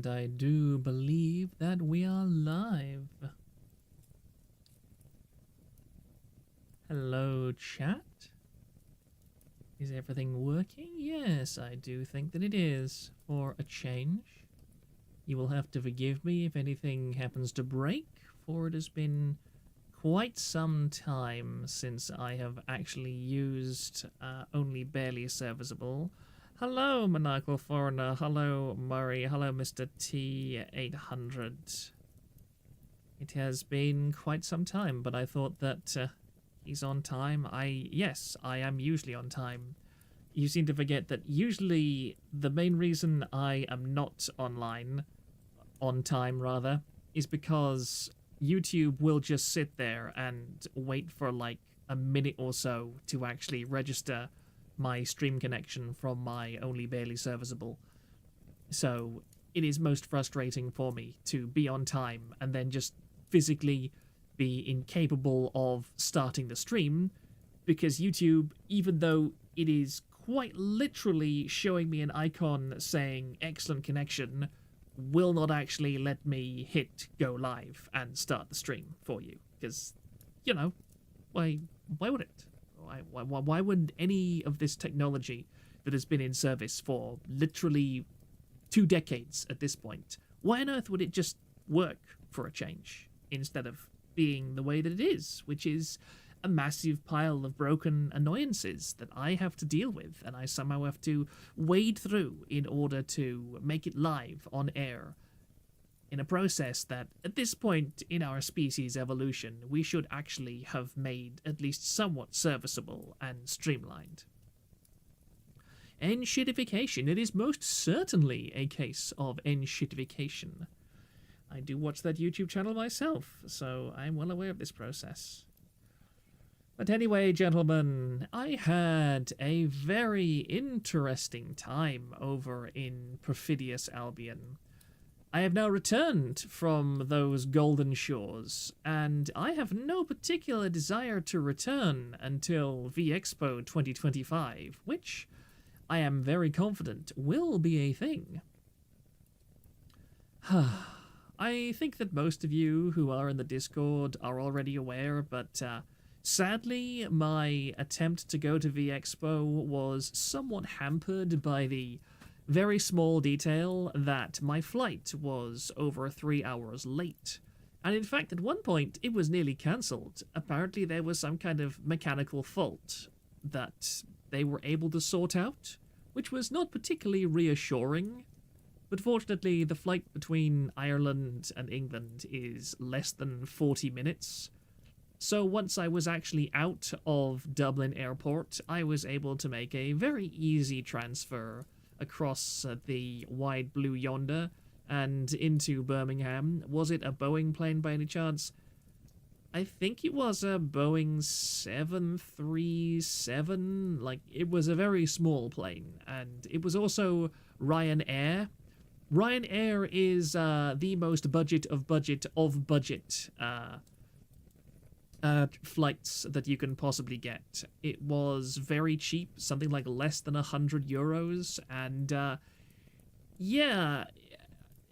And I do believe that we are live. Hello, chat. Is everything working? Yes, I do think that it is, for a change. You will have to forgive me if anything happens to break, for it has been quite some time since I have actually used only barely serviceable. Hello, Maniacal Foreigner. Hello, Murray. Hello, Mr. T800. It has been quite some time, but I thought that he's on time. Yes, I am usually on time. You seem to forget that usually the main reason I am not on time rather, is because YouTube will just sit there and wait for like a minute or so to actually register my stream connection from my only barely serviceable. So it is most frustrating for me to be on time and then just physically be incapable of starting the stream, because YouTube, even though it is quite literally showing me an icon saying excellent connection, will not actually let me hit go live and start the stream for you. Because, you know, why would it? Why would any of this technology that has been in service for literally 2 decades at this point, why on earth would it just work for a change instead of being the way that it is, which is a massive pile of broken annoyances that I have to deal with and I somehow have to wade through in order to make it live on air, in a process that at this point in our species evolution we should actually have made at least somewhat serviceable and streamlined. N-shitification. It is most certainly a case of N-shitification. I do watch that YouTube channel myself, so I'm well aware of this process. But anyway, gentlemen, I had a very interesting time over in perfidious Albion. I have now returned from those golden shores, and I have no particular desire to return until Vexpo 2025, which I am very confident will be a thing. I think that most of you who are in the Discord are already aware, but sadly, my attempt to go to Vexpo was somewhat hampered by the very small detail that my flight was over 3 hours late. And in fact, at one point, it was nearly cancelled. Apparently, there was some kind of mechanical fault that they were able to sort out, which was not particularly reassuring. But fortunately, the flight between Ireland and England is less than 40 minutes. So once I was actually out of Dublin Airport, I was able to make a very easy transfer across the wide blue yonder and into Birmingham. Was it a Boeing plane by any chance? I think it was a Boeing 737. Like, it was a very small plane, and it was also Ryanair. Ryanair is the most budget of budget flights that you can possibly get. It was very cheap, something like less than €100, and yeah,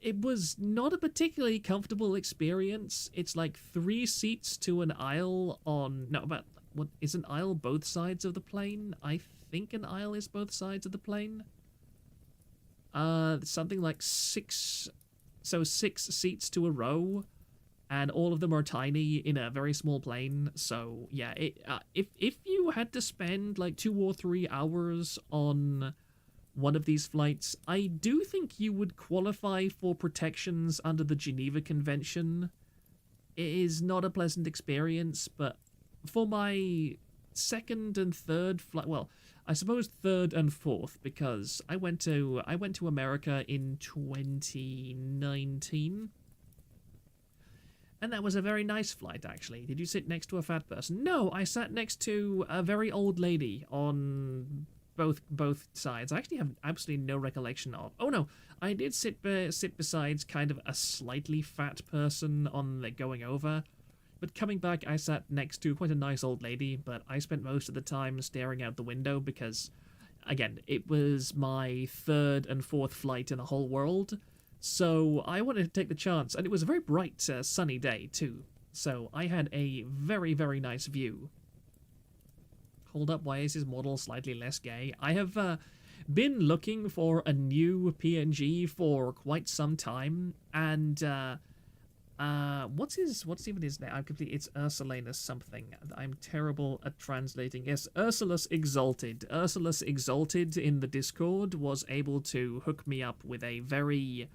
it was not a particularly comfortable experience. It's like 3 seats to an aisle on, no, about, what is an aisle both sides of the plane? I think an aisle is both sides of the plane. Something like 6 seats to a row, and all of them are tiny in a very small plane. So yeah, if you had to spend like 2 or 3 hours on one of these flights, I do think you would qualify for protections under the Geneva Convention. It is not a pleasant experience, but for my second and third flight, well, I suppose third and fourth, because I went to America in 2019. And that was a very nice flight, actually. Did you sit next to a fat person? No, I sat next to a very old lady on both sides. I actually have absolutely no recollection of. Oh no, I did sit beside kind of a slightly fat person on the going over. But coming back, I sat next to quite a nice old lady, but I spent most of the time staring out the window because, again, it was my third and fourth flight in the whole world. So I wanted to take the chance, and it was a very bright, sunny day too. So I had a very, very nice view. Hold up, why is his model slightly less gay? I have been looking for a new PNG for quite some time, and what's even his name? It's Ursulanus something. I'm terrible at translating. Yes, Ursulus Exalted. Ursulus Exalted in the Discord was able to hook me up with a very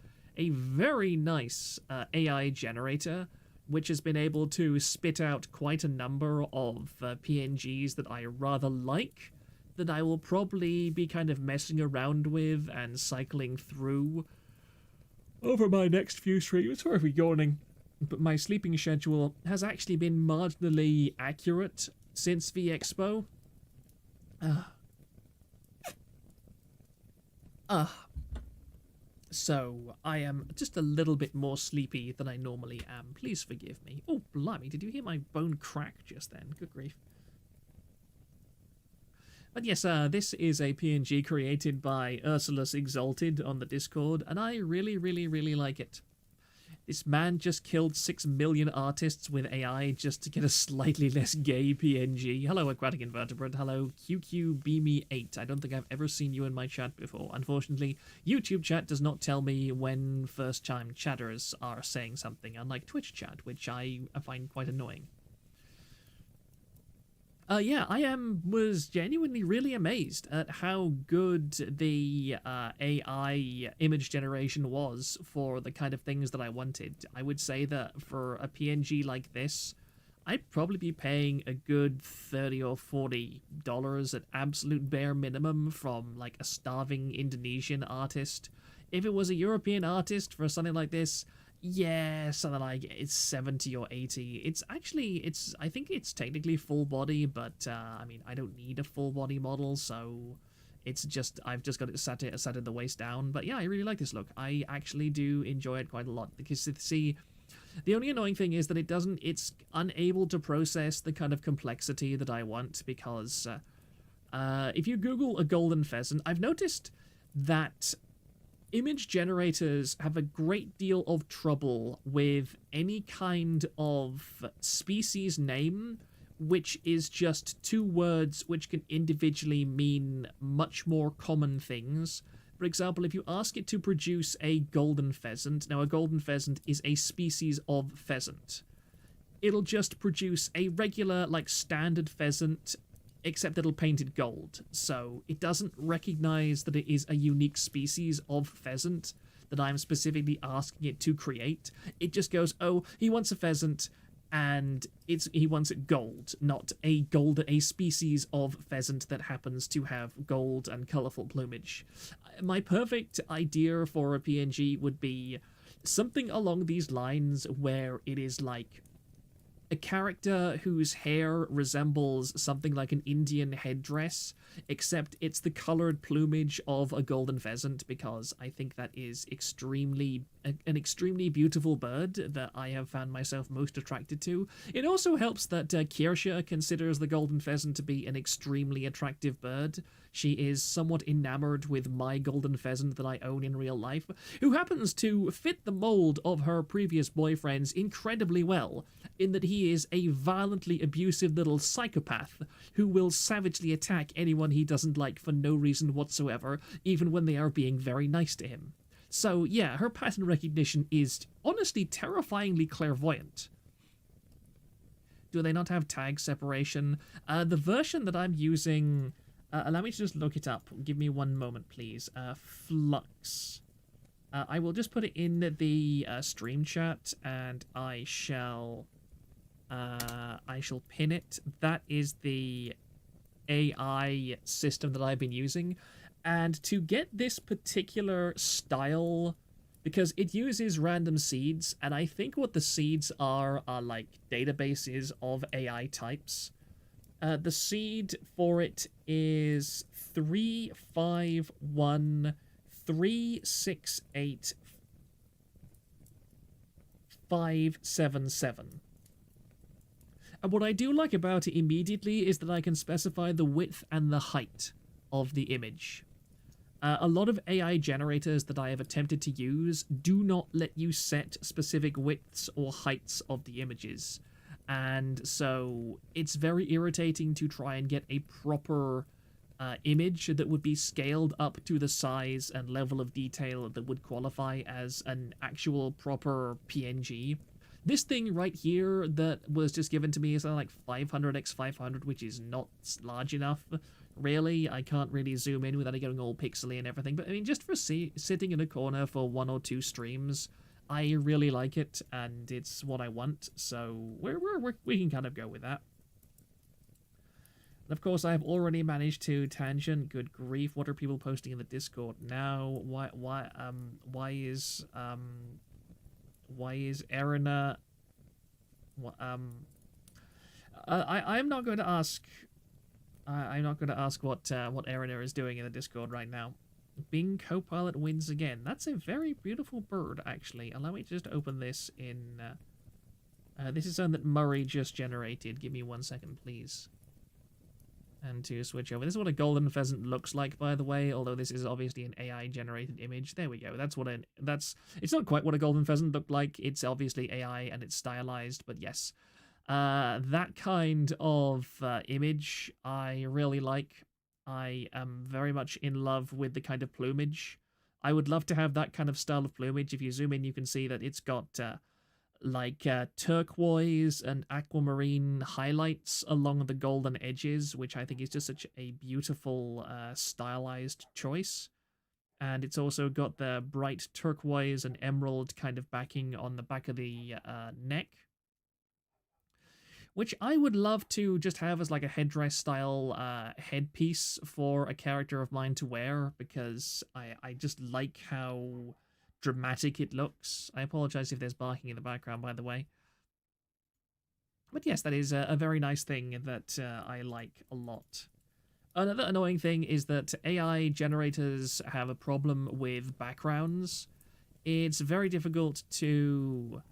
nice AI generator, which has been able to spit out quite a number of PNGs that I rather like, that I will probably be kind of messing around with and cycling through over my next few streams. Sorry for yawning, but my sleeping schedule has actually been marginally accurate since Vexpo. So I am just a little bit more sleepy than I normally am. Please forgive me. Oh, blimey, did you hear my bone crack just then? Good grief. But yes, this is a PNG created by Ursulus Exalted on the Discord, and I really, really, really like it. This man just killed 6 million artists with AI just to get a slightly less gay PNG. Hello, Aquatic Invertebrate. Hello, QQBeamy8. I don't think I've ever seen you in my chat before. Unfortunately, YouTube chat does not tell me when first-time chatters are saying something, unlike Twitch chat, which I find quite annoying. Yeah, was genuinely really amazed at how good the AI image generation was for the kind of things that I wanted. I would say that for a PNG like this, I'd probably be paying a good $30 or $40 at absolute bare minimum from like a starving Indonesian artist. If it was a European artist for something like this, yeah, something like it's 70 or 80. I think it's technically full body, but I mean, I don't need a full body model, so I've just got it sat in the waist down. But yeah, I really like this look. I actually do enjoy it quite a lot, because see, the only annoying thing is that it's unable to process the kind of complexity that I want, because if you Google a golden pheasant, I've noticed that image generators have a great deal of trouble with any kind of species name which is just two words which can individually mean much more common things. For example, if you ask it to produce a golden pheasant, now a golden pheasant is a species of pheasant. It'll just produce a regular, like, standard pheasant, except it'll paint it gold. So it doesn't recognize that it is a unique species of pheasant that I'm specifically asking it to create. It just goes, oh, he wants a pheasant, and he wants it gold, not a species of pheasant that happens to have gold and colorful plumage. My perfect idea for a PNG would be something along these lines, where it is like a character whose hair resembles something like an Indian headdress, except it's the colored plumage of a golden pheasant, because I think that is an extremely beautiful bird that I have found myself most attracted to. It also helps that Kirsha considers the golden pheasant to be an extremely attractive bird. She is somewhat enamored with my golden pheasant that I own in real life, who happens to fit the mold of her previous boyfriends incredibly well, in that he is a violently abusive little psychopath who will savagely attack anyone he doesn't like for no reason whatsoever, even when they are being very nice to him. So yeah, her pattern recognition is honestly terrifyingly clairvoyant. Do they not have tag separation? The version that I'm using, allow me to just look it up. Give me one moment, please. Flux. I will just put it in the stream chat, and I shall pin it. That is the AI system that I've been using. And to get this particular style, because it uses random seeds, and I think what the seeds are like databases of AI types. The seed for it is 351368577. And what I do like about it immediately is that I can specify the width and the height of the image. A lot of AI generators that I have attempted to use do not let you set specific widths or heights of the images. And so it's very irritating to try and get a proper image that would be scaled up to the size and level of detail that would qualify as an actual proper PNG. This thing right here that was just given to me is like 500x500, which is not large enough. Really, I can't really zoom in without it getting all pixely and everything. But I mean, just for sitting in a corner for 1 or 2 streams, I really like it, and it's what I want. So we can kind of go with that. And of course, I have already managed to tangent. Good grief! What are people posting in the Discord now? Why is Erina? I'm not going to ask. I'm not going to ask what Erina is doing in the Discord right now. Bing Copilot wins again. That's a very beautiful bird, actually. Allow me to just open this in. This is something that Murray just generated. Give me 1 second, please. And to switch over. This is what a golden pheasant looks like, by the way, although this is obviously an AI-generated image. There we go. It's not quite what a golden pheasant looked like. It's obviously AI and it's stylized, but yes. That kind of image I really like. I am very much in love with the kind of plumage. I would love to have that kind of style of plumage. If you zoom in, you can see that it's got turquoise and aquamarine highlights along the golden edges, which I think is just such a beautiful stylized choice. And it's also got the bright turquoise and emerald kind of backing on the back of the neck, which I would love to just have as like a headdress style headpiece for a character of mine to wear, because I just like how dramatic it looks. I apologize if there's barking in the background, by the way. But yes, that is a very nice thing that I like a lot. Another annoying thing is that AI generators have a problem with backgrounds. It's very difficult to...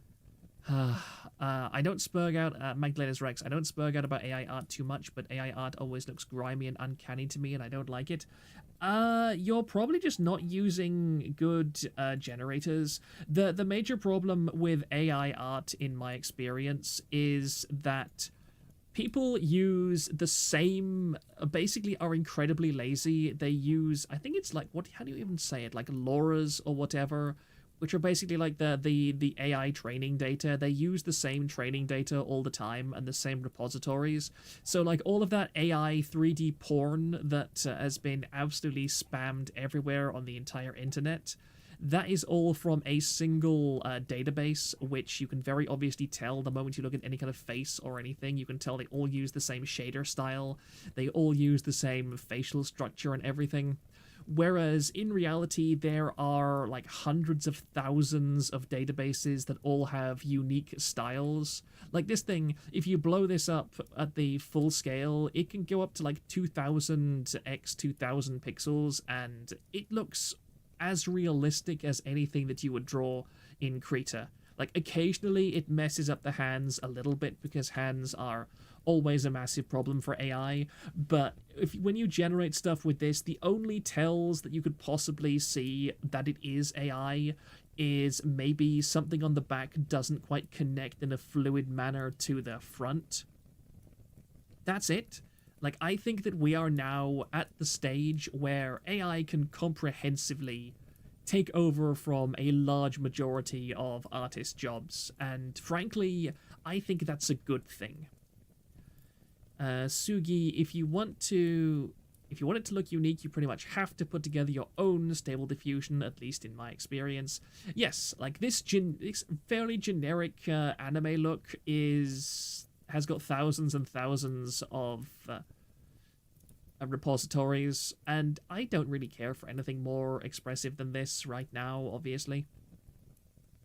I don't spurg out Magdalena's Rex. I don't spurg out about AI art too much, but AI art always looks grimy and uncanny to me, and I don't like it. You're probably just not using good generators. The major problem with AI art, in my experience, is that people use the same, basically are incredibly lazy. They use, I think it's like, how do you even say it? Like LoRa's or whatever, which are basically like the AI training data. They use the same training data all the time and the same repositories. So like all of that AI 3D porn that has been absolutely spammed everywhere on the entire internet, that is all from a single database, which you can very obviously tell the moment you look at any kind of face or anything. You can tell they all use the same shader style. They all use the same facial structure and everything. Whereas in reality, there are like hundreds of thousands of databases that all have unique styles. Like this thing, if you blow this up at the full scale, it can go up to like 2000 x 2000 pixels, and it looks as realistic as anything that you would draw in Krita. Like occasionally it messes up the hands a little bit, because hands are always a massive problem for AI, but when you generate stuff with this, the only tells that you could possibly see that it is AI is maybe something on the back doesn't quite connect in a fluid manner to the front. That's it. Like, I think that we are now at the stage where AI can comprehensively take over from a large majority of artist jobs, and frankly, I think that's a good thing. Sugi, if you want it to look unique, you pretty much have to put together your own stable diffusion, at least in my experience. Yes, like this fairly generic anime look has got thousands and thousands of repositories, and I don't really care for anything more expressive than this right now, obviously.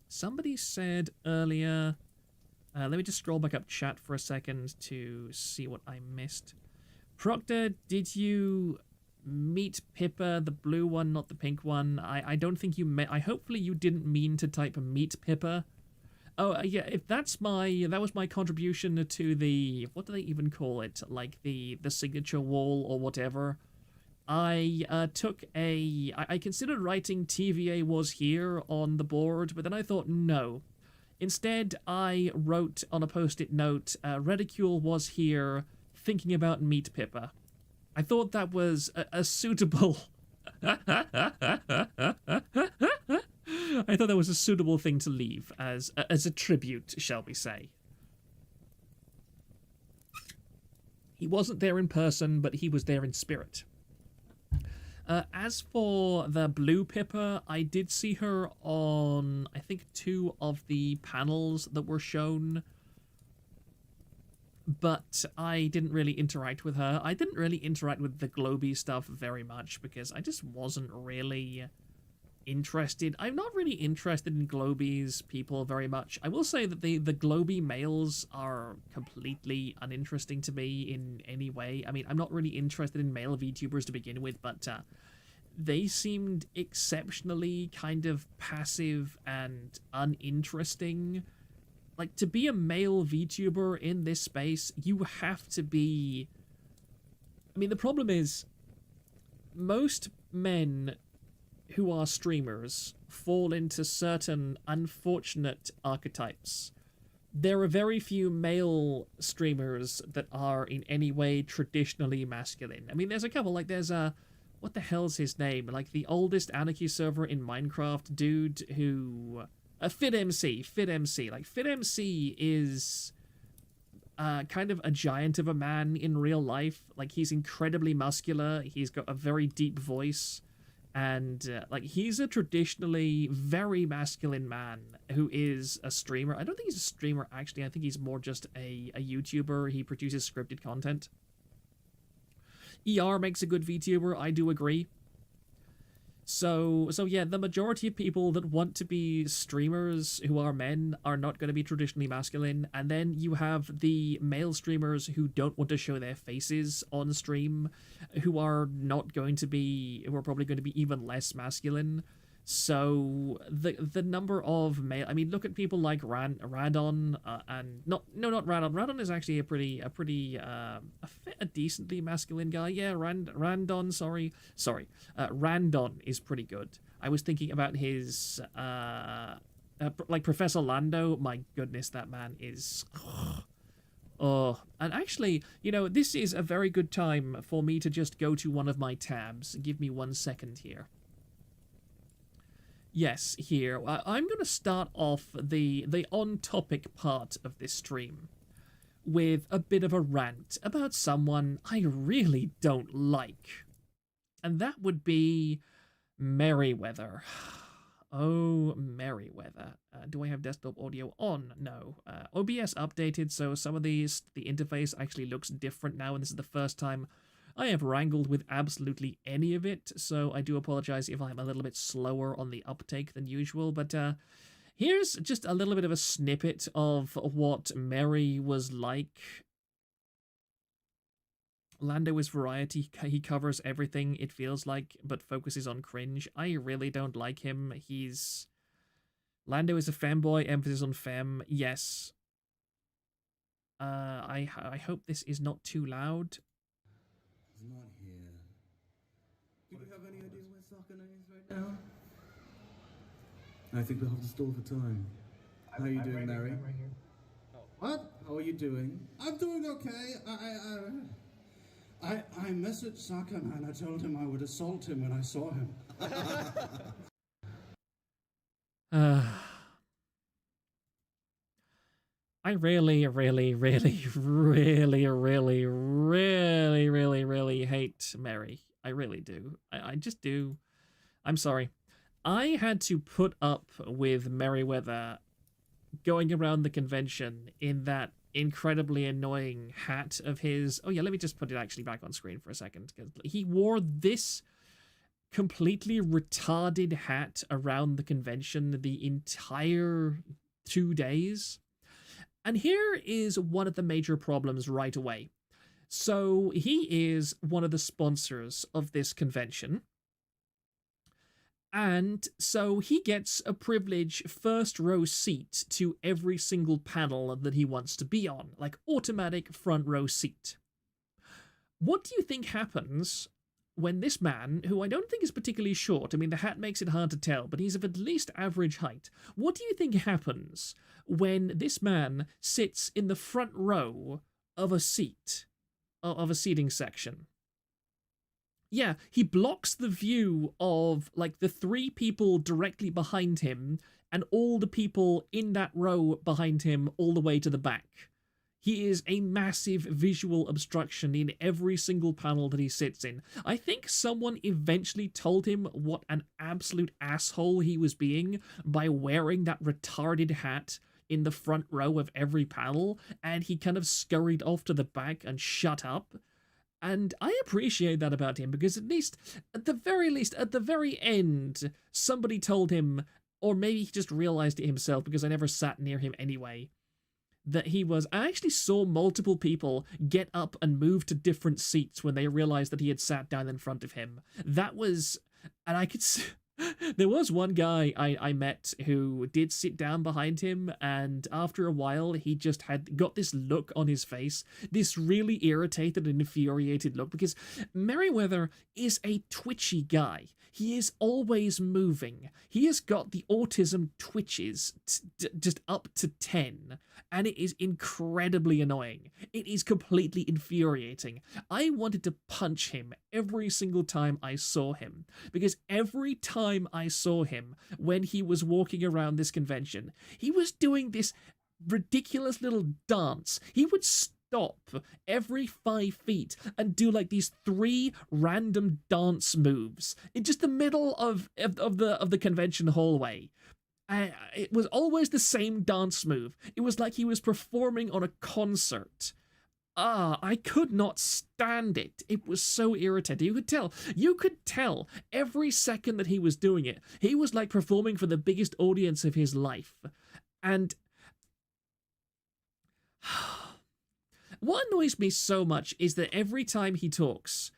Somebody said earlier... let me just scroll back up chat for a second to see what I missed. Proctor, did you meet Pippa, the blue one, not the pink one? I don't think you met... hopefully you didn't mean to type meet Pippa. Oh, yeah, if that was my contribution to the... what do they even call it? Like the signature wall or whatever. I considered writing TVA was here on the board, but then I thought no. Instead, I wrote on a post-it note, Reticule was here, thinking about Meat Pippa. I thought that was a suitable... I thought that was a suitable thing to leave as a tribute, shall we say. He wasn't there in person, but he was there in spirit. As for the blue Pippa, I did see her on, I think, 2 of the panels that were shown, but I didn't really interact with her. I didn't really interact with the Globy stuff very much because I just wasn't really interested. I'm not really interested in Globy's people very much. I will say that the Globy males are completely uninteresting to me in any way. I mean, I'm not really interested in male VTubers to begin with, but they seemed exceptionally kind of passive and uninteresting. Like, to be a male VTuber in this space, you have to be... I mean, the problem is, most men who are streamers fall into certain unfortunate archetypes. There are very few male streamers that are in any way traditionally masculine. I mean, there's a couple, like there's a... What the hell's his name? Like the oldest Anarchy server in Minecraft dude who... FitMC. Like, FitMC is kind of a giant of a man in real life. Like, he's incredibly muscular. He's got a very deep voice. And, like, he's a traditionally very masculine man who is a streamer. I don't think he's a streamer, actually. I think he's more just a YouTuber. He produces scripted content. ER makes a good VTuber, I do agree. So yeah, the majority of people that want to be streamers who are men are not going to be traditionally masculine, and then you have the male streamers who don't want to show their faces on stream, who are probably going to be even less masculine. So the number of male, I mean, look at people like Radon, and not Radon. Radon is actually a decently masculine guy. Yeah, Randon. Sorry. Randon is pretty good. I was thinking about his like Professor Lando. My goodness, that man is. Oh, and actually, you know, this is a very good time for me to just go to one of my tabs. Give me 1 second here. Yes, here. I'm going to start off the on-topic part of this stream with a bit of a rant about someone I really don't like. And that would be Merryweather. Oh, Merryweather. Do I have desktop audio on? No. OBS updated, so some of the interface actually looks different now, and this is the first time I have wrangled with absolutely any of it, so I do apologize if I'm a little bit slower on the uptake than usual, but here's just a little bit of a snippet of what Merry was like. Lando is variety, he covers everything, it feels like, but focuses on cringe. I really don't like him. Lando is a femboy, emphasis on femme, yes. I hope this is not too loud. He's not here. Do you have any idea where Sakane is right now? I think we'll have to stall for time. How are you doing, Mary? I'm right here. Oh. What? How are you doing? I'm doing okay. I messaged Sakane and I told him I would assault him when I saw him. I really hate Mary. I really do. I just do. I'm sorry. I had to put up with Merryweather going around the convention in that incredibly annoying hat of his. Oh yeah, let me just put it actually back on screen for a second, because he wore this completely retarded hat around the convention the entire 2 days. And here is one of the major problems right away. So he is one of the sponsors of this convention. And so he gets a privileged first row seat to every single panel that he wants to be on, like automatic front row seat. What do you think happens when this man, who I don't think is particularly short, I mean, the hat makes it hard to tell, but he's of at least average height. What do you think happens when this man sits in the front row of a seat, of a seating section? Yeah, he blocks the view of, like, the 3 people directly behind him and all the people in that row behind him all the way to the back. He is a massive visual obstruction in every single panel that he sits in. I think someone eventually told him what an absolute asshole he was being by wearing that retarded hat in the front row of every panel, and he kind of scurried off to the back and shut up. And I appreciate that about him, because at the very end, somebody told him, or maybe he just realized it himself because I never sat near him anyway, that I actually saw multiple people get up and move to different seats when they realized that he had sat down in front of him. That was, and I could see, there was one guy I met who did sit down behind him, and after a while he just got this look on his face, this really irritated and infuriated look, because Merriweather is a twitchy guy. He is always moving. He has got the autism twitches just up to 10, and it is incredibly annoying. It is completely infuriating. I wanted to punch him every single time I saw him, because every time I saw him when he was walking around this convention, he was doing this ridiculous little dance. He would stop every 5 feet and do like these 3 random dance moves in just the middle of the convention hallway. It was always the same dance move. It was like he was performing on a concert. I could not stand it. It was so irritating. You could tell every second that he was doing it. He was like performing for the biggest audience of his life. And what annoys me so much is that every time he talks,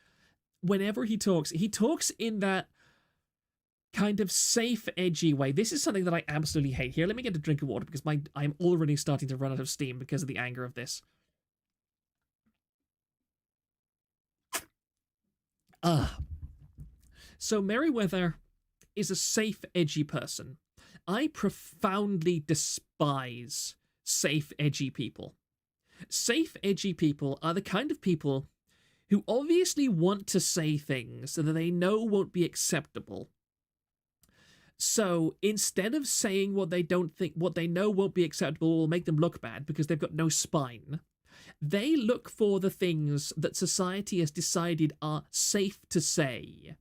whenever he talks in that kind of safe, edgy way. This is something that I absolutely hate. Here, let me get a drink of water, because I'm already starting to run out of steam because of the anger of this. So Merriweather is a safe, edgy person. I profoundly despise safe, edgy people. Safe, edgy people are the kind of people who obviously want to say things that they know won't be acceptable. So instead of saying what they know won't be acceptable will make them look bad because they've got no spine, they look for the things that society has decided are safe to say.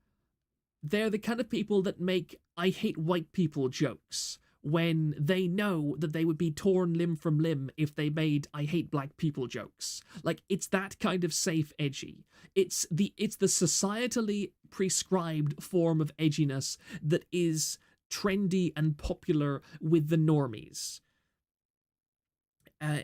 They're the kind of people that make "I hate white people" jokes when they know that they would be torn limb from limb if they made "I hate black people" jokes. Like, it's that kind of safe edgy. It's the societally prescribed form of edginess that is trendy and popular with the normies.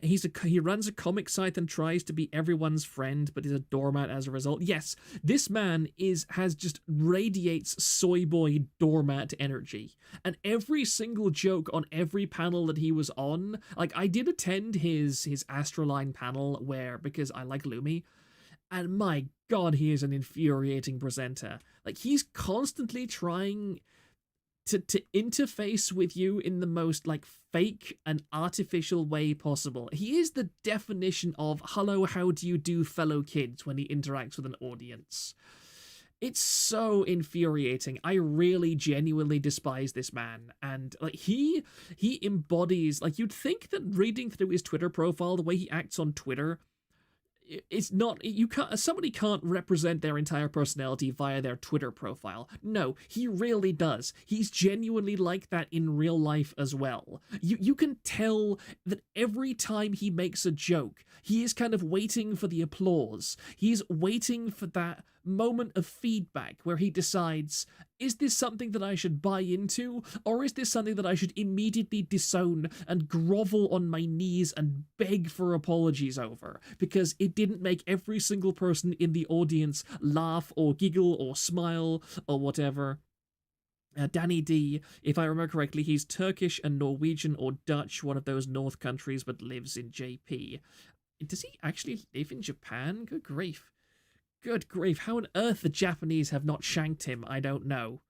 He runs a comic site and tries to be everyone's friend, but is a doormat as a result. Yes, this man has just radiates soy boy doormat energy. And every single joke on every panel that he was on, like, I did attend his Astroline panel because I like Lumi, and my god, he is an infuriating presenter. Like, he's constantly trying to interface with you in the most, like, fake and artificial way possible. He is the definition of "hello, how do you do, fellow kids" when he interacts with an audience. It's so infuriating. I really genuinely despise this man. And like he embodies, like, you'd think that reading through his Twitter profile, the way he acts on Twitter, it's not, somebody can't represent their entire personality via their Twitter profile. No, he really does. He's genuinely like that in real life as well. You can tell that every time he makes a joke, he is kind of waiting for the applause. He's waiting for that moment of feedback where he decides, is this something that I should buy into, or is this something that I should immediately disown and grovel on my knees and beg for apologies over, because it didn't make every single person in the audience laugh or giggle or smile or whatever. Danny D, if I remember correctly, he's Turkish and Norwegian or Dutch, one of those North countries, but lives in JP. Does he actually live in Japan? Good grief. Good grief, how on earth the Japanese have not shanked him, I don't know.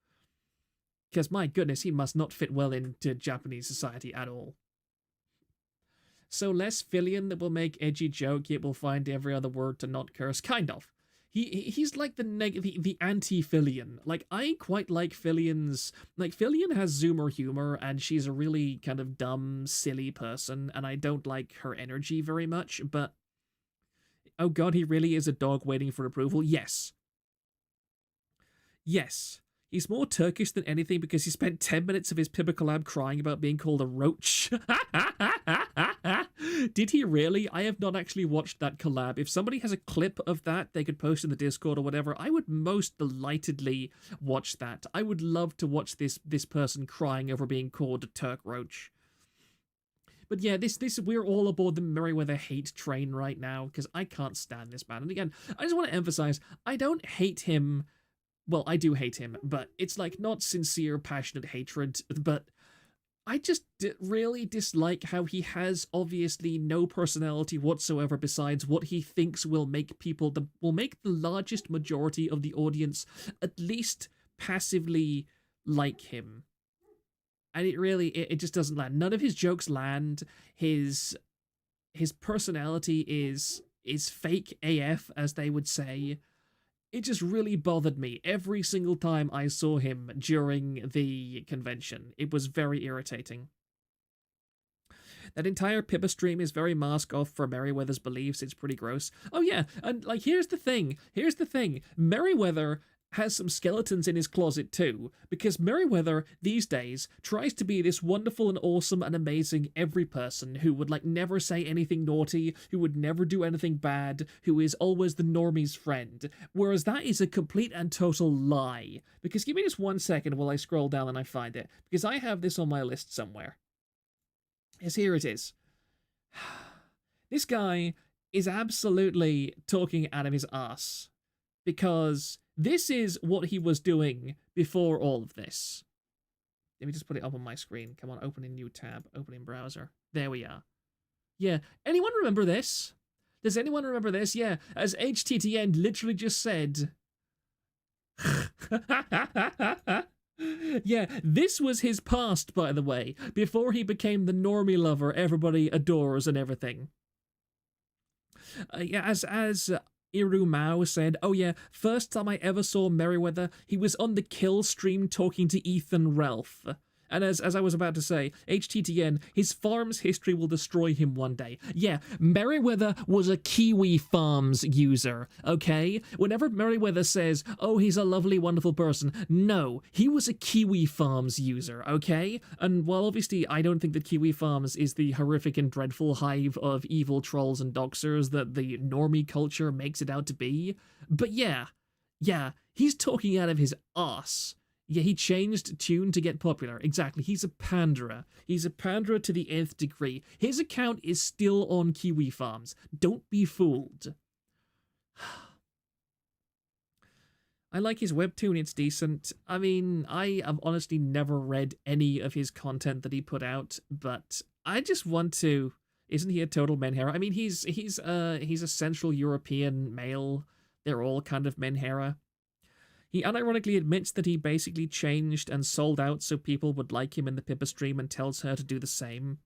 Because, my goodness, he must not fit well into Japanese society at all. So less Fillion that will make edgy joke, yet will find every other word to not curse. Kind of. He's like the anti-Fillion. Like, I quite like Fillion's... Like, Fillion has Zoomer humor, and she's a really kind of dumb, silly person, and I don't like her energy very much, but... Oh god, he really is a dog waiting for approval? Yes. Yes. He's more Turkish than anything because he spent 10 minutes of his Pibba collab crying about being called a roach. Did he really? I have not actually watched that collab. If somebody has a clip of that they could post in the Discord or whatever, I would most delightedly watch that. I would love to watch this person crying over being called a Turk roach. But yeah, this we're all aboard the Merryweather hate train right now because I can't stand this man. And again, I just want to emphasize, I don't hate him. Well, I do hate him, but it's like not sincere, passionate hatred, but I just really dislike how he has obviously no personality whatsoever besides what he thinks will make will make the largest majority of the audience at least passively like him. And it just doesn't land. None of his jokes land. His personality is fake AF, as they would say. It just really bothered me every single time I saw him during the convention. It was very irritating. That entire Pippa stream is very mask off for Merryweather's beliefs. It's pretty gross. Oh yeah, and like here's the thing. Merryweather has some skeletons in his closet too, because Merryweather these days tries to be this wonderful and awesome and amazing every person who would like never say anything naughty, who would never do anything bad, who is always the normie's friend, whereas that is a complete and total lie. Because give me just 1 second while I scroll down and I find it, because I have this on my list somewhere. Yes, here it is. This guy is absolutely talking out of his ass, because this is what he was doing before all of this. Let me just put it up on my screen. Come on, open a new tab, opening browser. There we are. Yeah, anyone remember this? Does anyone remember this? Yeah, as HTTN literally just said. Yeah, this was his past, by the way, before he became the normie lover everybody adores and everything. Yeah, as Iru Mao said, oh yeah, first time I ever saw Merryweather, he was on the kill stream talking to Ethan Ralph. And as I was about to say, HTTN, his farm's history will destroy him one day. Yeah, Merryweather was a Kiwi Farms user, okay? Whenever Merryweather says, oh, he's a lovely, wonderful person, no, he was a Kiwi Farms user, okay? And while obviously I don't think that Kiwi Farms is the horrific and dreadful hive of evil trolls and doxers that the normie culture makes it out to be, but yeah, he's talking out of his ass. Yeah, he changed tune to get popular. Exactly. He's a panderer. He's a panderer to the nth degree. His account is still on Kiwi Farms. Don't be fooled. I like his webtoon. It's decent. I mean, I have honestly never read any of his content that he put out, but I just want to... Isn't he a total menhera? I mean, he's a Central European male. They're all kind of menhera. He unironically admits that he basically changed and sold out so people would like him in the Pippa stream and tells her to do the same.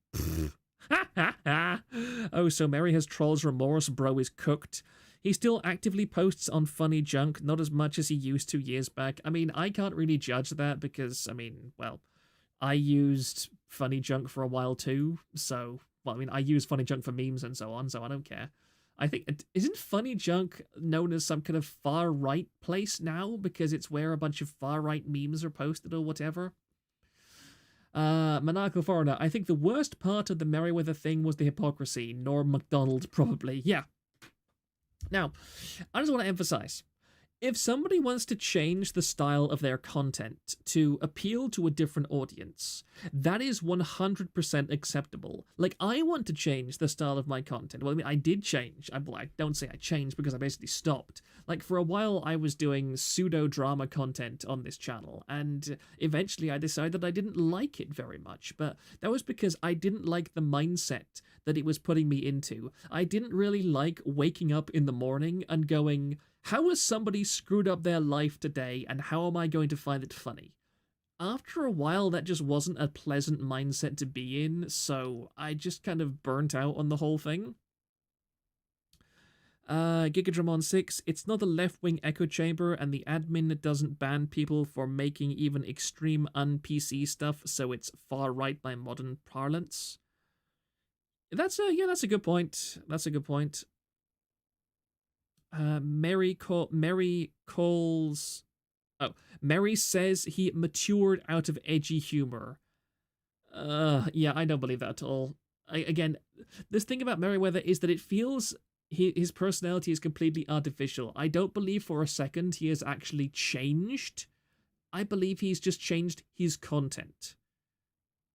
Oh, so Mary has troll's remorse, bro is cooked. He still actively posts on funny junk, not as much as he used 2 years back. I mean, I can't really judge that because, I mean, well, I used funny junk for a while too, so, well, I mean, I use funny junk for memes and so on, so I don't care. I think, isn't Funny Junk known as some kind of far-right place now? Because it's where a bunch of far-right memes are posted or whatever? Monaco Foreigner, I think the worst part of the Merryweather thing was the hypocrisy. Norm MacDonald, probably. Yeah. Now, I just want to emphasize, if somebody wants to change the style of their content to appeal to a different audience, that is 100% acceptable. Like, I want to change the style of my content. Well, I mean, I did change. I don't say I changed because I basically stopped. Like, for a while, I was doing pseudo-drama content on this channel, and eventually I decided I didn't like it very much, but that was because I didn't like the mindset that it was putting me into. I didn't really like waking up in the morning and going, How has somebody screwed up their life today, and how am I going to find it funny? After a while, that just wasn't a pleasant mindset to be in, so I just kind of burnt out on the whole thing. Gigadramon 6, it's not a left-wing echo chamber, and the admin doesn't ban people for making even extreme un-PC stuff, so it's far-right by modern parlance. That's a good point. That's a good point. Mary calls... Oh, Mary says he matured out of edgy humor. Yeah, I don't believe that at all. Again, this thing about Merryweather is that it feels his personality is completely artificial. I don't believe for a second he has actually changed. I believe he's just changed his content.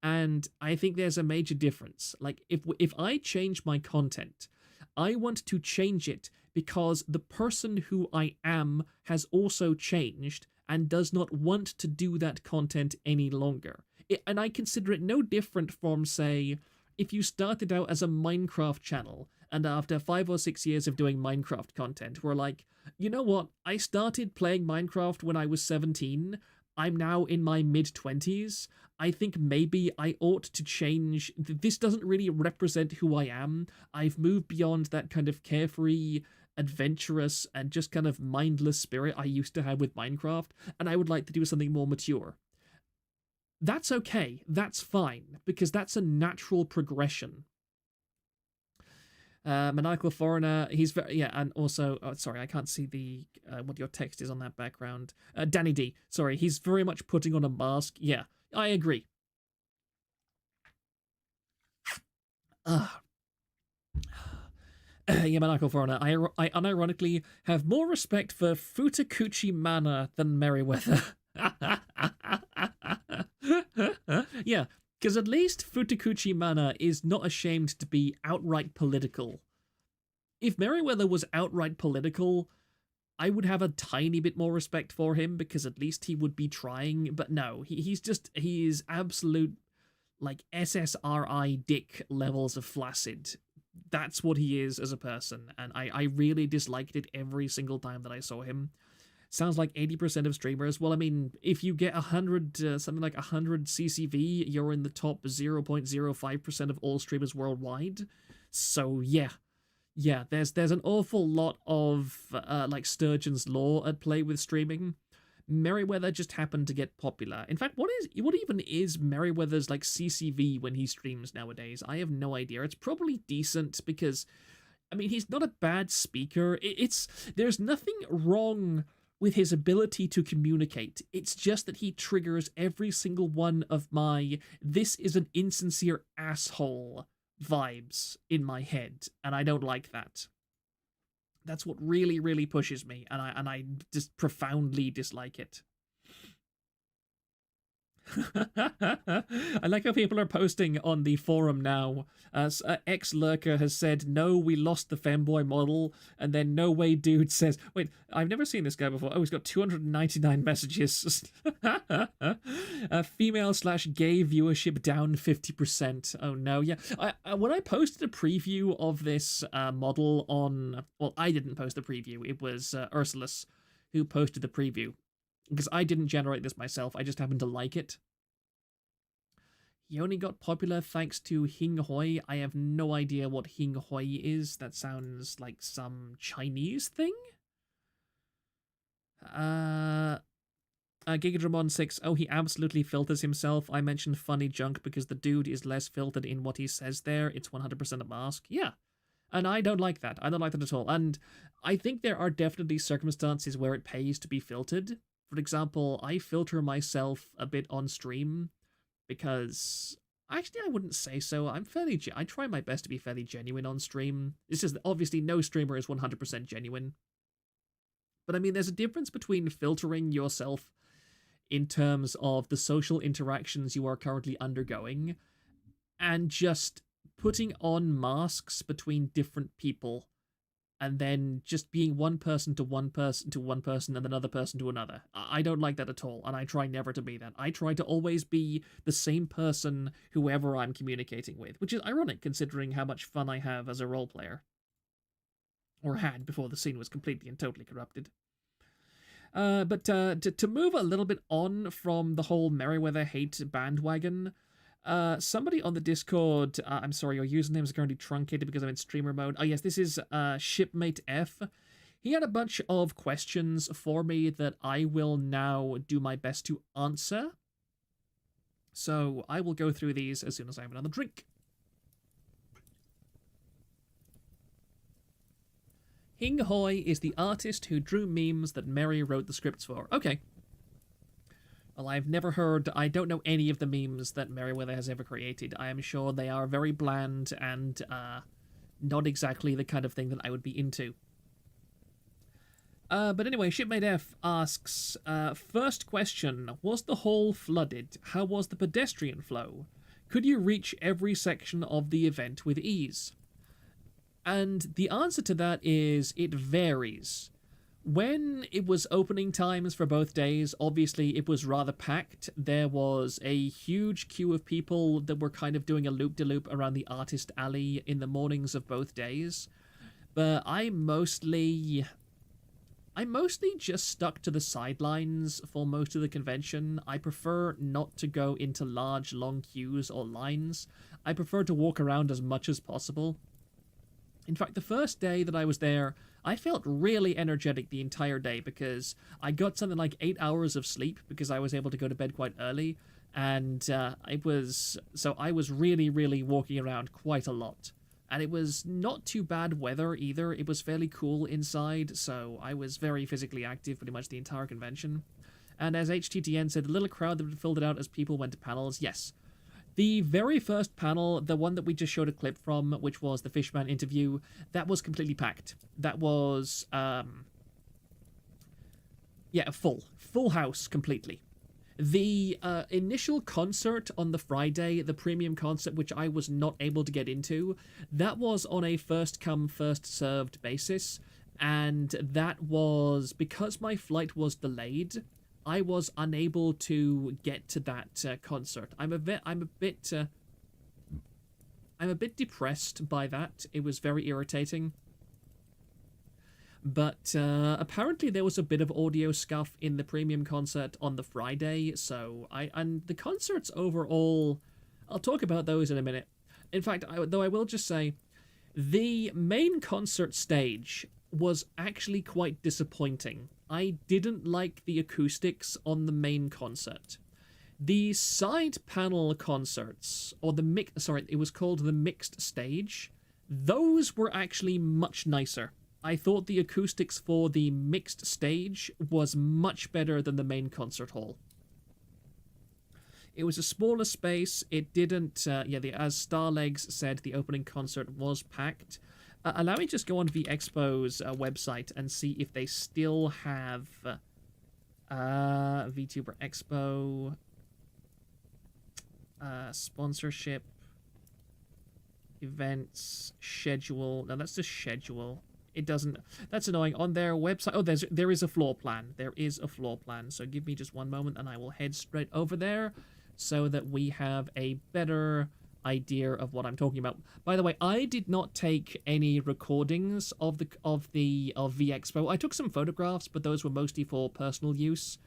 And I think there's a major difference. Like, if I change my content, I want to change it because the person who I am has also changed and does not want to do that content any longer. And I consider it no different from, say, if you started out as a Minecraft channel, and after 5 or 6 years of doing Minecraft content, we're like, you know what, I started playing Minecraft when I was 17, I'm now in my mid-20s, I think maybe I ought to change, this doesn't really represent who I am, I've moved beyond that kind of carefree, adventurous, and just kind of mindless spirit I used to have with Minecraft, and I would like to do something more mature. That's okay, that's fine, because that's a natural progression. Maniacal Foreigner, he's very, yeah, and also, oh, sorry, I can't see the, what your text is on that background. Danny D, sorry, he's very much putting on a mask. Yeah, I agree. Yeah, Maniacal Foreigner, I unironically have more respect for Futakuchi Mana than Merryweather. Yeah, because at least Futakuchi Mana is not ashamed to be outright political. If Merryweather was outright political, I would have a tiny bit more respect for him, because at least he would be trying, but no, he is absolute, like, SSRI dick levels of flaccid. That's what he is as a person, and I really disliked it every single time that I saw him. Sounds like 80% of streamers. Well, I mean, if you get 100, something like 100 CCV, you're in the top 0.05% of all streamers worldwide. So yeah, there's an awful lot of like Sturgeon's law at play with streaming. Merryweather just happened to get popular. In fact, what even is Merryweather's like CCV when he streams nowadays? I have no idea. It's probably decent because, I mean, he's not a bad speaker. There's nothing wrong with his ability to communicate. It's just that he triggers every single one of my "this is an insincere asshole" vibes in my head, and I don't like that. That's what really, really pushes me, and I just profoundly dislike it. I like how people are posting on the forum now. Ex-lurker has said, "No, we lost the femboy model," and then No Way Dude says, wait, I've never seen this guy before. Oh, he's got 299 messages. Female/gay viewership down 50%. Oh no, yeah. When I posted a preview of this model on, well, I didn't post the preview. It was Ursulus who posted the preview, because I didn't generate this myself, I just happened to like it. He only got popular thanks to Hing Hoi. I have no idea what Hing Hoi is. That sounds like some Chinese thing? Gigadramon 6, oh, he absolutely filters himself. I mentioned funny junk because the dude is less filtered in what he says there. It's 100% a mask. Yeah. And I don't like that. I don't like that at all. And I think there are definitely circumstances where it pays to be filtered. For example, I filter myself a bit on stream because, actually, I wouldn't say so. I try my best to be fairly genuine on stream. It's just that obviously no streamer is 100% genuine. But I mean, there's a difference between filtering yourself in terms of the social interactions you are currently undergoing and just putting on masks between different people and then just being one person to one person to one person and another person to another. I don't like that at all, and I try never to be that. I try to always be the same person whoever I'm communicating with, which is ironic considering how much fun I have as a role player. Or had before the scene was completely and totally corrupted. But to move a little bit on from the whole Merryweather hate bandwagon, somebody on the Discord, I'm sorry, your username is currently truncated because I'm in streamer mode. Oh yes, this is Shipmate F. He had a bunch of questions for me that I will now do my best to answer. So I will go through these as soon as I have another drink. Hing Hoi is the artist who drew memes that Mary wrote the scripts for. Okay. Well, I've never heard... I don't know any of the memes that Merryweather has ever created. I am sure they are very bland and not exactly the kind of thing that I would be into. But anyway, Shipmate F asks, first question, was the hall flooded? How was the pedestrian flow? Could you reach every section of the event with ease? And the answer to that is it varies. When it was opening times for both days, obviously it was rather packed. There was a huge queue of people that were kind of doing a loop-de-loop around the Artist Alley in the mornings of both days. But I mostly just stuck to the sidelines for most of the convention. I prefer not to go into large, long queues or lines. I prefer to walk around as much as possible. In fact, the first day that I was there, I felt really energetic the entire day because I got something like 8 hours of sleep because I was able to go to bed quite early, and I was really, really walking around quite a lot. And it was not too bad weather either. It was fairly cool inside, so I was very physically active pretty much the entire convention. And as HTTN said, the little crowd that filled it out as people went to panels, yes. The very first panel, the one that we just showed a clip from, which was the Fishman interview, that was completely packed. That was, full house completely. The initial concert on the Friday, the premium concert, which I was not able to get into, that was on a first-come, first-served basis, and that was, because my flight was delayed, I was unable to get to that concert. I'm a bit depressed by that. It was very irritating. But apparently there was a bit of audio scuff in the premium concert on the Friday, and the concerts overall, I'll talk about those in a minute. In fact, though I will just say, the main concert stage was actually quite disappointing. I didn't like the acoustics on the main concert. The side panel concerts, or it was called the mixed stage, those were actually much nicer. I thought the acoustics for the mixed stage was much better than the main concert hall. It was a smaller space. It didn't, as Starlegs said, the opening concert was packed. Allow me to just go on Vexpo's website and see if they still have VTuber Expo sponsorship events schedule. No, that's the schedule. It doesn't. That's annoying. On their website, oh, there is a floor plan. There is a floor plan. So give me just one moment, and I will head straight over there, so that we have a better idea of what I'm talking about. By the way, I did not take any recordings of Vexpo. I took some photographs, but those were mostly for personal use,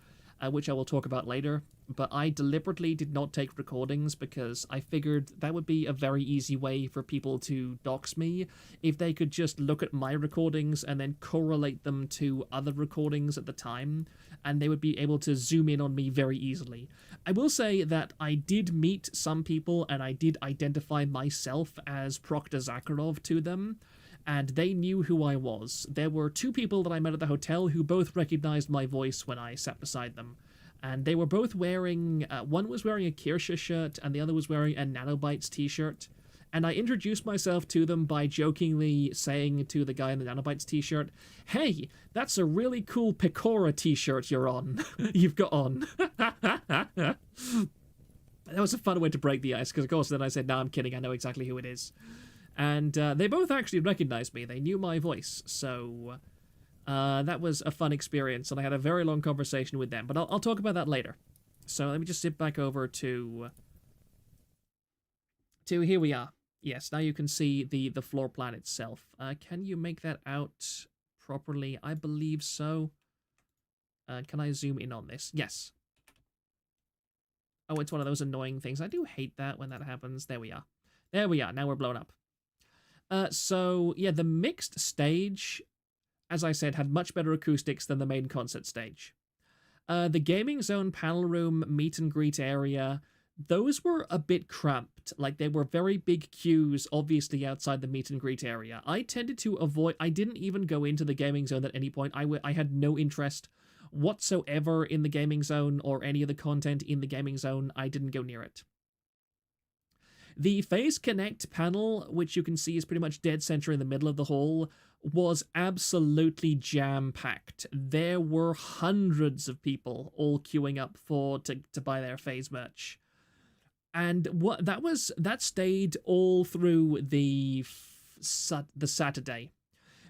which I will talk about later. But I deliberately did not take recordings because I figured that would be a very easy way for people to dox me if they could just look at my recordings and then correlate them to other recordings at the time, and they would be able to zoom in on me very easily. I will say that I did meet some people, and I did identify myself as Proctor Zakharov to them, and they knew who I was. There were two people that I met at the hotel who both recognized my voice when I sat beside them. And they were both wearing, one was wearing a Kirsche shirt, and the other was wearing a Nanobites t-shirt. And I introduced myself to them by jokingly saying to the guy in the Nanobites t-shirt, "Hey, that's a really cool Pecora t-shirt you're on." You've got on. That was a fun way to break the ice, because of course then I said, "No, I'm kidding, I know exactly who it is." And they both actually recognized me. They knew my voice, so that was a fun experience, and I had a very long conversation with them, but I'll talk about that later. So let me just sit back over to here we are. Yes, now you can see the floor plan itself. Can you make that out properly? I believe so. Can I zoom in on this? Yes. Oh, it's one of those annoying things. I do hate that when that happens. There we are. There we are. Now we're blown up. So, yeah, the mixed stage, as I said, had much better acoustics than the main concert stage. The gaming zone, panel room, meet and greet area, those were a bit cramped. Like, they were very big queues, obviously, outside the meet and greet area. I tended to avoid... I didn't even go into the gaming zone at any point. I had no interest whatsoever in the gaming zone or any of the content in the gaming zone. I didn't go near it. The Phase Connect panel, which you can see is pretty much dead center in the middle of the hall, was absolutely jam-packed. There were hundreds of people all queuing up to buy their Phase merch. And that stayed all through the Saturday.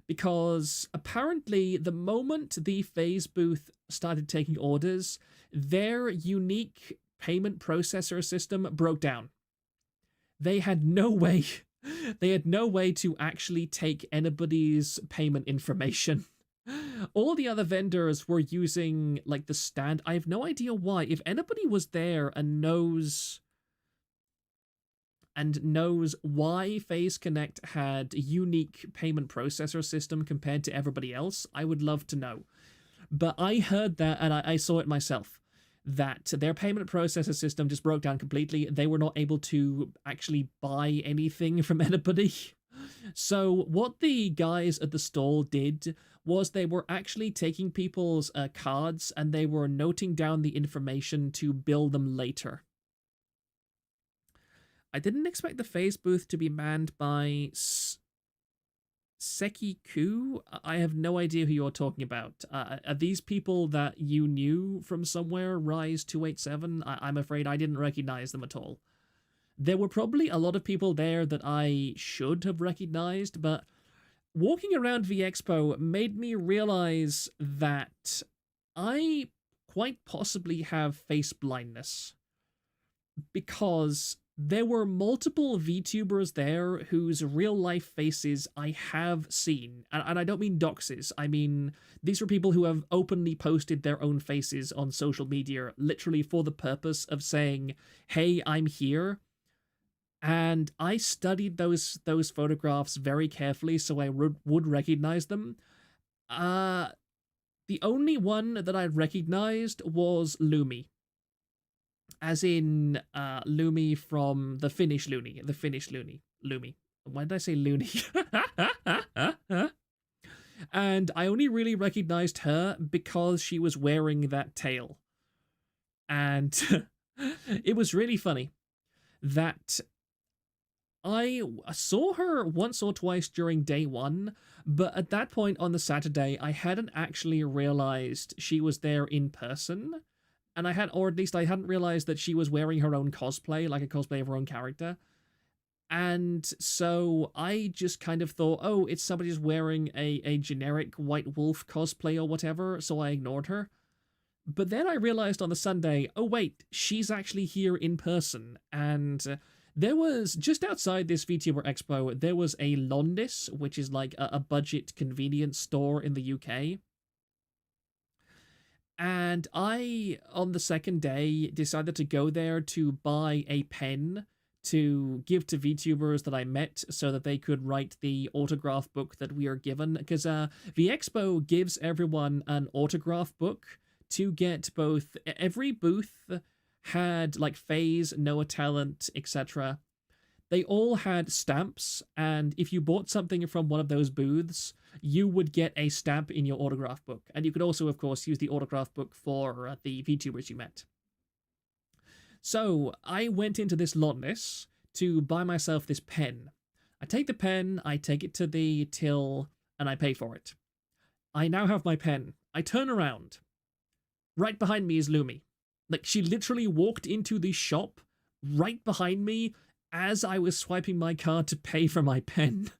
Because apparently the moment the Phase booth started taking orders, their unique payment processor system broke down. They had no way to actually take anybody's payment information. All the other vendors were using like the stand. I have no idea why. If anybody was there and knows why Phase Connect had a unique payment processor system compared to everybody else, I would love to know. But I heard that and I saw it myself. That their payment processor system just broke down completely. They were not able to actually buy anything from anybody. So what the guys at the stall did was they were actually taking people's cards and they were noting down the information to bill them later. I didn't expect the Phase booth to be manned by Seki Ku? I have no idea who you're talking about. Are these people that you knew from somewhere, Rise 287? I'm afraid I didn't recognize them at all. There were probably a lot of people there that I should have recognized, but walking around Vexpo made me realize that I quite possibly have face blindness. Because there were multiple VTubers there whose real-life faces I have seen. And I don't mean doxes. I mean, these were people who have openly posted their own faces on social media, literally for the purpose of saying, hey, I'm here. And I studied those photographs very carefully so I would recognize them. The only one that I recognized was Lumi. As in, Lumi from the Finnish Looney. The Finnish Lumi. Why did I say Looney? And I only really recognized her because she was wearing that tail. And it was really funny that I saw her once or twice during day one, but at that point on the Saturday, I hadn't actually realized she was there in person. And I hadn't realized that she was wearing her own cosplay, like a cosplay of her own character. And so I just kind of thought, oh, it's somebody just wearing a generic White Wolf cosplay or whatever, so I ignored her. But then I realized on the Sunday, oh wait, she's actually here in person. And there was, just outside this VTuber Expo, there was a Londis, which is like a budget convenience store in the UK. And I, on the second day, decided to go there to buy a pen to give to VTubers that I met so that they could write the autograph book that we are given. Because Vexpo gives everyone an autograph book to get both... Every booth had, like, Phase, Noah Talent, etc. They all had stamps, and if you bought something from one of those booths, you would get a stamp in your autograph book. And you could also, of course, use the autograph book for the VTubers you met. So I went into this Londis to buy myself this pen. I take the pen, I take it to the till, and I pay for it. I now have my pen. I turn around. Right behind me is Lumi. Like, she literally walked into the shop right behind me as I was swiping my card to pay for my pen.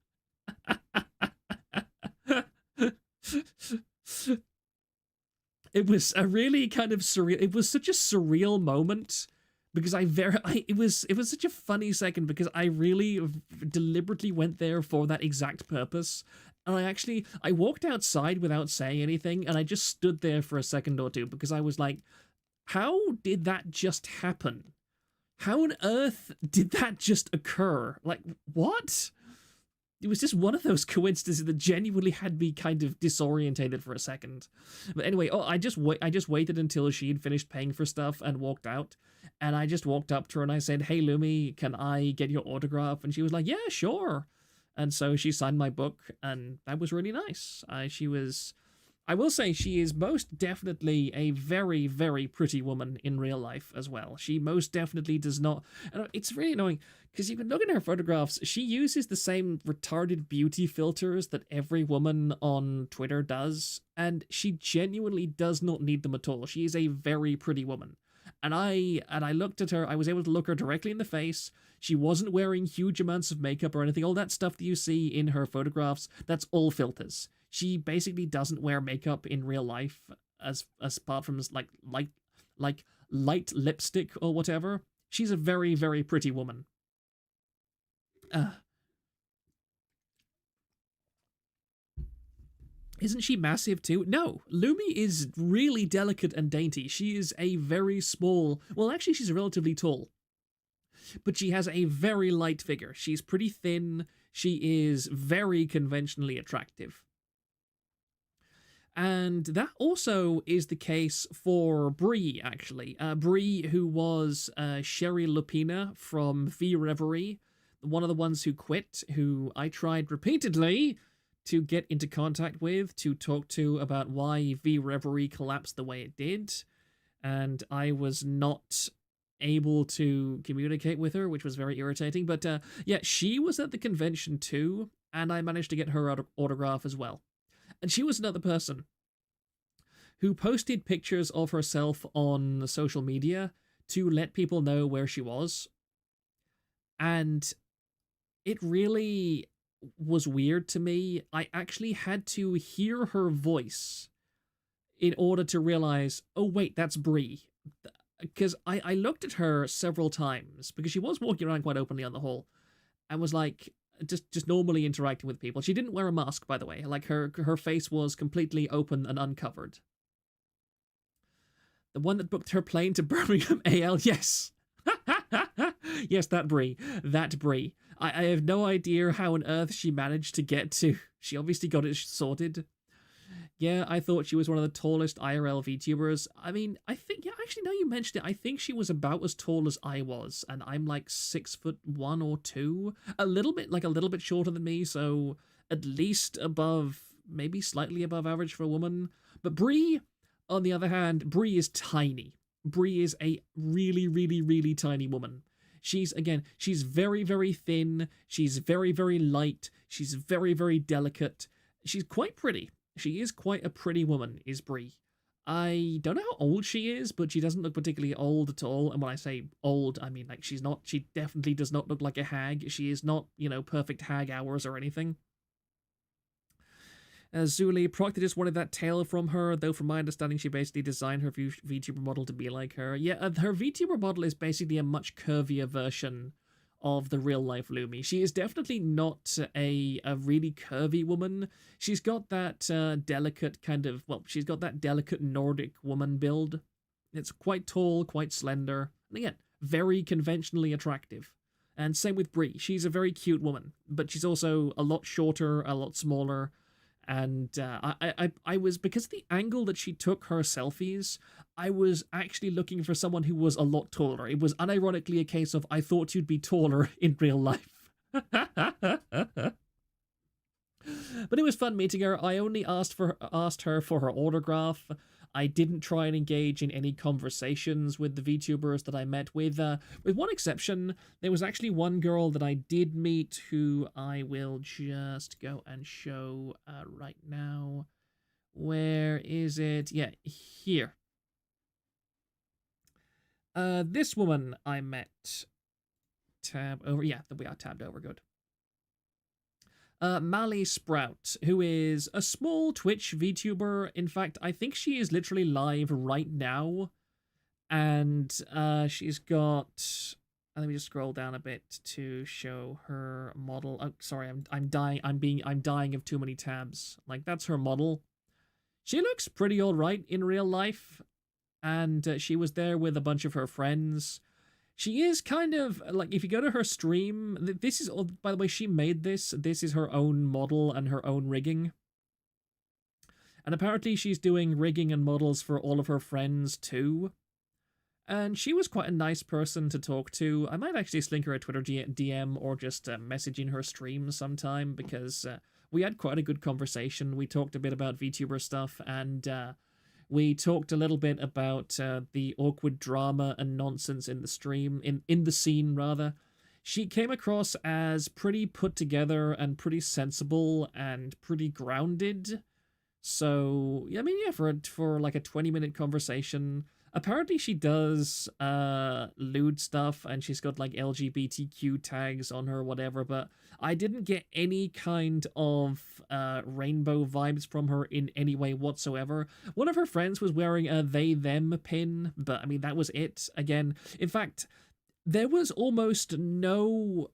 It was a really kind of surreal... It was such a surreal moment. because it was such a funny second because I really deliberately went there for that exact purpose. And I walked outside without saying anything, and I just stood there for a second or two because I was like, how did that just happen? How on earth did that just occur? Like, what? It was just one of those coincidences that genuinely had me kind of disorientated for a second. But anyway, I just waited until she had finished paying for stuff and walked out. And I just walked up to her and I said, "Hey, Lumi, can I get your autograph?" And she was like, "Yeah, sure." And so she signed my book, and that was really nice. I will say she is most definitely a very, very pretty woman in real life as well. She most definitely does not, and it's really annoying because you can look at her photographs. She uses the same retarded beauty filters that every woman on Twitter does, and she genuinely does not need them at all. She is a very pretty woman. And I looked at her, I was able to look her directly in the face. She wasn't wearing huge amounts of makeup or anything. All that stuff that you see in her photographs, that's all filters. She basically doesn't wear makeup in real life, as apart from like light lipstick or whatever. She's a very, very pretty woman. Isn't she massive too? No, Lumi is really delicate and dainty. She is a very small, well, actually she's relatively tall, but she has a very light figure. She's pretty thin. She is very conventionally attractive. And that also is the case for Bree, actually. Bree, who was Sherry Lupina from V Reverie, one of the ones who quit, who I tried repeatedly to get into contact with, to talk to about why V Reverie collapsed the way it did. And I was not able to communicate with her, which was very irritating. But yeah, she was at the convention too, and I managed to get her autograph as well. And she was another person who posted pictures of herself on social media to let people know where she was. And it really was weird to me. I actually had to hear her voice in order to realize, oh wait, that's Bree. Because I looked at her several times, because she was walking around quite openly on the hall, and was like, just normally interacting with people. She didn't wear a mask, by the way. Like, her face was completely open and uncovered. The one that booked her plane to Birmingham AL, yes. Yes, that Brie. That Brie. I have no idea how on earth she managed to get to... She obviously got it sorted. Yeah, I thought she was one of the tallest IRL VTubers. I mean, I think... Yeah, actually, now you mentioned it, I think she was about as tall as I was. And I'm like 6'1" or 2. A little bit shorter than me, so at least above... Maybe slightly above average for a woman. But Brie, on the other hand, Brie is tiny. Brie is a really, really, really tiny woman. She's very, very thin. She's very, very light. She's very, very delicate. She's quite pretty. She is quite a pretty woman, is Brie. I don't know how old she is, but she doesn't look particularly old at all. And when I say old, I mean, like, she definitely does not look like a hag. She is not, perfect hag hours or anything. Zuli, Proctor just wanted that tail from her, though from my understanding she basically designed her VTuber model to be like her. Yeah, her VTuber model is basically a much curvier version of the real-life Lumi. She is definitely not a really curvy woman. She's got that delicate kind of... Well, she's got that delicate Nordic woman build. It's quite tall, quite slender, and again, very conventionally attractive. And same with Brie. She's a very cute woman, but she's also a lot shorter, a lot smaller. And I was, because of the angle that she took her selfies, I was actually looking for someone who was a lot taller. It was unironically a case of, I thought you'd be taller in real life. But it was fun meeting her. I only asked her for her autograph. I didn't try and engage in any conversations with the VTubers that I met with one exception. There was actually one girl that I did meet who I will just go and show right now. Where is it? Yeah, here. This woman I met. Tab over. Yeah, we are tabbed over. Good. Mally Sprout, who is a small Twitch VTuber. In fact, I think she is literally live right now. And she's got. Let me just scroll down a bit to show her model. Oh, sorry, I'm dying. I'm dying of too many tabs. Like, that's her model. She looks pretty alright in real life, and she was there with a bunch of her friends. She is kind of, like, if you go to her stream, this is, by the way, she made this. This is her own model and her own rigging. And apparently she's doing rigging and models for all of her friends too. And she was quite a nice person to talk to. I might actually slink her a Twitter DM or just message in her stream sometime, because we had quite a good conversation. We talked a bit about VTuber stuff, and we talked a little bit about the awkward drama and nonsense in the stream, in the scene rather. She came across as pretty put together and pretty sensible and pretty grounded. So, I mean, yeah, for like a 20-minute conversation. Apparently she does lewd stuff, and she's got like LGBTQ tags on her, whatever, but I didn't get any kind of rainbow vibes from her in any way whatsoever. One of her friends was wearing a they them pin, but I mean, that was it. Again, in fact, there was almost no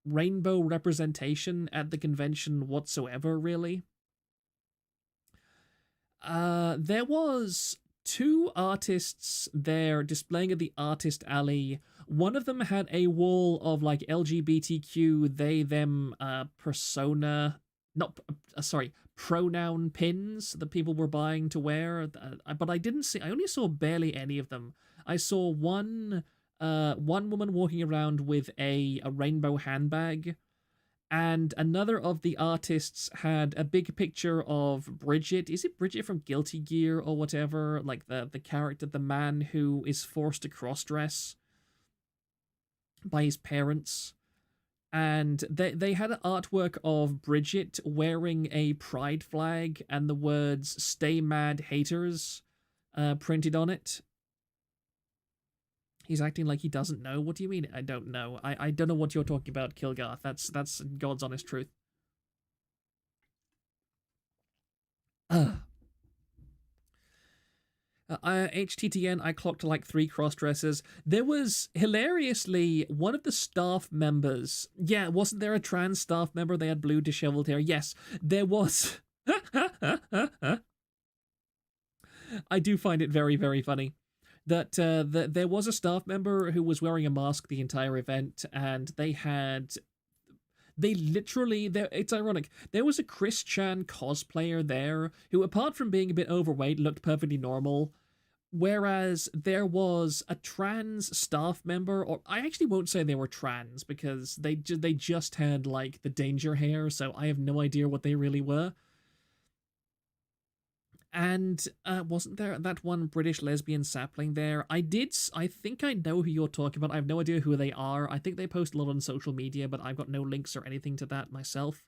rainbow representation at the convention whatsoever, really. There was 2 artists there displaying at the artist alley. One of them had a wall of like LGBTQ they them persona, not sorry, pronoun pins that people were buying to wear. But I only saw barely any of them. I saw one woman walking around with a rainbow handbag. And another of the artists had a big picture of Bridget. Is it Bridget from Guilty Gear or whatever? Like the character, the man who is forced to cross-dress by his parents. And they had an artwork of Bridget wearing a pride flag and the words "Stay Mad Haters" printed on it. He's acting like he doesn't know. What do you mean? I don't know. I don't know what you're talking about, Kilgarth. That's God's honest truth. HTTN, I clocked like 3 cross-dressers. There was, hilariously, one of the staff members. Yeah, wasn't there a trans staff member? They had blue disheveled hair. Yes, there was. I do find it very, very funny that there was a staff member who was wearing a mask the entire event, and it's ironic, there was a Chris Chan cosplayer there who, apart from being a bit overweight, looked perfectly normal, whereas there was a trans staff member, or I actually won't say they were trans, because they just had like the danger hair, so I have no idea what they really were. And wasn't there that one British lesbian sapling there? I think I know who you're talking about. I have no idea who they are. I think they post a lot on social media, but I've got no links or anything to that myself.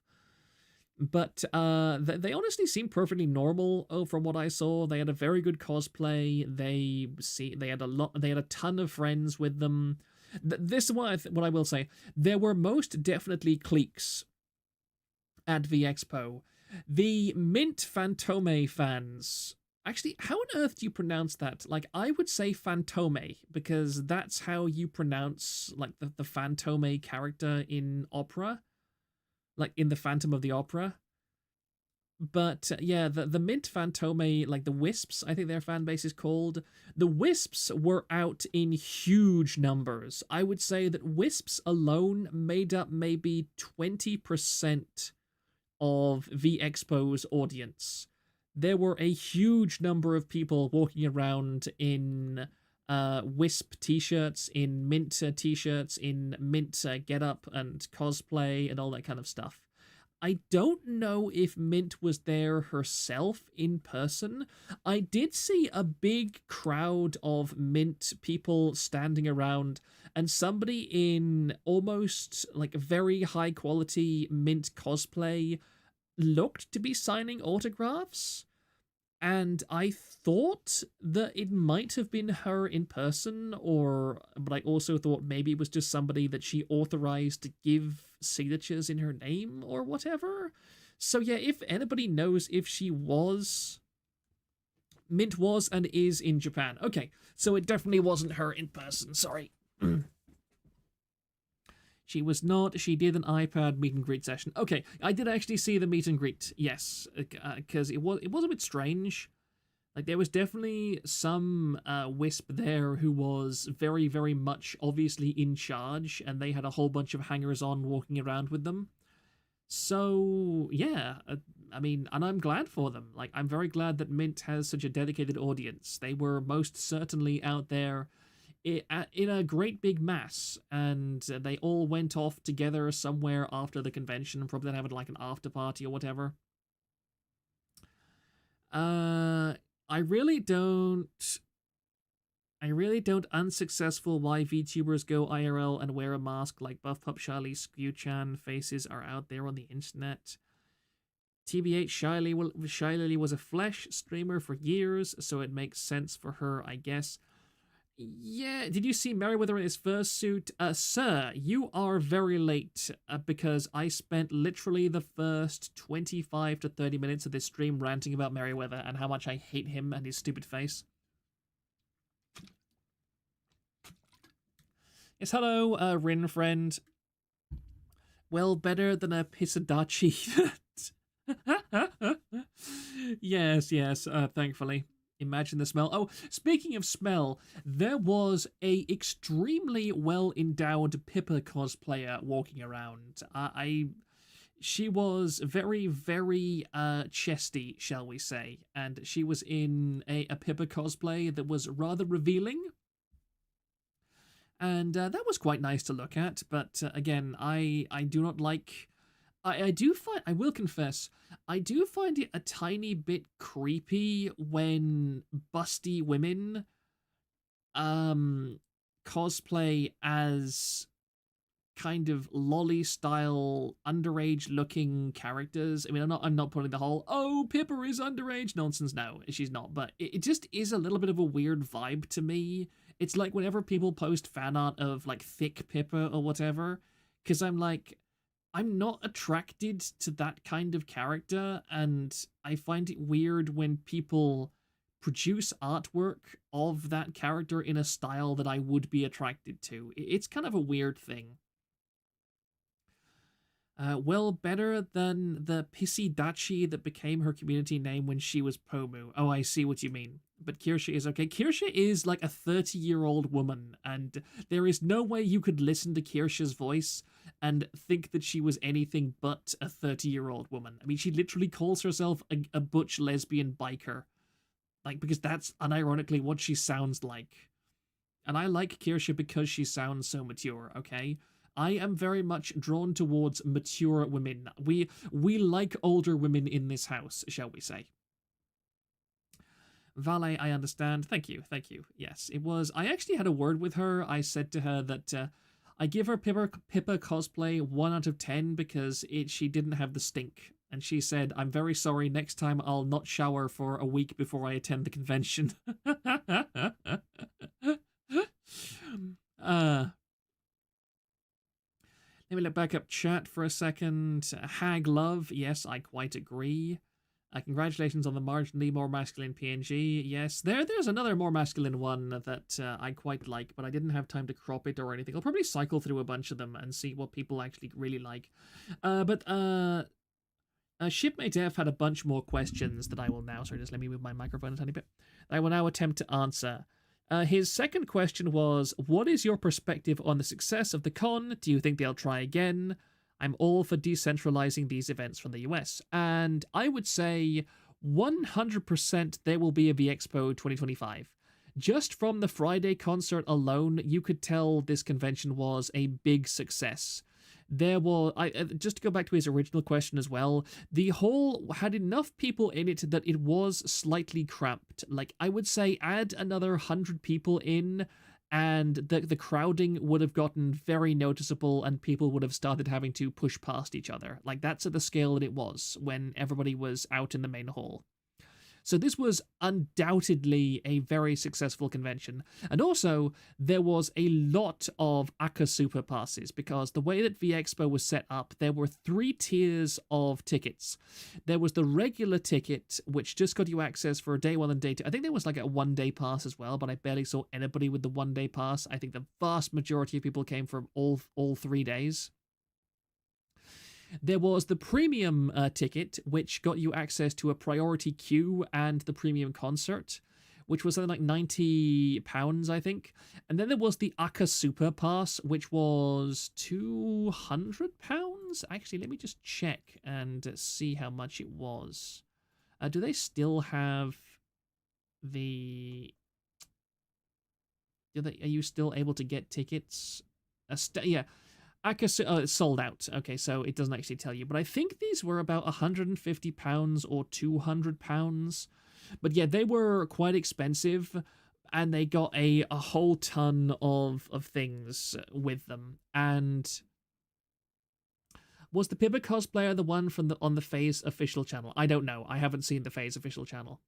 But they honestly seem perfectly normal. Oh, from what I saw, they had a very good cosplay. They had a ton of friends with them. This is what I will say. There were most definitely cliques at Vexpo. The Mint Fantome fans. Actually, how on earth do you pronounce that? Like, I would say Fantome, because that's how you pronounce, like, the Fantome character in opera. Like, in the Phantom of the Opera. But, yeah, the Mint Fantome, like, the Wisps, I think their fan base is called. The Wisps were out in huge numbers. I would say that Wisps alone made up maybe 20% of Vexpo's audience. There were a huge number of people walking around in Wisp t-shirts, in Mint t-shirts, in Mint getup and cosplay and all that kind of stuff. I don't know if Mint was there herself in person. I did see a big crowd of Mint people standing around, and somebody in almost like very high quality Mint cosplay looked to be signing autographs, and I thought that it might have been her in person, but I also thought maybe it was just somebody that she authorized to give signatures in her name or whatever. So yeah, if anybody knows if she was Mint was and is in Japan. Okay, so it definitely wasn't her in person. Sorry. She was not. She did an iPad meet and greet session. Okay, I did actually see the meet and greet. Yes, because it was a bit strange. Like, there was definitely some wisp there who was very, very much obviously in charge, and they had a whole bunch of hangers-on walking around with them. So, yeah, I mean, and I'm glad for them. Like, I'm very glad that Mint has such a dedicated audience. They were most certainly out there in a great big mass, and they all went off together somewhere after the convention, probably having like an after party or whatever. I really don't unsuccessful why VTubers go IRL and wear a mask like Buff Pup Shyly Skew-chan faces are out there on the internet. TBH Shyly was a Flesh streamer for years, so it makes sense for her, I guess. Yeah, did you see Merryweather in his fursuit? Sir, you are very late, because I spent literally the first 25 to 30 minutes of this stream ranting about Merryweather and how much I hate him and his stupid face. Yes, hello, Rin friend. Well, better than a Pisadachi. Yes, thankfully. Imagine the smell. Oh, speaking of smell, there was a extremely well-endowed Pippa cosplayer walking around. She was very, very chesty, shall we say, and she was in a Pippa cosplay that was rather revealing. And that was quite nice to look at, but again, I do not like... I will confess, I do find it a tiny bit creepy when busty women cosplay as kind of lolly style underage looking characters. I mean, I'm not putting the whole Pippa is underage nonsense. No, she's not, but it just is a little bit of a weird vibe to me. It's like whenever people post fan art of like thick Pippa or whatever, because I'm like, I'm not attracted to that kind of character, and I find it weird when people produce artwork of that character in a style that I would be attracted to. It's kind of a weird thing. Well, better than the Pissy Dachi that became her community name when she was Pomu. Oh, I see what you mean. But Kirsche is okay. Kirsche is like a 30-year-old woman, and there is no way you could listen to Kirsche's voice and think that she was anything but a 30-year-old woman. I mean, she literally calls herself a butch lesbian biker. Like, because that's unironically what she sounds like. And I like Kirsche because she sounds so mature, okay? I am very much drawn towards mature women. We like older women in this house, shall we say. Valet, I understand. Thank you. Yes, it was... I actually had a word with her. I said to her that I give her Pippa cosplay 1 out of 10 because she didn't have the stink. And she said, I'm very sorry, next time I'll not shower for a week before I attend the convention. Let me look back up chat for a second. Hag Love, yes, I quite agree. Congratulations on the marginally more masculine PNG. Yes, there's another more masculine one that I quite like, but I didn't have time to crop it or anything. I'll probably cycle through a bunch of them and see what people actually really like. Shipmate F had a bunch more questions that I will now... Sorry, just let me move my microphone a tiny bit. I will now attempt to answer. His second question was, what is your perspective on the success of the con? Do you think they'll try again? I'm all for decentralizing these events from the US. And I would say 100% there will be a VExpo 2025. Just from the Friday concert alone, you could tell this convention was a big success. There was, just to go back to his original question as well, the whole had enough people in it that it was slightly cramped. Like, I would say add another 100 people in, and the crowding would have gotten very noticeable, and people would have started having to push past each other. Like, that's at the scale that it was when everybody was out in the main hall. So this was undoubtedly a very successful convention. And also, there was a lot of Aka Super passes, because the way that VExpo was set up, there were 3 tiers of tickets. There was the regular ticket, which just got you access for day 1 and day 2. I think there was like a 1-day pass as well, but I barely saw anybody with the 1-day pass. I think the vast majority of people came from all 3 days. There was the premium ticket, which got you access to a priority queue and the premium concert, which was something like £90, I think. And then there was the Aka Super Pass, which was £200. Actually, let me just check and see how much it was. Do they still have the... Are you still able to get tickets? Yeah. It's sold out. Okay, so it doesn't actually tell you. But I think these were about £150 or £200. But yeah, they were quite expensive, and they got a whole ton of things with them. And was the Pippa cosplayer the one from on the FaZe official channel? I don't know. I haven't seen the FaZe official channel.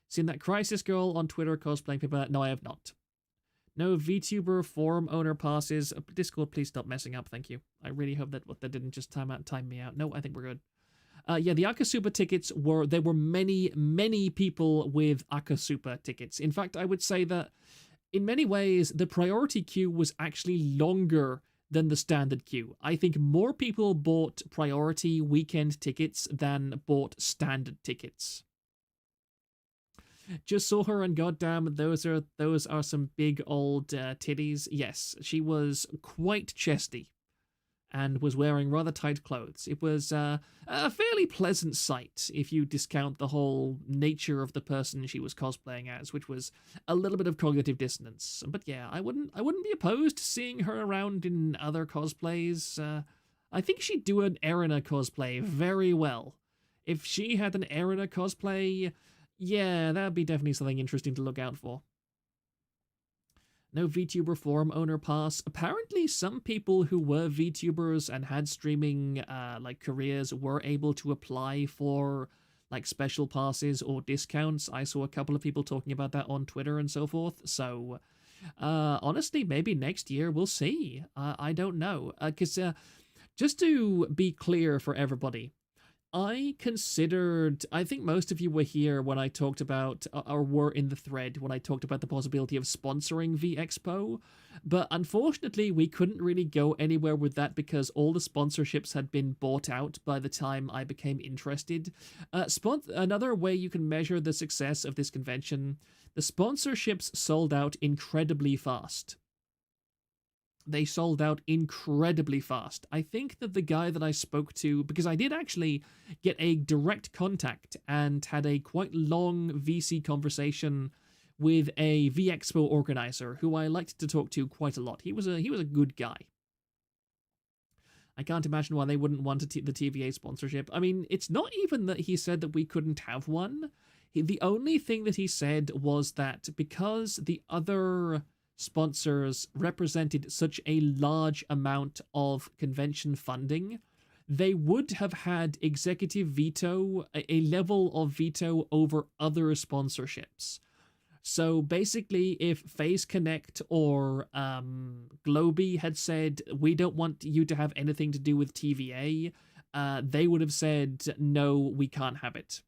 Seen that Crisis Girl on Twitter cosplaying Pippa? No, I have not. No VTuber forum owner passes. Discord, please stop messing up. Thank you. I really hope that didn't just time me out. No, I think we're good. Yeah, the Akasupa tickets there were many people with Akasupa tickets. In fact, I would say that in many ways, the priority queue was actually longer than the standard queue. I think more people bought priority weekend tickets than bought standard tickets. Just saw her, and goddamn, those are some big old titties. Yes, she was quite chesty and was wearing rather tight clothes. It was a fairly pleasant sight if you discount the whole nature of the person she was cosplaying as, which was a little bit of cognitive dissonance. But yeah, I wouldn't be opposed to seeing her around in other cosplays. I think she'd do an Erina cosplay very well. If she had an Erina cosplay, yeah, that'd be definitely something interesting to look out for. No VTuber forum owner pass. Apparently, some people who were VTubers and had streaming like careers were able to apply for like special passes or discounts. I saw a couple of people talking about that on Twitter and so forth. So, honestly, maybe next year we'll see. I don't know. Because just to be clear for everybody, I think most of you were here when I talked about, or were in the thread when I talked about the possibility of sponsoring VExpo, but unfortunately we couldn't really go anywhere with that because all the sponsorships had been bought out by the time I became interested. Another way you can measure the success of this convention, the sponsorships sold out incredibly fast. They sold out incredibly fast. I think that the guy that I spoke to, because I did actually get a direct contact and had a quite long VC conversation with a VExpo organizer who I liked to talk to quite a lot. He was a good guy. I can't imagine why they wouldn't want the TVA sponsorship. I mean, it's not even that he said that we couldn't have one. The only thing that he said was that because the other sponsors represented such a large amount of convention funding, they would have had executive veto, a level of veto over other sponsorships. So basically, if FaZe Connect or Globy had said, we don't want you to have anything to do with TVA, they would have said, no, we can't have it.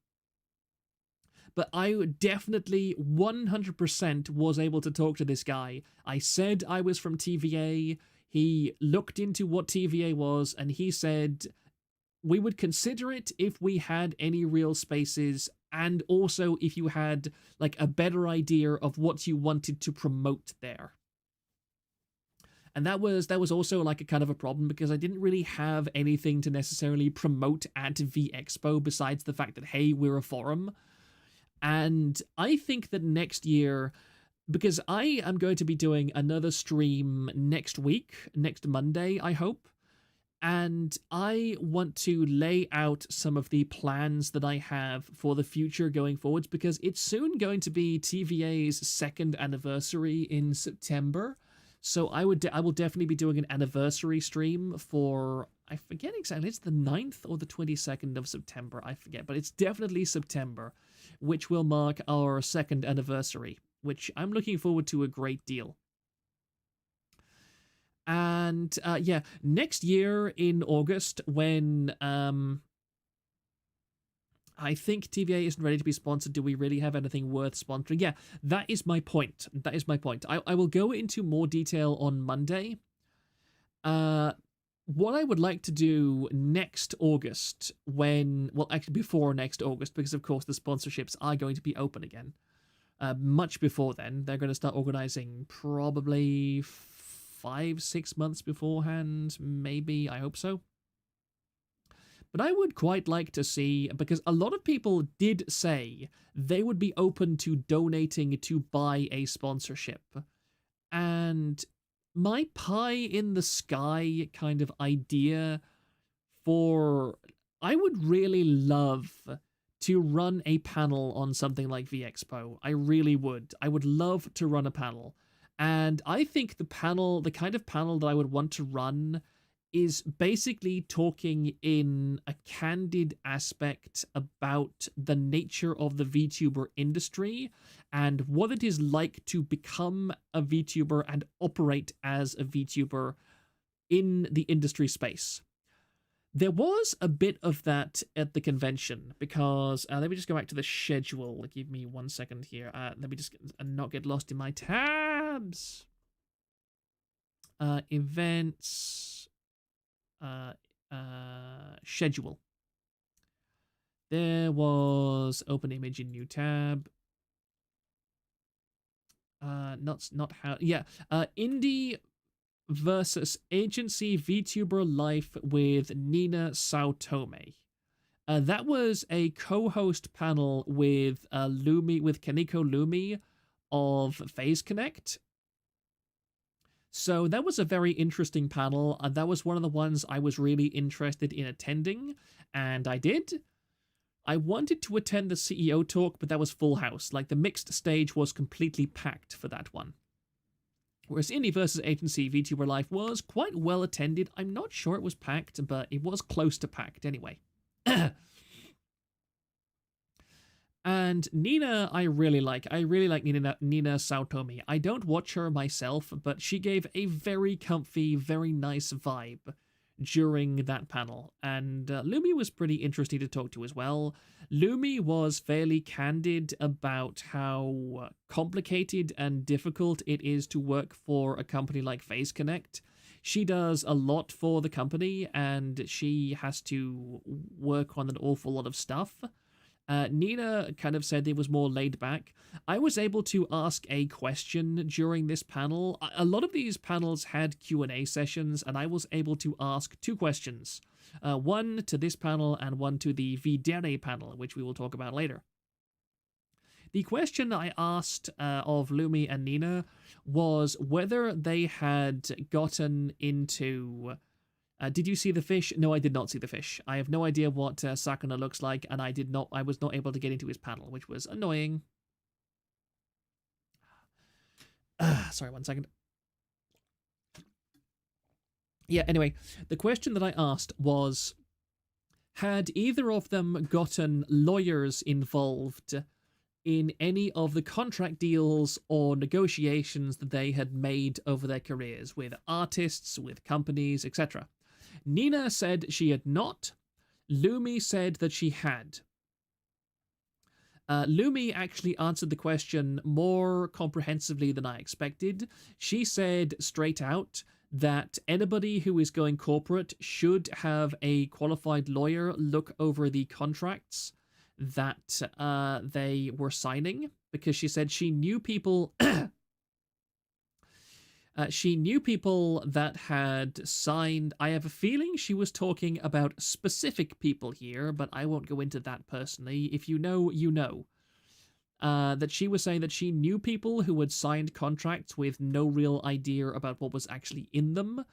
But I definitely 100% was able to talk to this guy. I said I was from TVA. He looked into what TVA was, and he said we would consider it if we had any real spaces, and also if you had like a better idea of what you wanted to promote there. And that was also like a kind of a problem because I didn't really have anything to necessarily promote at VExpo besides the fact that, hey, we're a forum. And I think that next year, because I am going to be doing another stream next week, next Monday, I hope, and I want to lay out some of the plans that I have for the future going forwards, because it's soon going to be TVA's 2nd anniversary in September. So I will definitely be doing an anniversary stream for, I forget exactly, it's the 9th or the 22nd of September, I forget, but it's definitely September, which will mark our 2nd anniversary, which I'm looking forward to a great deal. And yeah, next year in August, when I think TVA isn't ready to be sponsored, do we really have anything worth sponsoring? Yeah, that is my point. That is my point. I will go into more detail on Monday. What I would like to do next August, well, actually before next August, because of course the sponsorships are going to be open again. Much before then, they're going to start organizing probably 5-6 months beforehand, maybe. I hope so. But I would quite like to see, because a lot of people did say they would be open to donating to buy a sponsorship. And my pie in the sky kind of idea I would really love to run a panel on something like Vexpo. I really would. I would love to run a panel. And I think the kind of panel that I would want to run is basically talking in a candid aspect about the nature of the VTuber industry and what it is like to become a VTuber and operate as a VTuber in the industry space. There was a bit of that at the convention because let me just go back to the schedule. Give me 1 second here. Let me just not get lost in my tabs. Events. Schedule. There was open image in new tab. Not how. Yeah. Indie versus agency VTuber life with Nina Saotome. That was a co-host panel with Kaneko Lumi of FaZe Connect. So that was a very interesting panel. That was one of the ones I was really interested in attending, and I did. I wanted to attend the CEO talk, but that was full house. Like, the mixed stage was completely packed for that one. Whereas Indie vs. Agency VTuber Life was quite well attended. I'm not sure it was packed, but it was close to packed anyway. And Nina, I really like. I really like Nina Saotome. I don't watch her myself, but she gave a very comfy, very nice vibe during that panel. And Lumi was pretty interesting to talk to as well. Lumi was fairly candid about how complicated and difficult it is to work for a company like FaZe Connect. She does a lot for the company, and she has to work on an awful lot of stuff. Nina kind of said it was more laid back. I was able to ask a question during this panel. A lot of these panels had Q&A sessions, and I was able to ask 2 questions. One to this panel and one to the Videre panel, which we will talk about later. The question I asked of Lumi and Nina was whether they had gotten into... did you see the fish? No, I did not see the fish. I have no idea what Sakuna looks like, and I was not able to get into his panel, which was annoying. Sorry, 1 second. Yeah, anyway, the question that I asked was, had either of them gotten lawyers involved in any of the contract deals or negotiations that they had made over their careers with artists, with companies, etc.? Nina said she had not. Lumi said that she had. Lumi actually answered the question more comprehensively than I expected. She said straight out that anybody who is going corporate should have a qualified lawyer look over the contracts that they were signing, because she said she knew people... she knew people that had signed... I have a feeling she was talking about specific people here, but I won't go into that personally. If you know, you know. That she was saying that she knew people who had signed contracts with no real idea about what was actually in them,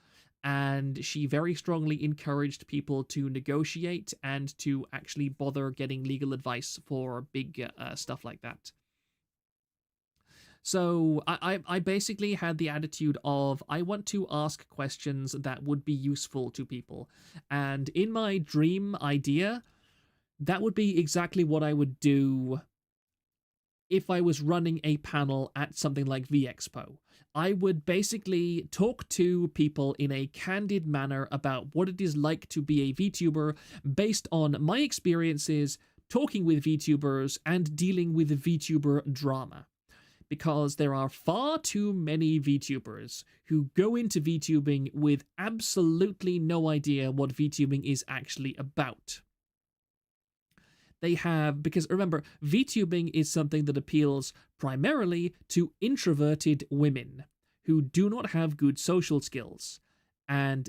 and she very strongly encouraged people to negotiate and to actually bother getting legal advice for big stuff like that. So I basically had the attitude of, I want to ask questions that would be useful to people. And in my dream idea, that would be exactly what I would do if I was running a panel at something like VExpo. I would basically talk to people in a candid manner about what it is like to be a VTuber based on my experiences talking with VTubers and dealing with VTuber drama. Because there are far too many VTubers who go into VTubing with absolutely no idea what VTubing is actually about. They have, because remember, VTubing is something that appeals primarily to introverted women who do not have good social skills. And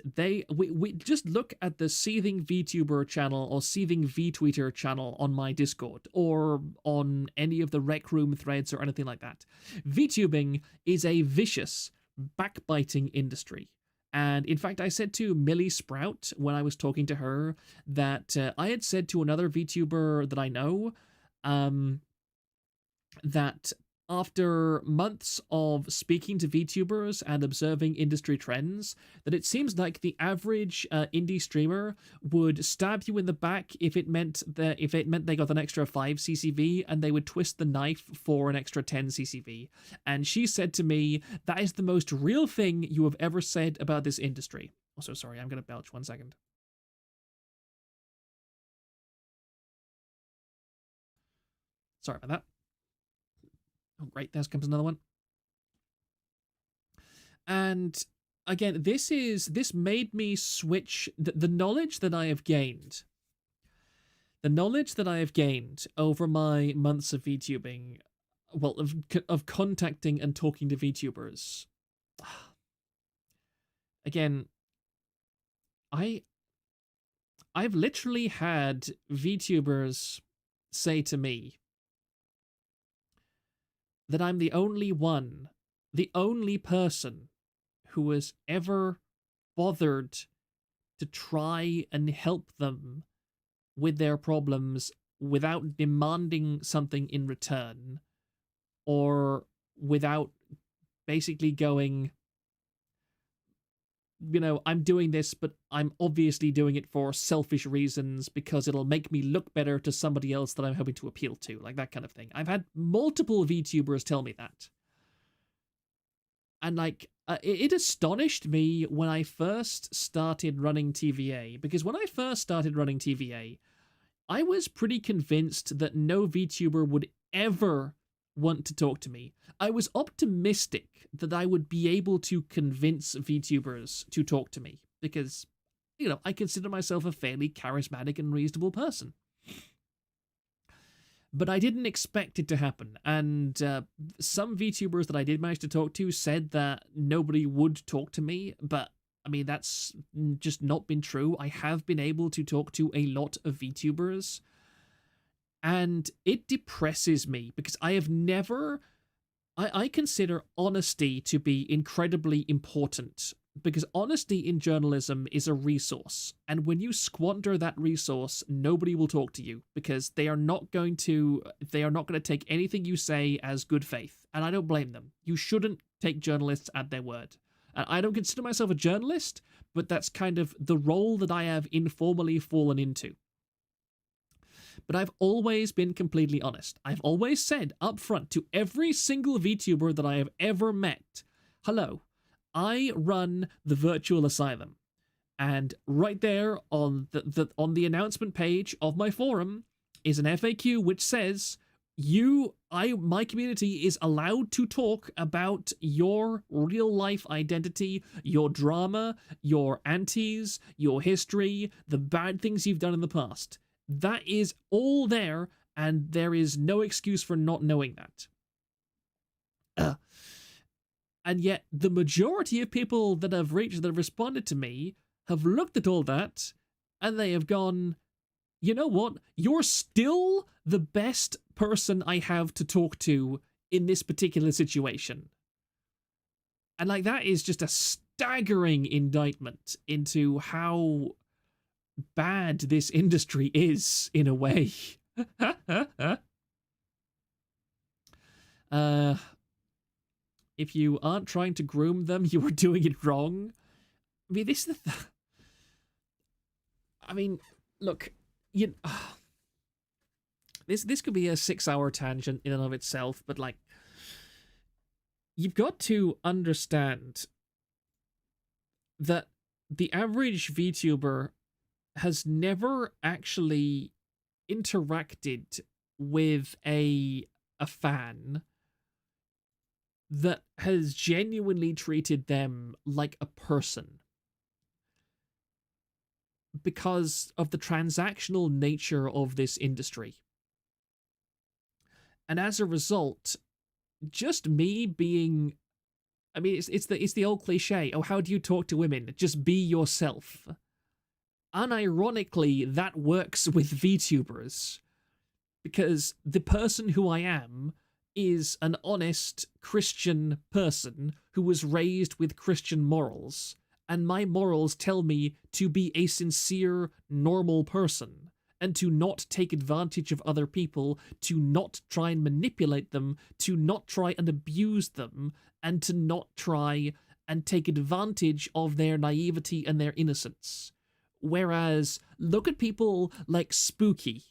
we just look at the Seething VTuber channel or Seething VTweeter channel on my Discord or on any of the Rec Room threads or anything like that. VTubing is a vicious, backbiting industry. And in fact, I said to Millie Sprout when I was talking to her that I had said to another VTuber that I know that after months of speaking to VTubers and observing industry trends, that it seems like the average indie streamer would stab you in the back if it meant they got an extra 5 CCV, and they would twist the knife for an extra 10 CCV. And she said to me, that is the most real thing you have ever said about this industry. Also, sorry, I'm going to belch 1 second. Sorry about that. Oh, great, there comes another one. And again, this made me switch the knowledge that I have gained. The knowledge that I have gained over my months of VTubing, well, of contacting and talking to VTubers. Again, I've literally had VTubers say to me that I'm the only person who has ever bothered to try and help them with their problems without demanding something in return, or without basically going, you know, I'm doing this, but I'm obviously doing it for selfish reasons because it'll make me look better to somebody else that I'm hoping to appeal to, like that kind of thing. I've had multiple VTubers tell me that. And like, it astonished me when I first started running TVA, because when I first started running TVA, I was pretty convinced that no VTuber would ever want to talk to me. I was optimistic that I would be able to convince VTubers to talk to me because, you know, I consider myself a fairly charismatic and reasonable person. But I didn't expect it to happen, and some VTubers that I did manage to talk to said that nobody would talk to me, but I mean, that's just not been true. I have been able to talk to a lot of VTubers, and it depresses me because I have never... I consider honesty to be incredibly important, because honesty in journalism is a resource, and when you squander that resource, nobody will talk to you because they are not going to take anything you say as good faith, and I don't blame them. You shouldn't take journalists at their word. And I don't consider myself a journalist, but that's kind of the role that I have informally fallen into. But I've always been completely honest. I've always said up front to every single VTuber that I have ever met, hello, I run the virtual asylum. And right there on the announcement page of my forum is an FAQ which says, my community is allowed to talk about your real life identity, your drama, your antis, your history, the bad things you've done in the past. That is all there, and there is no excuse for not knowing that. And yet, the majority of people that have responded to me have looked at all that, and they have gone, you know what? You're still the best person I have to talk to in this particular situation. And like, that is just a staggering indictment into how bad this industry is, in a way. If you aren't trying to groom them, you are doing it wrong. I mean, this is I mean, look, this could be a 6-hour tangent in and of itself, but like, you've got to understand that the average VTuber has never actually interacted with a fan that has genuinely treated them like a person, because of the transactional nature of this industry. And as a result, just me being, I mean, it's the old cliche, oh, how do you talk to women? Just be yourself. Unironically, that works with VTubers, because the person who I am is an honest Christian person who was raised with Christian morals, and my morals tell me to be a sincere, normal person, and to not take advantage of other people, to not try and manipulate them, to not try and abuse them, and to not try and take advantage of their naivety and their innocence. Whereas, look at people like Spooky,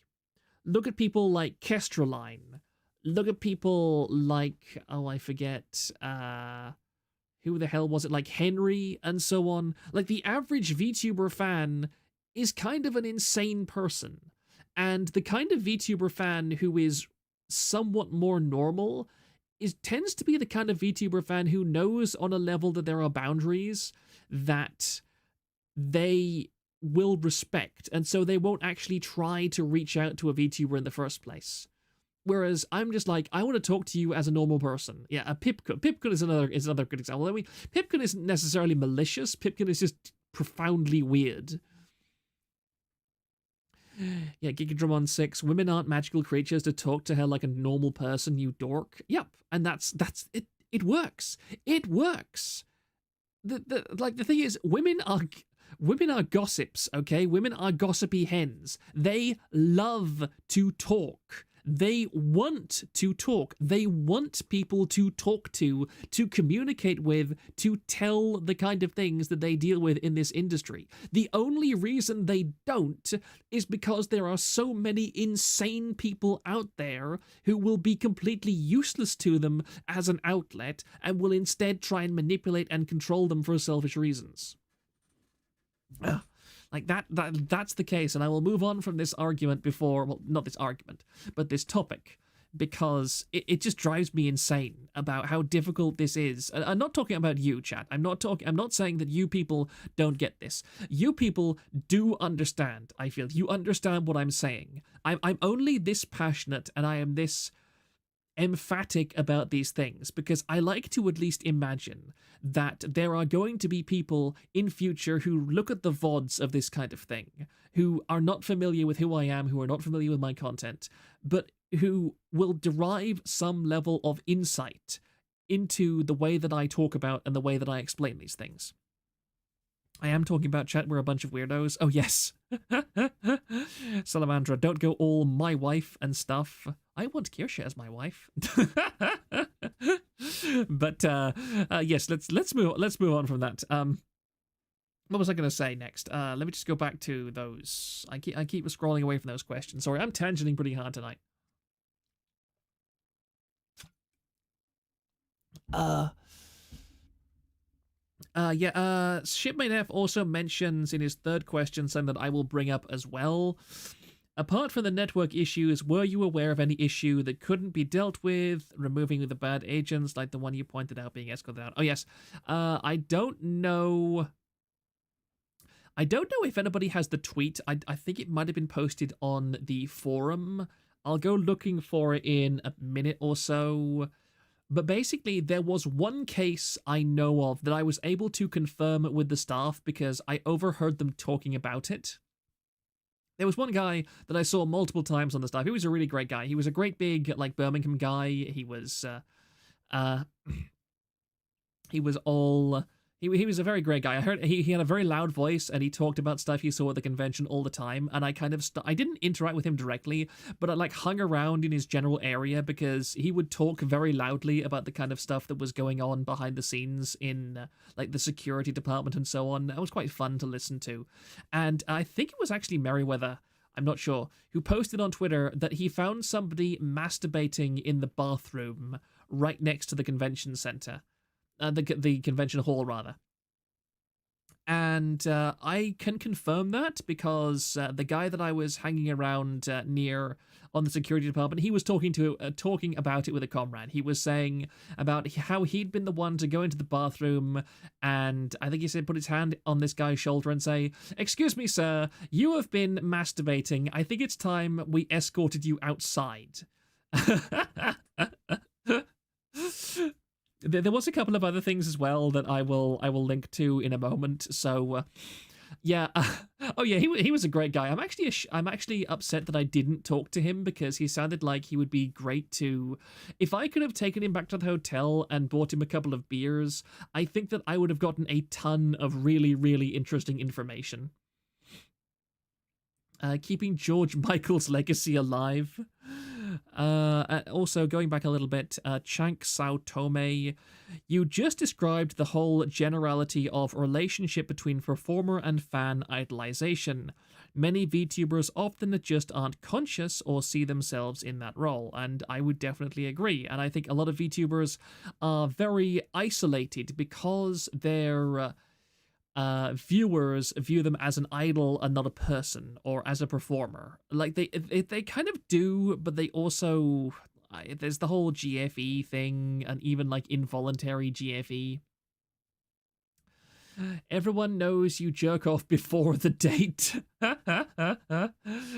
look at people like Kestraline, look at people like, oh, I forget, who the hell was it, like Henry and so on. Like, the average VTuber fan is kind of an insane person. And the kind of VTuber fan who is somewhat more normal tends to be the kind of VTuber fan who knows on a level that there are boundaries that they will respect, and so they won't actually try to reach out to a VTuber in the first place. Whereas I'm just like, I want to talk to you as a normal person. Yeah, a Pipkin. Pipkin is another good example. I mean, Pipkin isn't necessarily malicious. Pipkin is just profoundly weird. Yeah, Gigadramon 6. Women aren't magical creatures to talk to her like a normal person, you dork. Yep, and that's it. It works. It works. The thing is, women are gossips, okay? Women are gossipy hens. They love to talk. They want to talk. They want people to talk to communicate with, to tell the kind of things that they deal with in this industry. The only reason they don't is because there are so many insane people out there who will be completely useless to them as an outlet and will instead try and manipulate and control them for selfish reasons. Like that's the case, and I will move on from this argument well, not this argument, but this topic, because it just drives me insane about how difficult this is. I'm not talking about you, chat. I'm not saying that you people don't get this. You people do understand, I feel. You understand what I'm saying. I'm only this passionate, and I am this emphatic about these things because I like to at least imagine that there are going to be people in future who look at the VODs of this kind of thing, who are not familiar with who I am, who are not familiar with my content, but who will derive some level of insight into the way that I talk about and the way that I explain these things. I am talking about, chat, we're a bunch of weirdos. Oh, yes. Salamandra, don't go all my wife and stuff. I want Kirsche as my wife. But yes, let's move on from that. What was I going to say next? Let me just go back to those. I keep scrolling away from those questions. Sorry, I'm tangenting pretty hard tonight. Shipmate F also mentions in his third question something that I will bring up as well. Apart from the network issues, were you aware of any issue that couldn't be dealt with, removing the bad agents like the one you pointed out being escorted out? Oh, yes. I don't know if anybody has the tweet. I think it might have been posted on the forum. I'll go looking for it in a minute or so. But basically, there was one case I know of that I was able to confirm with the staff because I overheard them talking about it. There was one guy that I saw multiple times on the staff. He was a really great guy. He was a great big, like, Birmingham guy. He was, he was all... He was a very great guy. I heard he had a very loud voice, and he talked about stuff he saw at the convention all the time, and I kind of... I didn't interact with him directly, but I, like, hung around in his general area because he would talk very loudly about the kind of stuff that was going on behind the scenes in, like, the security department and so on. It was quite fun to listen to. And I think it was actually Merriweather. I'm not sure, who posted on Twitter that he found somebody masturbating in the bathroom right next to the convention center, the convention hall rather. And I can confirm that because the guy that I was hanging around near on the security department, he was talking about it with a comrade. He was saying about how he'd been the one to go into the bathroom, and I think he said put his hand on this guy's shoulder and say, "Excuse me, sir, you have been masturbating. I think it's time we escorted you outside." There was a couple of other things as well that I will link to in a moment. So, yeah. Oh yeah, he was a great guy. I'm actually upset that I didn't talk to him because he sounded like he would be great to. If I could have taken him back to the hotel and bought him a couple of beers, I think that I would have gotten a ton of really, really interesting information. Keeping George Michael's legacy alive. Also, going back a little bit, Chank Sao Tome, you just described the whole generality of relationship between performer and fan idolization. Many VTubers often just aren't conscious or see themselves in that role, and I would definitely agree. And I think a lot of VTubers are very isolated because they're viewers view them as an idol and not a person, or as a performer. Like they kind of do, but they also there's the whole GFE thing, and even like involuntary GFE. Everyone knows you jerk off before the date.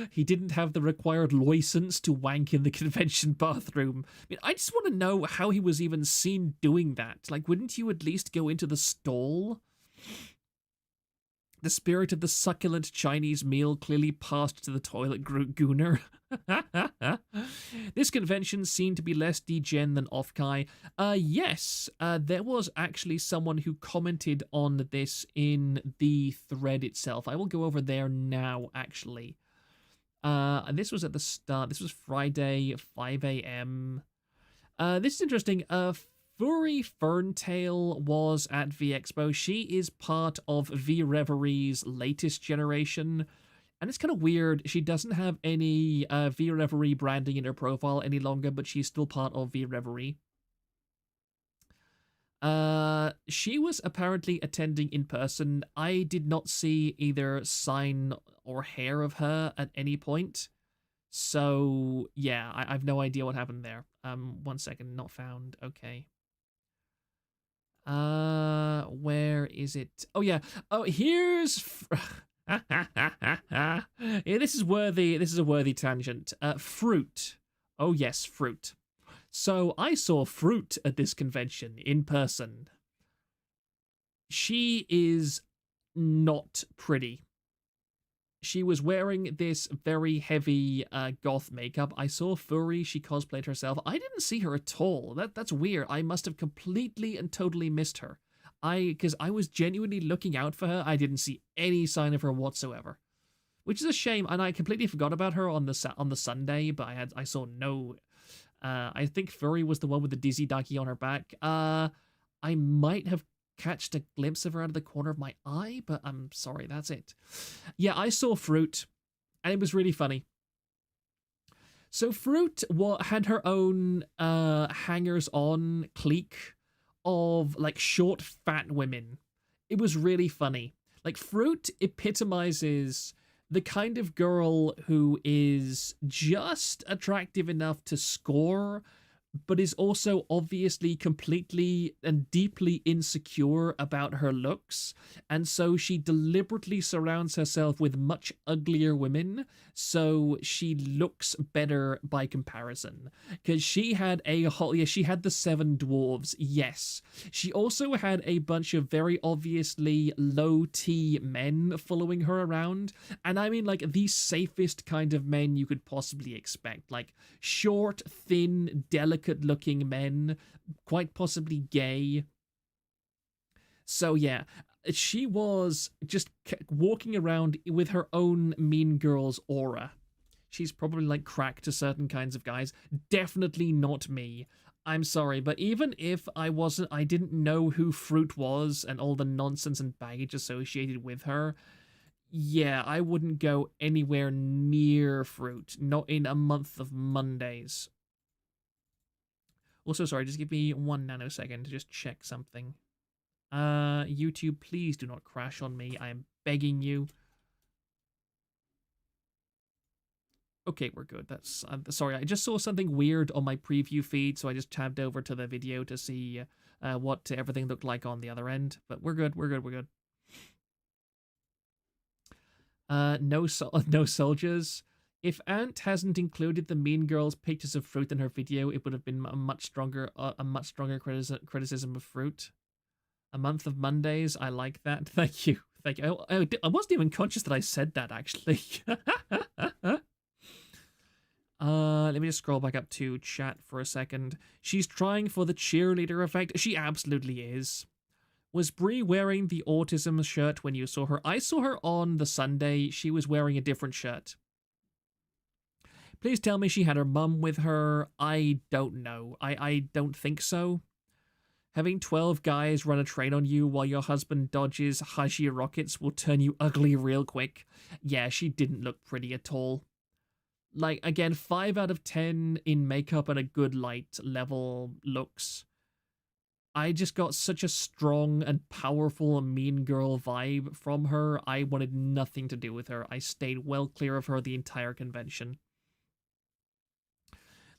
He didn't have the required license to wank in the convention bathroom. I mean, I just want to know how he was even seen doing that. Like, wouldn't you at least go into the stall? The spirit of the succulent Chinese meal clearly passed to the toilet gooner. This convention seemed to be less degen than Offkai. Yes, there was actually someone who commented on this in the thread itself. I will go over there now, actually. And this was at the start. This was Friday, 5 a.m. This is interesting. Furry Ferntail was at Vexpo. She is part of V Reverie's latest generation, and it's kind of weird. She doesn't have any V Reverie branding in her profile any longer, but she's still part of V Reverie. She was apparently attending in person. I did not see either sign or hair of her at any point. So, yeah, I have no idea what happened there. 1 second, not found. Okay. Where is it? Oh yeah. Oh, here's. Yeah, this is worthy. This is a worthy tangent. Fruit. Oh yes, Fruit. So I saw Fruit at this convention in person. She is not pretty. She was wearing this very heavy goth makeup. I saw Furry, she cosplayed herself. I didn't see her at all. That's weird. I must have completely and totally missed her. Because I was genuinely looking out for her. I didn't see any sign of her whatsoever. Which is a shame, and I completely forgot about her on the Sunday, but I saw no... I think Furry was the one with the dizzy ducky on her back. I might have catched a glimpse of her out of the corner of my eye, but I'm sorry, that's it. Yeah, I saw Fruit, and it was really funny. So Fruit had her own hangers-on clique of like short, fat women. It was really funny. Like, Fruit epitomizes the kind of girl who is just attractive enough to score, but is also obviously completely and deeply insecure about her looks, and so she deliberately surrounds herself with much uglier women so she looks better by comparison. Because she had she had the 7 dwarves, yes. She also had a bunch of very obviously low-T men following her around, and I mean like the safest kind of men you could possibly expect, like short, thin, delicate-looking men, quite possibly gay. So yeah, she was just walking around with her own Mean Girls aura. She's probably like crack to certain kinds of guys. Definitely not me. I'm sorry, but even if I didn't know who Fruit was and all the nonsense and baggage associated with her, Yeah, I wouldn't go anywhere near fruit. Not in a month of Mondays. Also, sorry, just give me 1 nanosecond to just check something. YouTube, please do not crash on me. I am begging you. Okay, we're good. That's sorry. I just saw something weird on my preview feed, so I just tabbed over to the video to see what everything looked like on the other end. But we're good. We're good. We're good. No soldiers. If Ant hasn't included the Mean Girls pictures of fruit in her video, it would have been a much stronger criticism of fruit. A month of Mondays. I like that. Thank you. Thank you. I wasn't even conscious that I said that actually. Let me just scroll back up to chat for a second. She's trying for the cheerleader effect. She absolutely is. Was Brie wearing the autism shirt when you saw her? I saw her on the Sunday. She was wearing a different shirt. Please tell me she had her mum with her. I don't know. I don't think so. Having 12 guys run a train on you while your husband dodges Hajia rockets will turn you ugly real quick. Yeah, she didn't look pretty at all. Like, again, 5 out of 10 in makeup and a good light level looks. I just got such a strong and powerful mean girl vibe from her. I wanted nothing to do with her. I stayed well clear of her the entire convention.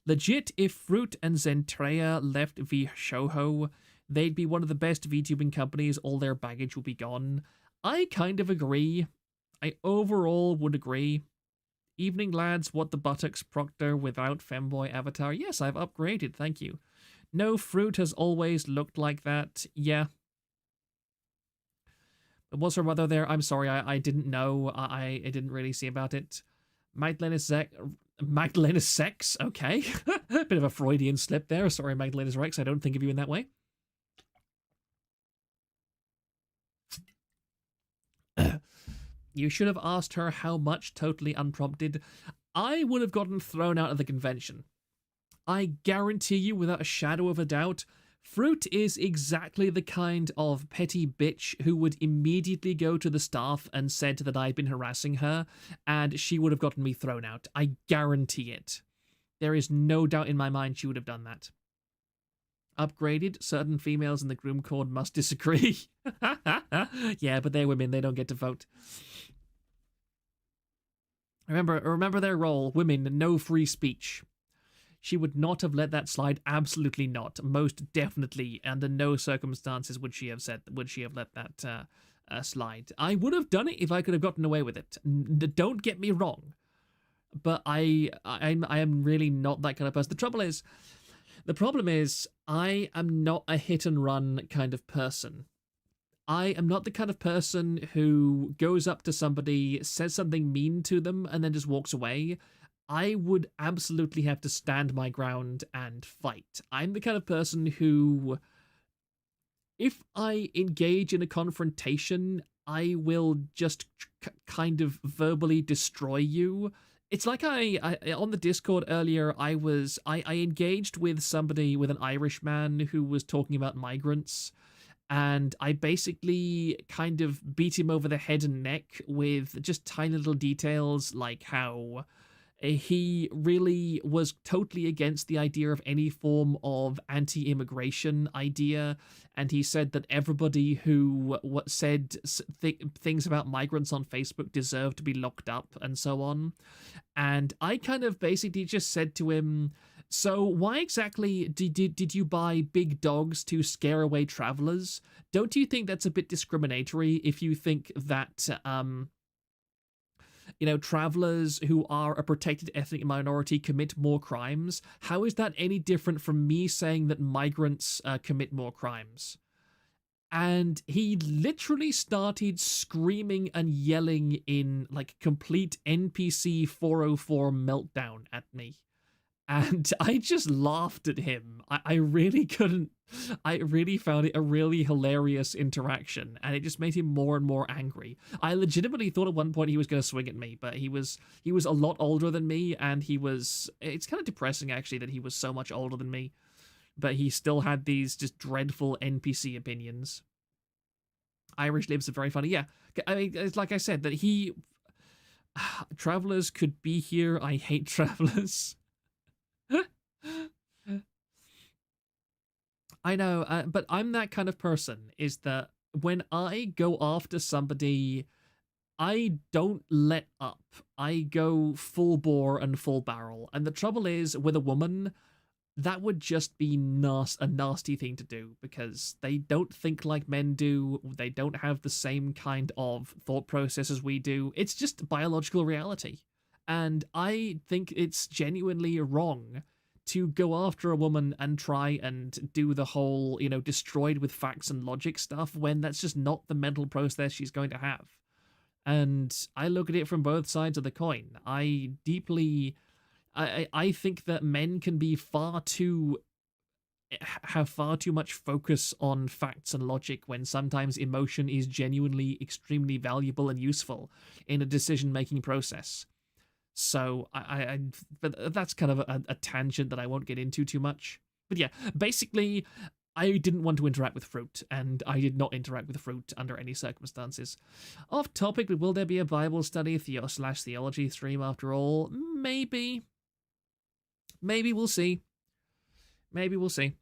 Legit, if Fruit and Zentrea left VShoho, they'd be one of the best VTubing companies. All their baggage will be gone. I kind of agree. I overall would agree. Evening lads, what the buttocks Proctor without femboy avatar? Yes, I've upgraded, thank you. No, Fruit has always looked like that. Yeah. Was her mother there? I'm sorry, I didn't know. I didn't really see about it. Magdalena Sex? Okay. Bit of a Freudian slip there. Sorry, Magdalena Rex. I don't think of you in that way. You should have asked her how much, totally unprompted. I would have gotten thrown out of the convention. I guarantee you, without a shadow of a doubt, Fruit is exactly the kind of petty bitch who would immediately go to the staff and said that I'd been harassing her, and she would have gotten me thrown out. I guarantee it. There is no doubt in my mind she would have done that. Upgraded, certain females in the groom code must disagree. Yeah, but they're women, they don't get to vote. Remember their role, women, no free speech. She would not have let that slide, absolutely not. Most definitely, under no circumstances would she have let that slide. I would have done it if I could have gotten away with it. Don't get me wrong. But I am really not that kind of person. The problem is, I am not a hit and run kind of person. I am not the kind of person who goes up to somebody, says something mean to them, and then just walks away. I would absolutely have to stand my ground and fight. I'm the kind of person who, if I engage in a confrontation, I will just kind of verbally destroy you. It's like I on the Discord earlier, I engaged with somebody, with an Irishman who was talking about migrants, and I basically kind of beat him over the head and neck with just tiny little details like how he really was totally against the idea of any form of anti-immigration idea, and he said that everybody who said things about migrants on Facebook deserved to be locked up and so on. And I kind of basically just said to him, so why exactly did you buy big dogs to scare away travelers? Don't you think that's a bit discriminatory if you think that travelers who are a protected ethnic minority commit more crimes? How is that any different from me saying that migrants commit more crimes? And he literally started screaming and yelling in like complete NPC 404 meltdown at me. And I just laughed at him. I really couldn't. I really found it a really hilarious interaction, and it just made him more and more angry. I legitimately thought at one point he was going to swing at me, but he was a lot older than me, and it's kind of depressing actually that he was so much older than me, but he still had these just dreadful NPC opinions. Irish libs are very funny. Yeah, I mean, it's like I said, that he... Travelers could be here. I hate travelers. I know, but I'm that kind of person, is that when I go after somebody, I don't let up. I go full bore and full barrel. And the trouble is, with a woman, that would just be a nasty thing to do, because they don't think like men do. They don't have the same kind of thought process as we do. It's just biological reality. And I think it's genuinely wrong to go after a woman and try and do the whole, destroyed with facts and logic stuff, when that's just not the mental process she's going to have. And I look at it from both sides of the coin. I think that men can be have far too much focus on facts and logic, when sometimes emotion is genuinely extremely valuable and useful in a decision-making process. So but that's kind of a tangent that I won't get into too much. But yeah, basically, I didn't want to interact with fruit, and I did not interact with fruit under any circumstances. Off topic, but will there be a Bible study /theology stream after all? Maybe. Maybe we'll see. Maybe we'll see.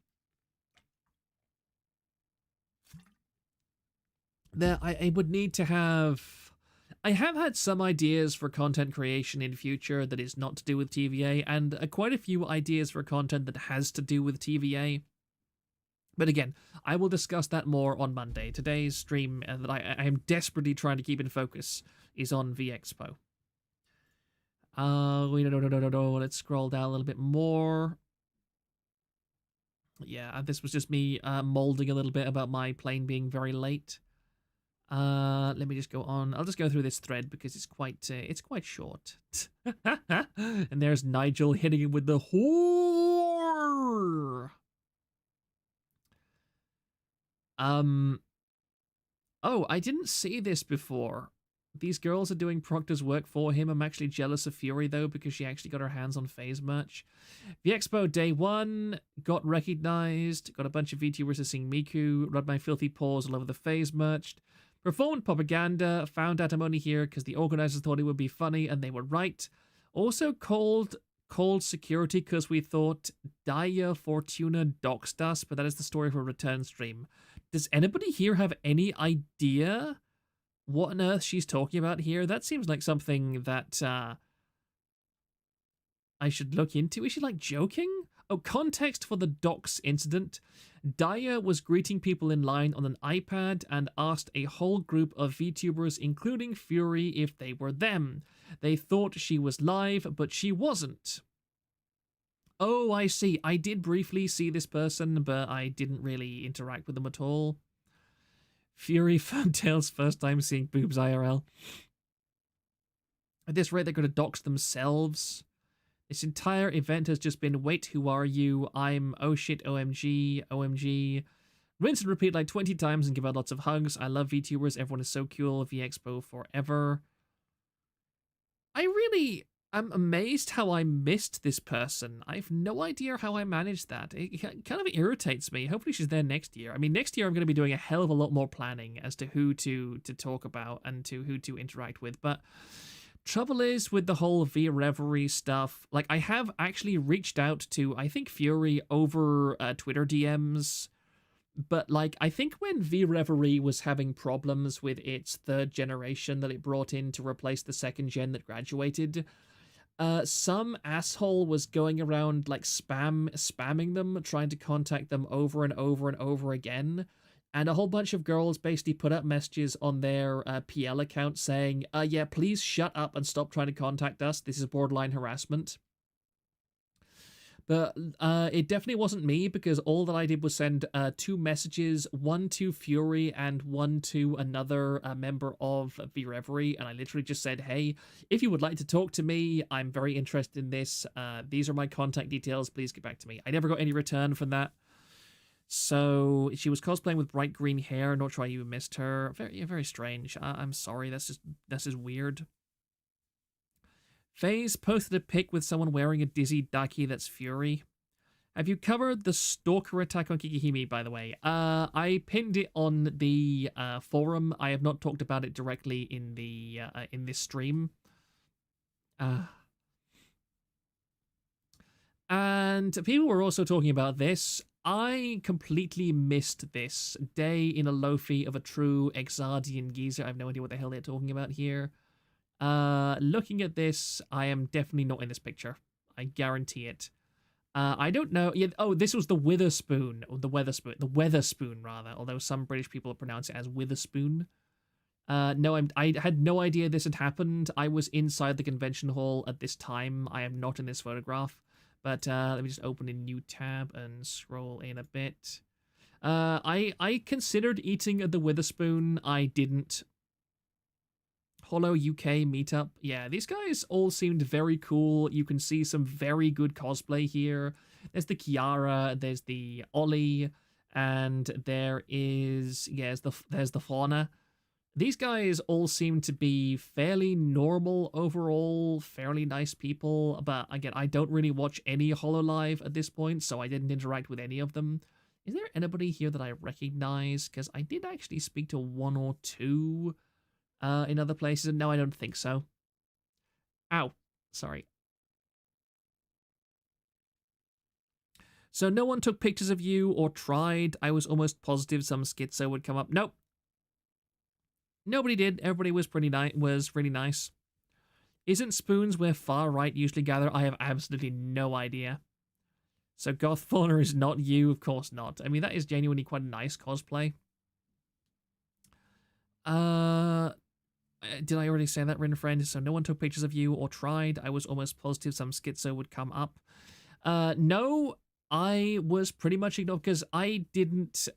I would need to have... I have had some ideas for content creation in future that is not to do with TVA, and quite a few ideas for content that has to do with TVA. But again, I will discuss that more on Monday. Today's stream that I am desperately trying to keep in focus is on Vexpo. Let's scroll down a little bit more. Yeah, this was just me molding a little bit about my plane being very late. Let me just go on. I'll just go through this thread because it's quite short. And there's Nigel hitting him with the whore. Oh, I didn't see this before. These girls are doing Proctor's work for him. I'm actually jealous of Fury, though, because she actually got her hands on phase merch. The Expo Day 1 got recognized. Got a bunch of VTubers to sing Miku. Rubbed my filthy paws all over the phase merch. Performed propaganda. Found out I'm only here because the organizers thought it would be funny, and they were right. Also called security because we thought Dia Fortuna doxed us, but that is the story of a return stream. Does anybody here have any idea what on earth she's talking about here? That seems like something that I should look into. Is she like joking? Oh, context for the dox incident. Dia was greeting people in line on an iPad and asked a whole group of VTubers, including Fury, if they were them. They thought she was live, but she wasn't. Oh, I see. I did briefly see this person, but I didn't really interact with them at all. Fury Fantail's first time seeing boobs IRL. At this rate, they're going to dox themselves. This entire event has just been, wait, who are you? I'm oh shit, OMG, OMG. Rinse and repeat like 20 times and give out lots of hugs. I love VTubers. Everyone is so cool. VExpo forever. I'm amazed how I missed this person. I have no idea how I managed that. It kind of irritates me. Hopefully she's there next year. I mean, next year I'm going to be doing a hell of a lot more planning as to who to talk about and to who to interact with. But trouble is with the whole V Reverie stuff, like I have actually reached out to, I think, Fury over Twitter DMs. But, like, I think when V Reverie was having problems with its third generation that it brought in to replace the second gen that graduated, some asshole was going around, like, spamming them, trying to contact them over and over and over again. And a whole bunch of girls basically put up messages on their PL account saying, yeah, please shut up and stop trying to contact us. This is borderline harassment. But it definitely wasn't me, because all that I did was send 2 messages, one to Fury and one to another member of V Reverie, and I literally just said, hey, if you would like to talk to me, I'm very interested in this. These are my contact details. Please get back to me. I never got any return from that. So she was cosplaying with bright green hair. Not sure I even missed her. Very strange. I'm sorry. That's just weird. FaZe posted a pic with someone wearing a Dizzy Ducky that's Fury. Have you covered the stalker attack on Kikihime, by the way? I pinned it on the forum. I have not talked about it directly in the in this stream. And people were also talking about this. I completely missed this. Day in a Lofi of a true Exardian geezer. I have no idea what the hell they're talking about here. Looking at this, I am definitely not in this picture. I guarantee it. I don't know. Yeah, oh, this was the Witherspoon, or the Weatherspoon rather. Although some British people pronounce it as Witherspoon. No, I had no idea this had happened. I was inside the convention hall at this time. I am not in this photograph. But let me just open a new tab and scroll in a bit. I considered eating at the Witherspoon. I didn't. Hollow UK meetup. Yeah, these guys all seemed very cool. You can see some very good cosplay here. There's the Kiara, there's the Ollie, and there is, yeah, there's the Fauna. These guys all seem to be fairly normal overall, fairly nice people, but again, I don't really watch any HoloLive at this point, so I didn't interact with any of them. Is there anybody here that I recognize? Because I did actually speak to one or two in other places. No, I don't think so. Ow. Sorry. So no one took pictures of you or tried. I was almost positive some schizo would come up. Nope. Nobody did. Everybody was really nice. Isn't Spoons where far right usually gather? I have absolutely no idea. So Goth Fauna is not you? Of course not. I mean, that is genuinely quite a nice cosplay. Did I already say that, Rin Friend? So no one took pictures of you or tried. I was almost positive some schizo would come up. No, I was pretty much ignored because I didn't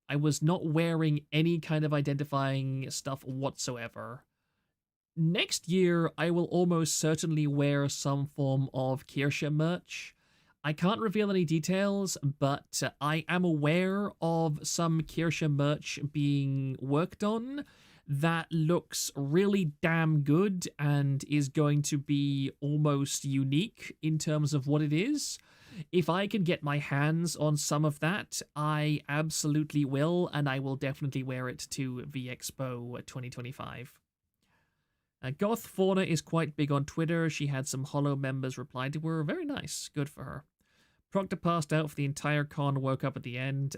I was not wearing any kind of identifying stuff whatsoever. Next year, I will almost certainly wear some form of Kirsche merch. I can't reveal any details, but I am aware of some Kirsche merch being worked on that looks really damn good and is going to be almost unique in terms of what it is. If I can get my hands on some of that, I absolutely will, and I will definitely wear it to Vexpo 2025. Goth Fauna is quite big on Twitter. She had some Hollow members reply to her. Very nice. Good for her. Proctor passed out for the entire con, woke up at the end.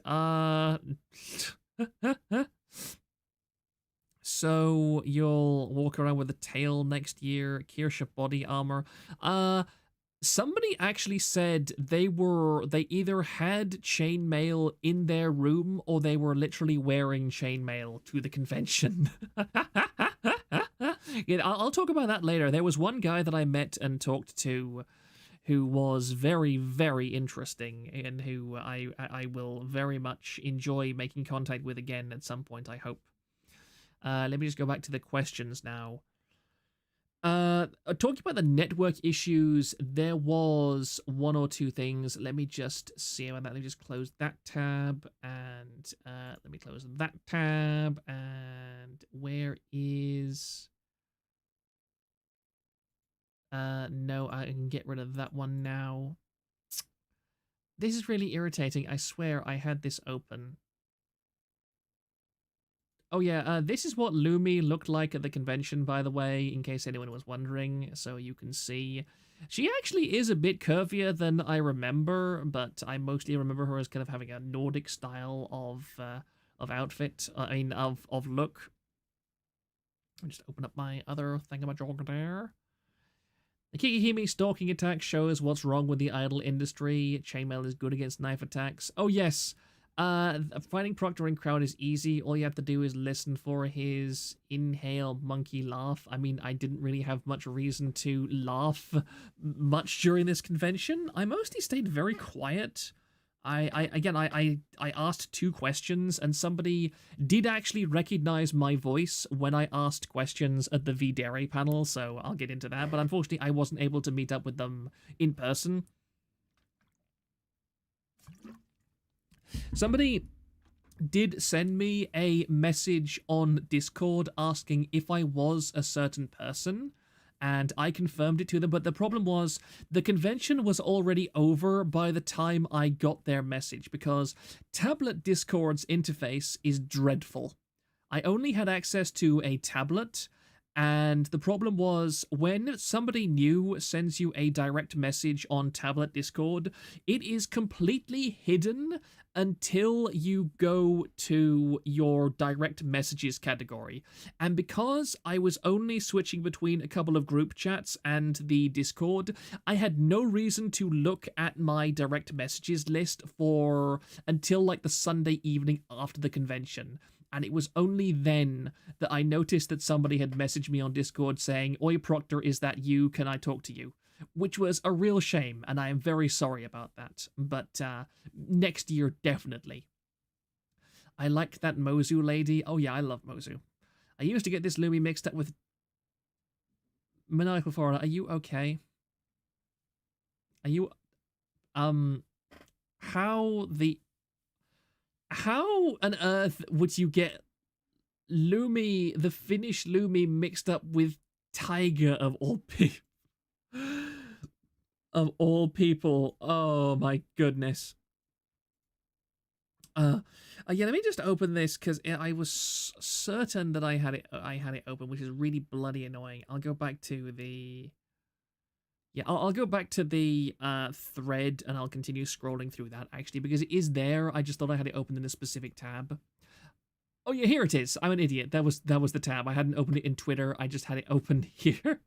So you'll walk around with a tail next year. Kirsche body armor. Somebody actually said they either had chainmail in their room or they were literally wearing chainmail to the convention. Yeah, I'll talk about that later. There was one guy that I met and talked to who was very, very interesting and who I will very much enjoy making contact with again at some point, I hope. Let me just go back to the questions now. Talking about the network issues, there was one or two things. Let me just see about that. Let me just close that tab and let me close that tab. And where is... no, I can get rid of that one now. This is really irritating. I swear I had this open. Oh yeah, this is what Lumi looked like at the convention, by the way, in case anyone was wondering, so you can see. She actually is a bit curvier than I remember, but I mostly remember her as kind of having a Nordic style of outfit, of look. I'll just open up my other thingamajig there. The Kikihime stalking attack shows what's wrong with the idol industry. Chainmail is good against knife attacks. Oh yes, finding Proctor in crowd is easy. All you have to do is listen for his inhale monkey laugh. I mean, I didn't really have much reason to laugh much during this convention. I mostly stayed very quiet. I asked two questions, and somebody did actually recognize my voice when I asked questions at the V-Dairy panel, so I'll get into that, but unfortunately I wasn't able to meet up with them in person. Somebody did send me a message on Discord asking if I was a certain person, and I confirmed it to them, but the problem was the convention was already over by the time I got their message, because tablet Discord's interface is dreadful. I only had access to a tablet, and the problem was when somebody new sends you a direct message on tablet Discord, it is completely hidden until you go to your direct messages category. And because I was only switching between a couple of group chats and the Discord, I had no reason to look at my direct messages list for until like the Sunday evening after the convention. And it was only then that I noticed that somebody had messaged me on Discord saying, "Oi, Proctor, is that you? Can I talk to you?" Which was a real shame, and I am very sorry about that. But next year, definitely. I like that Mozu lady. Oh yeah, I love Mozu. I used to get this Lumi mixed up with Maniacal Foreigner. Are you okay? Are you... How on earth would you get Lumi, the Finnish Lumi, mixed up with Tiger of all people? Of all people. Oh my goodness. Yeah, let me just open this because I was certain that I had it open, which is really bloody annoying. I'll go back to the... Yeah, I'll go back to the thread and I'll continue scrolling through that, actually, because it is there. I just thought I had it open in a specific tab. Oh yeah, here it is. I'm an idiot. That was the tab. I hadn't opened it in Twitter. I just had it open here.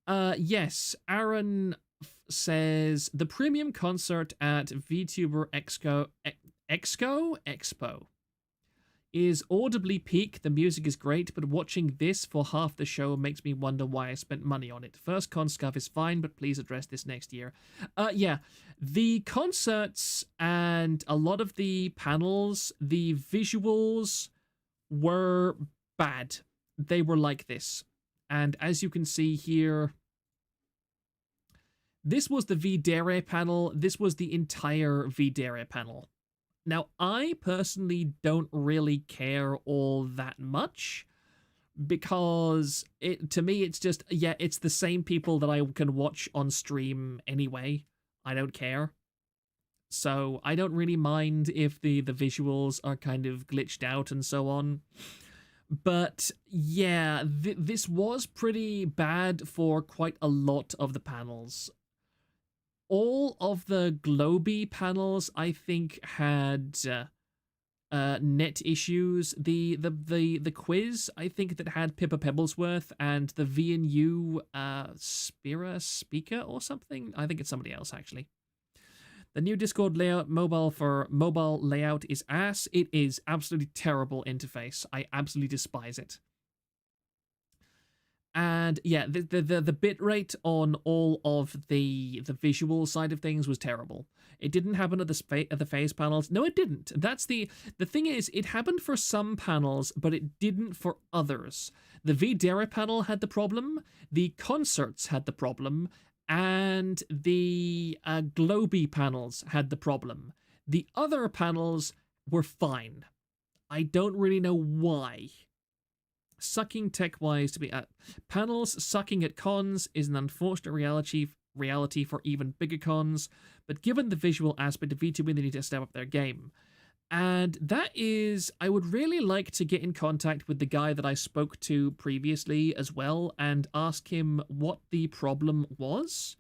Yes, Aaron says the premium concert at VTuber Expo is audibly peak. The music is great, but watching this for half the show makes me wonder why I spent money on it. First con scuff is fine, but please address this next year. Yeah, the concerts and a lot of the panels, the visuals were bad. They were like this. And as you can see here, this was the Videre panel. This was the entire Videre panel. Now, I personally don't really care all that much because to me, it's just, yeah, it's the same people that I can watch on stream anyway. I don't care. So I don't really mind if the visuals are kind of glitched out and so on. But yeah, this was pretty bad for quite a lot of the panels. All of the Globy panels, I think, had net issues. The quiz, I think, that had Pippa Pebblesworth, and the VNU Spira Speaker or something. I think it's somebody else, actually. The new Discord layout, mobile layout, is ass. It is absolutely terrible interface. I absolutely despise it. And yeah, the bitrate on all of the visual side of things was terrible. It didn't happen at the phase panels. No, it didn't. That's the thing is, it happened for some panels, but it didn't for others. The Videre panel had the problem. The concerts had the problem. And the Globy panels had the problem. The other panels were fine. I don't really know why. Sucking tech-wise to be at panels, sucking at cons is an unfortunate reality for even bigger cons, but given the visual aspect of VTuber, they need to step up their game. And that is, I would really like to get in contact with the guy that I spoke to previously as well and ask him what the problem was.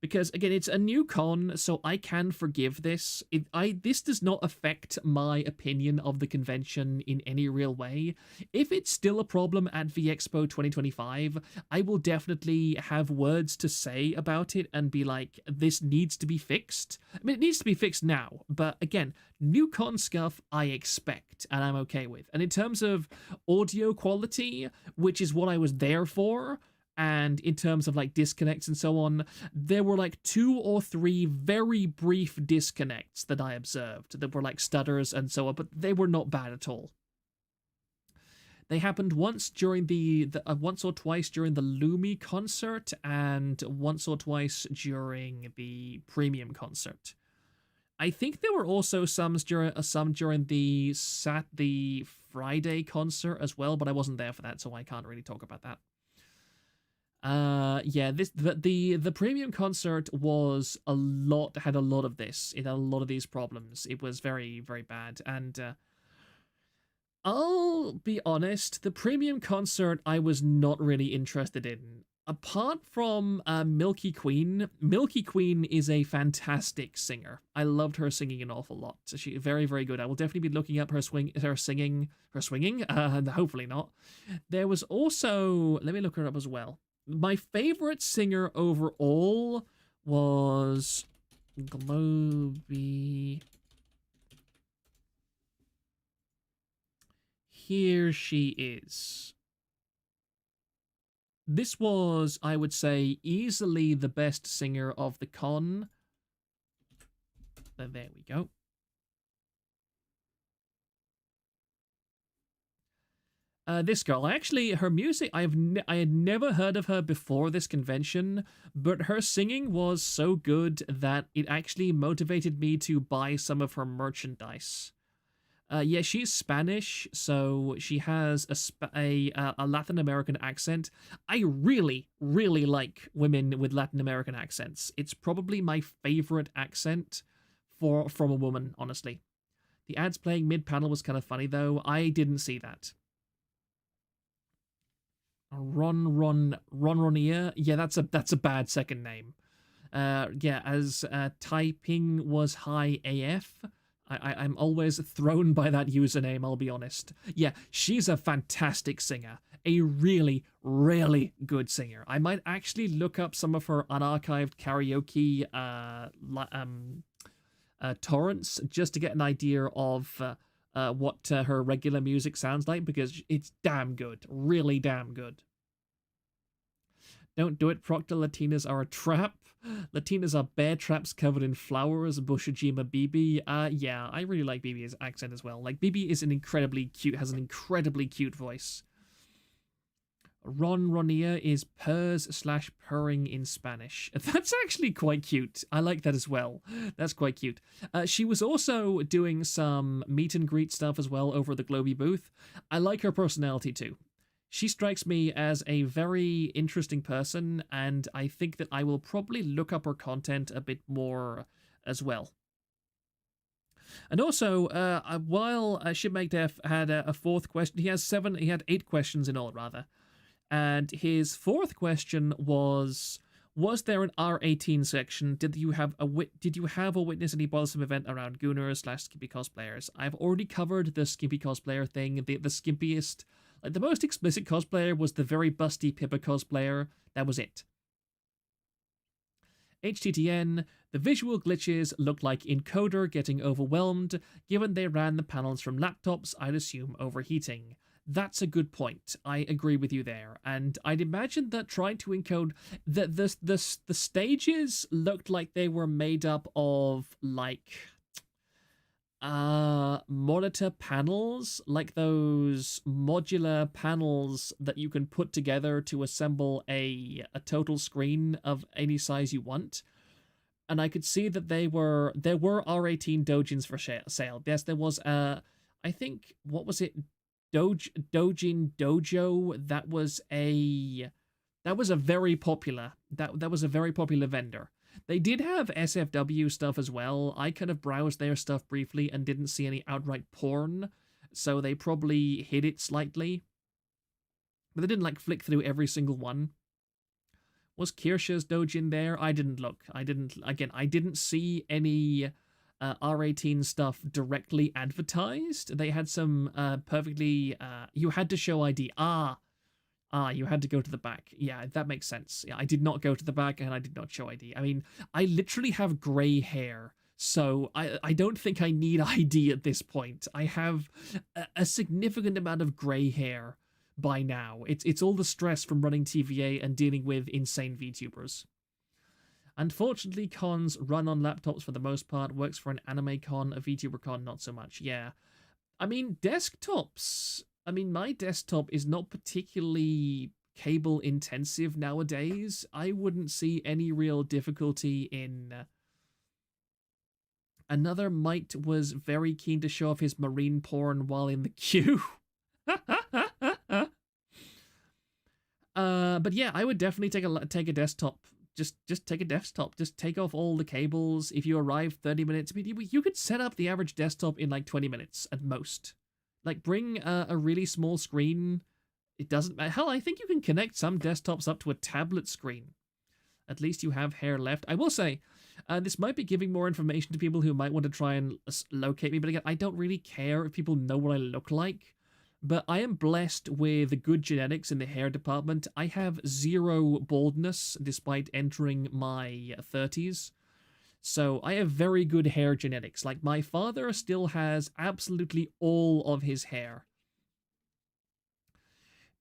Because, again, it's a new con, so I can forgive this. This does not affect my opinion of the convention in any real way. If it's still a problem at VExpo 2025, I will definitely have words to say about it and be like, this needs to be fixed. I mean, it needs to be fixed now, but again, new con scuff I expect, and I'm okay with. And in terms of audio quality, which is what I was there for, and in terms of like disconnects and so on, there were like 2 or 3 very brief disconnects that I observed that were like stutters and so on, but they were not bad at all. They happened once during once or twice during the Lumi concert and once or twice during the premium concert. I think there were also some during the Friday concert as well, but I wasn't there for that, so I can't really talk about that. Yeah, the premium concert was a lot had a lot of this. It had a lot of these problems. It was very, very bad. And I'll be honest, the premium concert I was not really interested in. Apart from Milky Queen, Milky Queen is a fantastic singer. I loved her singing an awful lot. So she very, very good. I will definitely be looking up her singing. Hopefully not. There was also, let me look her up as well. My favorite singer overall was Globy. Here she is. This was, I would say, easily the best singer of the con. There we go. This girl, actually, her music, I had never heard of her before this convention, but her singing was so good that it actually motivated me to buy some of her merchandise. Yeah, she's Spanish, so she has a Latin American accent. I really, really like women with Latin American accents. It's probably my favorite accent from a woman, honestly. The ads playing mid-panel was kind of funny, though. I didn't see that. Ronier. Yeah, that's a bad second name. Yeah, as typing was high AF. I'm always thrown by that username, I'll be honest. Yeah, she's a fantastic singer. A really, really good singer. I might actually look up some of her unarchived karaoke torrents just to get an idea of what her regular music sounds like, because it's damn good. Really damn good. Don't do it, Proctor. Latinas are a trap. Latinas are bear traps covered in flowers. Bushajima Bibi. Yeah, I really like Bibi's accent as well. Like, Bibi is has an incredibly cute voice. Ronia is purrs/purring in Spanish. That's actually quite cute. I like that as well. That's quite cute. She was also doing some meet and greet stuff as well over the Globy booth. I like her personality too. She strikes me as a very interesting person, and I think that I will probably look up her content a bit more as well. And also, while ShipMakeDef had a fourth question, he had 8 questions in all, rather. And his fourth question was there an R18 section? Did you have or witness any bothersome event around Gooners/Skimpy cosplayers? I've already covered the Skimpy cosplayer thing. The skimpiest, like the most explicit cosplayer was the very busty Pippa cosplayer. That was it. HTTN, the visual glitches looked like encoder getting overwhelmed. Given they ran the panels from laptops, I'd assume overheating. That's a good point. I agree with you there. And I'd imagine that trying to encode the stages looked like they were made up of like monitor panels, like those modular panels that you can put together to assemble a total screen of any size you want. And I could see that there were R18 dojins for sale. Yes, there was I think, what was it? Dojin Dojo. That was a very popular vendor. They did have SFW stuff as well. I kind of browsed their stuff briefly and didn't see any outright porn, so they probably hid it slightly. But they didn't like flick through every single one. Was Kirsha's dojin there? I didn't look. I didn't see any R18 stuff directly advertised. They had some perfectly you had to show ID. You had to go to the back. Yeah, that makes sense. Yeah, I did not go to the back and I did not show ID. I mean, I literally have gray hair, so I don't think I need ID at this point. I have a significant amount of gray hair by now. It's all the stress from running TVA and dealing with insane VTubers. Unfortunately, cons run on laptops for the most part. Works for an anime con, a VTuber con, not so much. Yeah. I mean, desktops. I mean, my desktop is not particularly cable intensive nowadays. I wouldn't see any real difficulty in... Another mite was very keen to show off his marine porn while in the queue. But yeah, I would definitely take a desktop. Just take a desktop. Just take off all the cables. If you arrive 30 minutes, I mean, you could set up the average desktop in like 20 minutes at most. Like, bring a really small screen. It doesn't matter. Hell, I think you can connect some desktops up to a tablet screen. At least you have hair left. I will say, this might be giving more information to people who might want to try and locate me, but again, I don't really care if people know what I look like. But I am blessed with good genetics in the hair department. I have zero baldness despite entering my 30s. So I have very good hair genetics. Like, my father still has absolutely all of his hair.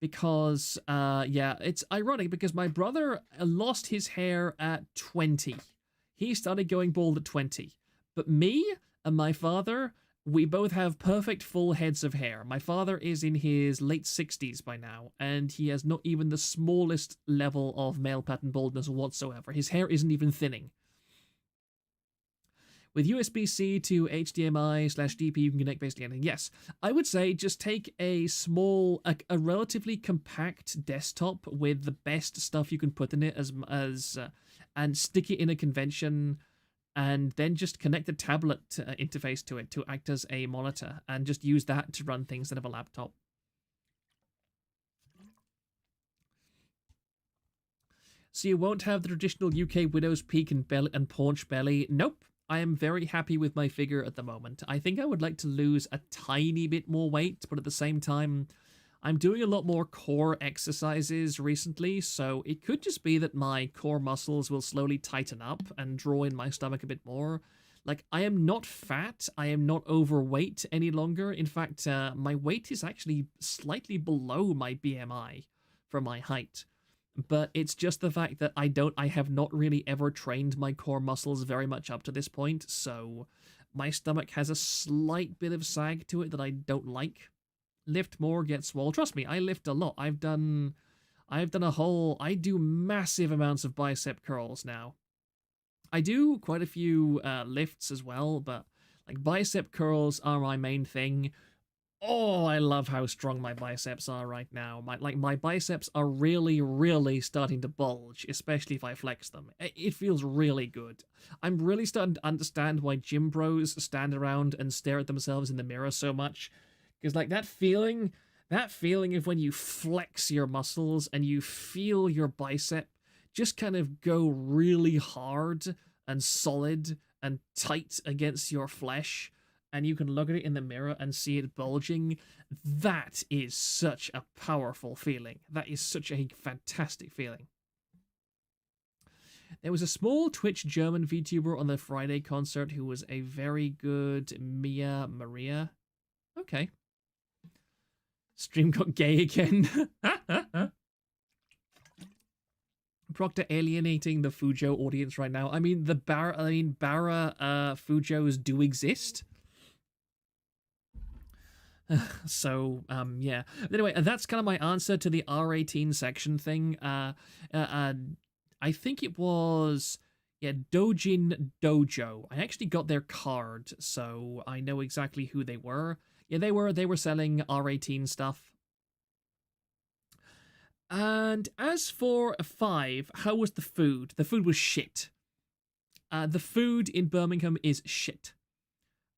Because, yeah, it's ironic because my brother lost his hair at 20. He started going bald at 20. But me and my father, we both have perfect full heads of hair. My father is in his late 60s by now, and he has not even the smallest level of male pattern baldness whatsoever. His hair isn't even thinning. With USB-C to HDMI/DP, you can connect basically anything. Yes, I would say just take a small, a relatively compact desktop with the best stuff you can put in it and stick it in a convention, and then just connect the tablet interface to it to act as a monitor, and just use that to run things instead of a laptop. So you won't have the traditional UK widow's peak and paunch belly. Nope. I am very happy with my figure at the moment. I think I would like to lose a tiny bit more weight, but at the same time, I'm doing a lot more core exercises recently, so it could just be that my core muscles will slowly tighten up and draw in my stomach a bit more. Like, I am not fat, I am not overweight any longer. In fact, my weight is actually slightly below my BMI for my height. But it's just the fact that I have not really ever trained my core muscles very much up to this point, so my stomach has a slight bit of sag to it that I don't like. Lift more, get swole. Trust me, I lift a lot. I do massive amounts of bicep curls now. I do quite a few lifts as well, but like bicep curls are my main thing. Oh, I love how strong my biceps are right now. My biceps are really, really starting to bulge, especially if I flex them. It feels really good. I'm really starting to understand why gym bros stand around and stare at themselves in the mirror so much. Because, like, that feeling of when you flex your muscles and you feel your bicep just kind of go really hard and solid and tight against your flesh, and you can look at it in the mirror and see it bulging, that is such a powerful feeling. That is such a fantastic feeling. There was a small Twitch German VTuber on the Friday concert who was a very good Mia Maria. Okay. Stream got gay again. Proctor alienating the Fujo audience right now. I mean, Bara Fujos do exist. So, yeah. Anyway, that's kind of my answer to the R18 section thing. I think it was, yeah, Dojin Dojo. I actually got their card, so I know exactly who they were. Yeah, they were selling R18 stuff. And as for 5, how was the food? The food was shit. The food in Birmingham is shit.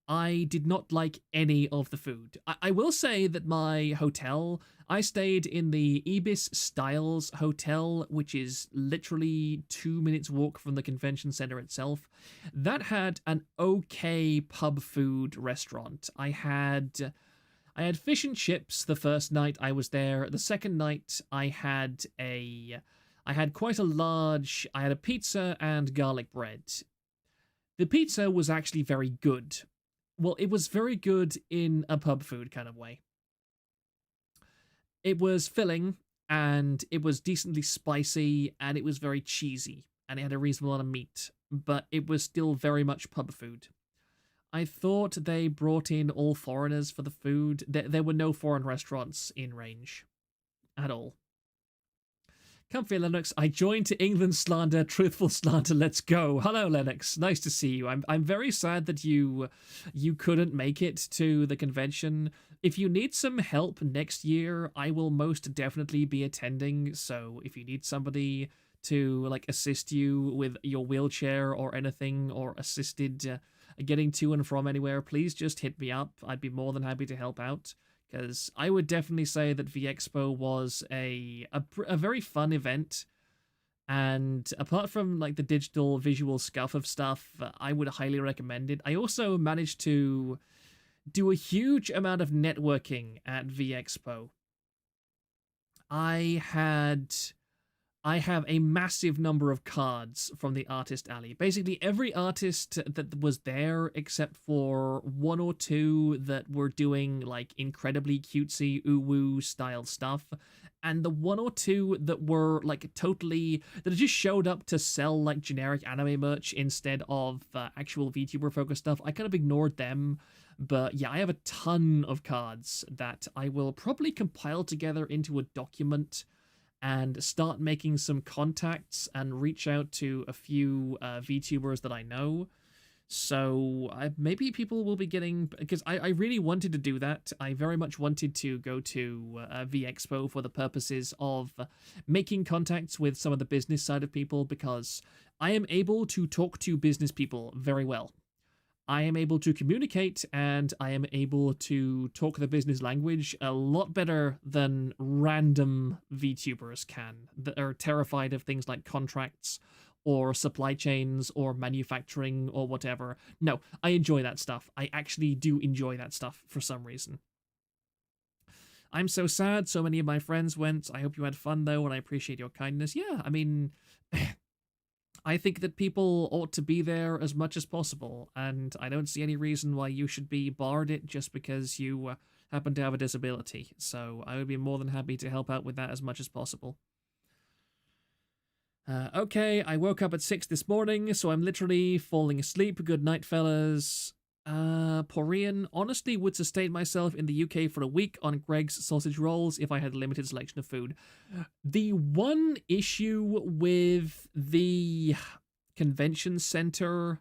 I did not like any of the food. I will say that my hotel, I stayed in the Ibis Styles Hotel, which is literally 2 minutes walk from the convention center itself. That had an okay pub food restaurant. I had fish and chips the first night I was there. The second night I had a pizza and garlic bread. The pizza was actually very good. Well, it was very good in a pub food kind of way. It was filling, and it was decently spicy, and it was very cheesy, and it had a reasonable amount of meat, but it was still very much pub food. I thought they brought in all foreigners for the food. There were no foreign restaurants in range at all. Comfy Lennox, I joined to England slander, truthful slander, let's go. Hello Lennox, nice to see you. I'm very sad that you couldn't make it to the convention. If you need some help next year, I will most definitely be attending, so if you need somebody to like assist you with your wheelchair or anything, or assisted getting to and from anywhere, please just hit me up. I'd be more than happy to help out. Because I would definitely say that Vexpo was a very fun event, and apart from like the digital visual scuff of stuff, I would highly recommend it. I also managed to do a huge amount of networking at Vexpo. I have a massive number of cards from the Artist Alley. Basically, every artist that was there, except for one or two that were doing, like, incredibly cutesy, ooh-woo style stuff, and the one or two that were, like, totally... that just showed up to sell, like, generic anime merch instead of actual VTuber-focused stuff. I kind of ignored them, but yeah, I have a ton of cards that I will probably compile together into a document and start making some contacts and reach out to a few VTubers that I know. So maybe people will be getting... because I really wanted to do that. I very much wanted to go to Vexpo for the purposes of making contacts with some of the business side of people, because I am able to talk to business people very well. I am able to communicate, and I am able to talk the business language a lot better than random VTubers can, that are terrified of things like contracts or supply chains or manufacturing or whatever. No, I enjoy that stuff. I actually do enjoy that stuff for some reason. I'm so sad so many of my friends went. I hope you had fun, though, and I appreciate your kindness. Yeah, I mean... I think that people ought to be there as much as possible, and I don't see any reason why you should be barred it just because you happen to have a disability. So I would be more than happy to help out with that as much as possible. Okay, I woke up at 6 this morning, so I'm literally falling asleep. Good night, fellas. Porian, honestly would sustain myself in the UK for a week on Greg's sausage rolls if I had a limited selection of food. The one issue with the convention center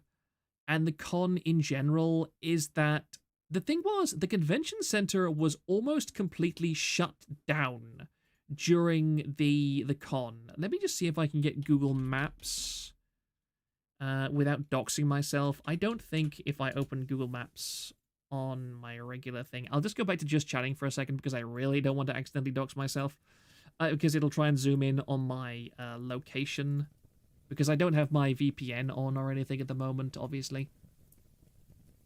and the con in general is that the thing was, the convention center was almost completely shut down during the con. Let me just see if I can get Google Maps without doxing myself. I don't think if I open Google Maps on my regular thing... I'll just go back to just chatting for a second because I really don't want to accidentally dox myself. Because it'll try and zoom in on my location. Because I don't have my VPN on or anything at the moment, obviously.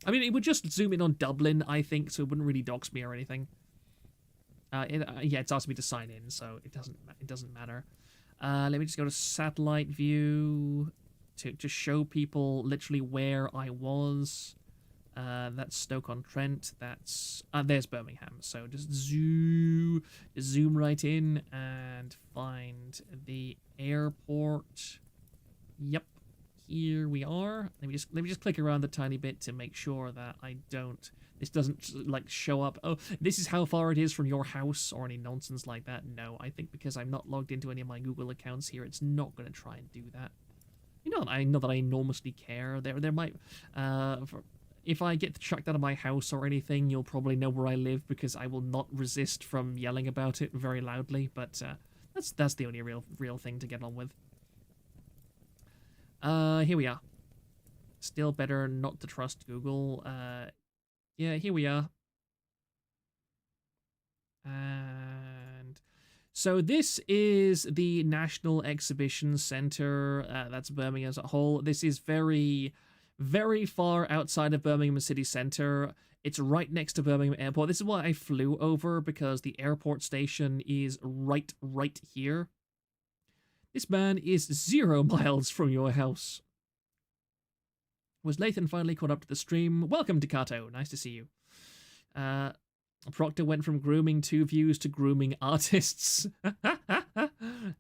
I mean, it would just zoom in on Dublin, I think, so it wouldn't really dox me or anything. Yeah, it's asking me to sign in, so it doesn't matter. Let me just go to satellite view to show people literally where I was. That's Stoke-on-Trent. That's there's Birmingham. So just zoom right in and find the airport. Yep, here we are. Let me just click around a tiny bit to make sure that this doesn't like show up. Oh, this is how far it is from your house or any nonsense like that. No, I think because I'm not logged into any of my Google accounts here, it's not going to try and do that. You know, I know that I enormously care. There might, if I get tracked out of my house or anything, you'll probably know where I live because I will not resist from yelling about it very loudly. But that's the only real thing to get on with. Here we are. Still better not to trust Google. Yeah, here we are. And so this is the National Exhibition Centre. That's Birmingham as a whole. This is very, very far outside of Birmingham city centre. It's right next to Birmingham Airport. This is why I flew over, because the airport station is right here. This man is 0 miles from your house. Was Lathan finally caught up to the stream? Welcome to Kato. Nice to see you. Proctor went from grooming 2 views to grooming artists.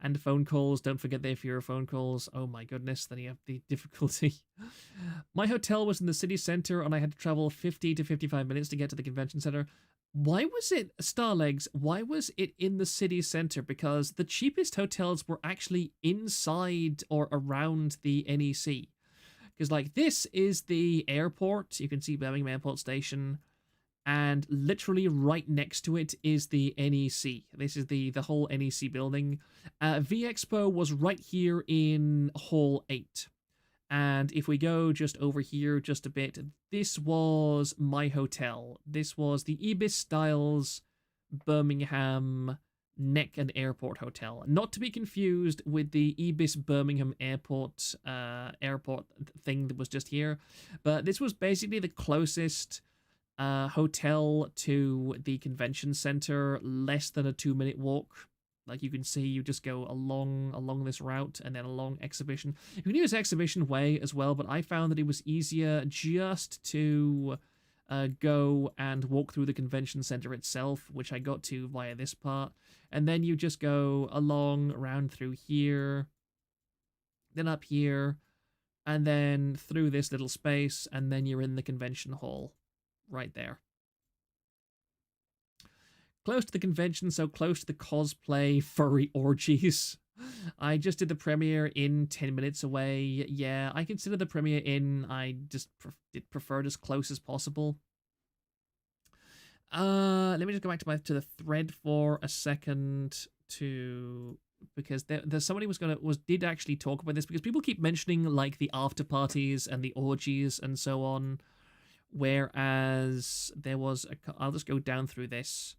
And phone calls. Don't forget they fear phone calls. Oh my goodness, then you have the difficulty. My hotel was in the city center and I had to travel 50 to 55 minutes to get to the convention center. Why was it, Starlegs, why was it in the city center? Because the cheapest hotels were actually inside or around the NEC. Because, like, this is the airport. You can see Birmingham Airport Station. And literally right next to it is the NEC. This is the whole NEC building. Vexpo was right here in Hall 8. And if we go just over here just a bit, this was my hotel. This was the Ibis Styles Birmingham Neck and Airport Hotel. Not to be confused with the Ibis Birmingham Airport thing that was just here. But this was basically the closest hotel to the convention center, less than a 2-minute walk. Like you can see, you just go along this route and then along Exhibition. You can use Exhibition Way as well, but I found that it was easier just to go and walk through the convention center itself, which I got to via this part. And then you just go along, around through here, then up here, and then through this little space, and then you're in the convention hall. Right there. Close to the convention, so close to the cosplay furry orgies. I just did the premiere in 10 minutes away. Yeah, I consider the premiere in. I just did prefer it as close as possible. Let me just go back to the thread for a second because there's somebody did actually talk about this, because people keep mentioning like the after parties and the orgies and so on. Whereas there was I'll just go down through this,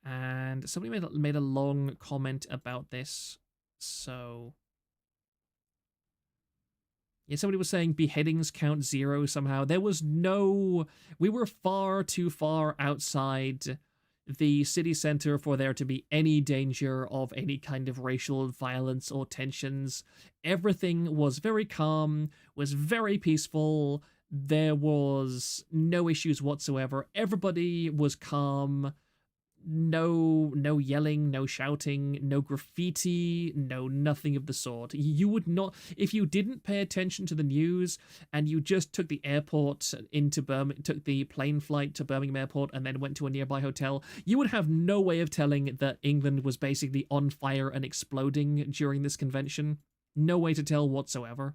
and somebody made a long comment about this. So yeah, somebody was saying beheadings count 0 somehow. There was no, we were far too far outside the city center for there to be any danger of any kind of racial violence or tensions. Everything was very calm, was very peaceful. There was no issues whatsoever. Everybody was calm. No yelling, no shouting, no graffiti, no nothing of the sort. You would not, if you didn't pay attention to the news and you just took the airport into took the plane flight to Birmingham Airport and then went to a nearby hotel, you would have no way of telling that England was basically on fire and exploding during this convention. No way to tell whatsoever.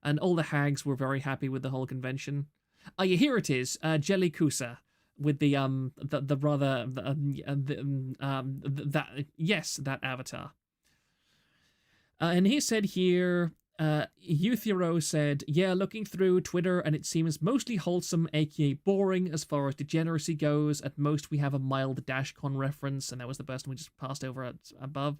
And all the hags were very happy with the whole convention. Oh yeah, here it is, Jelly Kusa, with the rather that avatar. And he said here, Euthero said, yeah, looking through Twitter and it seems mostly wholesome, aka boring as far as degeneracy goes. At most we have a mild DashCon reference, and that was the person we just passed over above.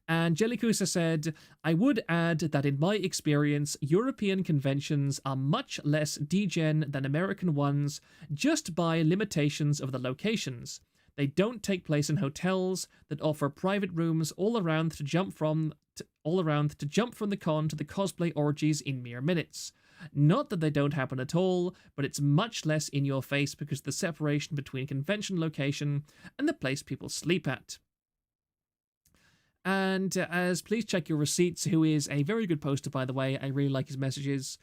And Jellikusa said, I would add that in my experience, European conventions are much less degen than American ones, just by limitations of the locations. They don't take place in hotels that offer private rooms all around to jump from the con to the cosplay orgies in mere minutes. Not that they don't happen at all, but it's much less in your face because of the separation between convention location and the place people sleep at. And as Please Check Your Receipts, who is a very good poster, by the way, I really like his messages,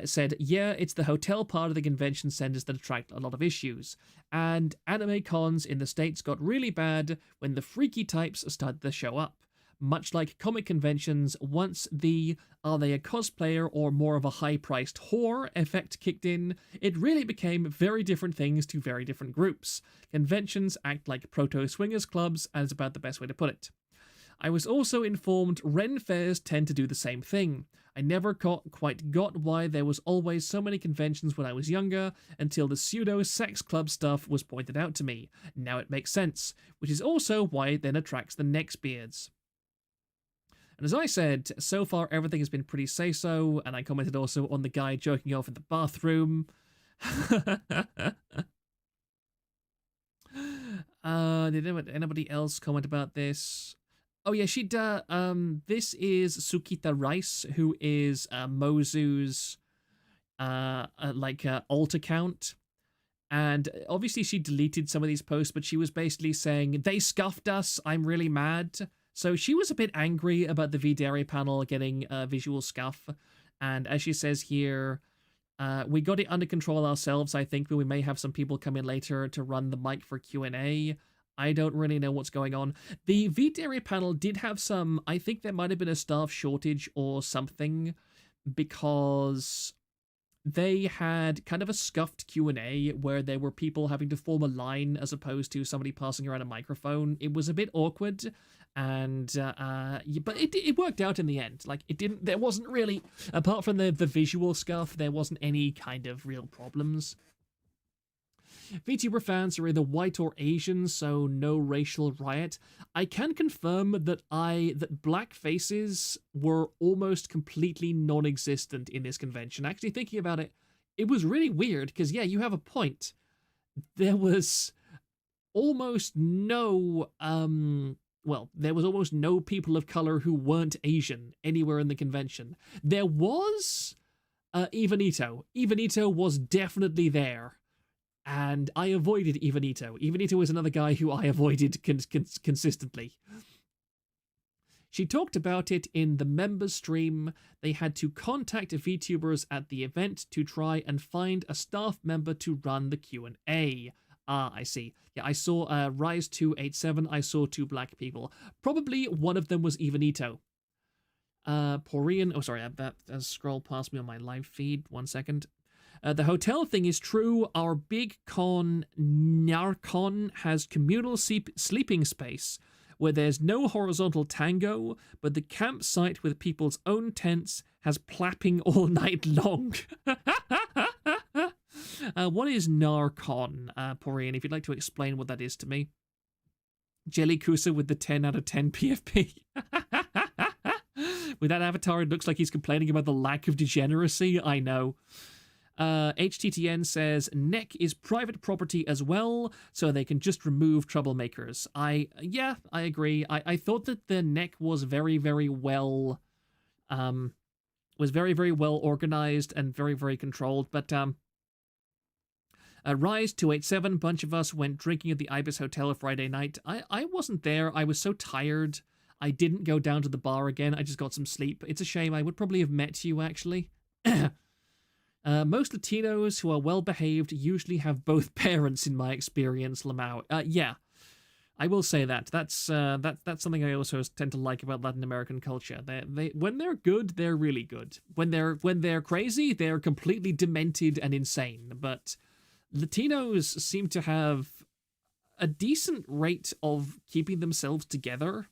said, yeah, it's the hotel part of the convention centers that attract a lot of issues. And anime cons in the States got really bad when the freaky types started to show up. Much like comic conventions, once the are they a cosplayer or more of a high-priced whore effect kicked in, it really became very different things to very different groups. Conventions act like proto-swingers clubs, and it's about the best way to put it. I was also informed Ren fairs tend to do the same thing. I never quite got why there was always so many conventions when I was younger, until the pseudo-sex club stuff was pointed out to me. Now it makes sense, which is also why it then attracts the neckbeards. And as I said, so far everything has been pretty say-so, and I commented also on the guy jerking off in the bathroom. Did anybody else comment about this? Oh yeah, this is Sukita Rice, who is Mozu's alt account. And obviously she deleted some of these posts, but she was basically saying, they scuffed us, I'm really mad. So she was a bit angry about the VDary panel getting a visual scuff. And as she says here, we got it under control ourselves, I think, but we may have some people come in later to run the mic for Q&A. I don't really know what's going on. The VDary panel did have some, I think there might have been a staff shortage or something, because they had kind of a scuffed Q&A where there were people having to form a line as opposed to somebody passing around a microphone. It was a bit awkward, and but it worked out in the end. Like, there wasn't really, apart from the visual scuff, there wasn't any kind of real problems. VTuber fans are either white or Asian, so no racial riot. I can confirm that black faces were almost completely non-existent in this convention. Actually, thinking about it, it was really weird, because, yeah, you have a point. There was almost no, there was almost no people of color who weren't Asian anywhere in the convention. There was Ivanito. Ivanito was definitely there. And I avoided Ivanito. Ivanito was another guy who I avoided consistently. She talked about it in the members stream. They had to contact VTubers at the event to try and find a staff member to run the Q&A. Ah, I see. Yeah, I saw Rise287. I saw 2 black people. Probably one of them was Ivanito. Porian. Oh, sorry, that scrolled past me on my live feed. 1 second. The hotel thing is true. Our big con, Narcon, has communal sleeping space where there's no horizontal tango, but the campsite with people's own tents has plapping all night long. What is Narcon, Porian, if you'd like to explain what that is to me? Jellycusa with the 10 out of 10 PFP. With that avatar, it looks like he's complaining about the lack of degeneracy. I know. HTTN says NEC is private property as well, so they can just remove troublemakers. I agree. I thought that the NEC was very, very well organized and very, very controlled, but Rise 287, bunch of us went drinking at the Ibis Hotel Friday night. I wasn't there. I was so tired. I didn't go down to the bar again. I just got some sleep. It's a shame. I would probably have met you, actually. Most Latinos who are well-behaved usually have both parents, in my experience, Lamau. Yeah, I will say that. That's something I also tend to like about Latin American culture. They when they're good, they're really good. When they're crazy, they're completely demented and insane. But Latinos seem to have a decent rate of keeping themselves together.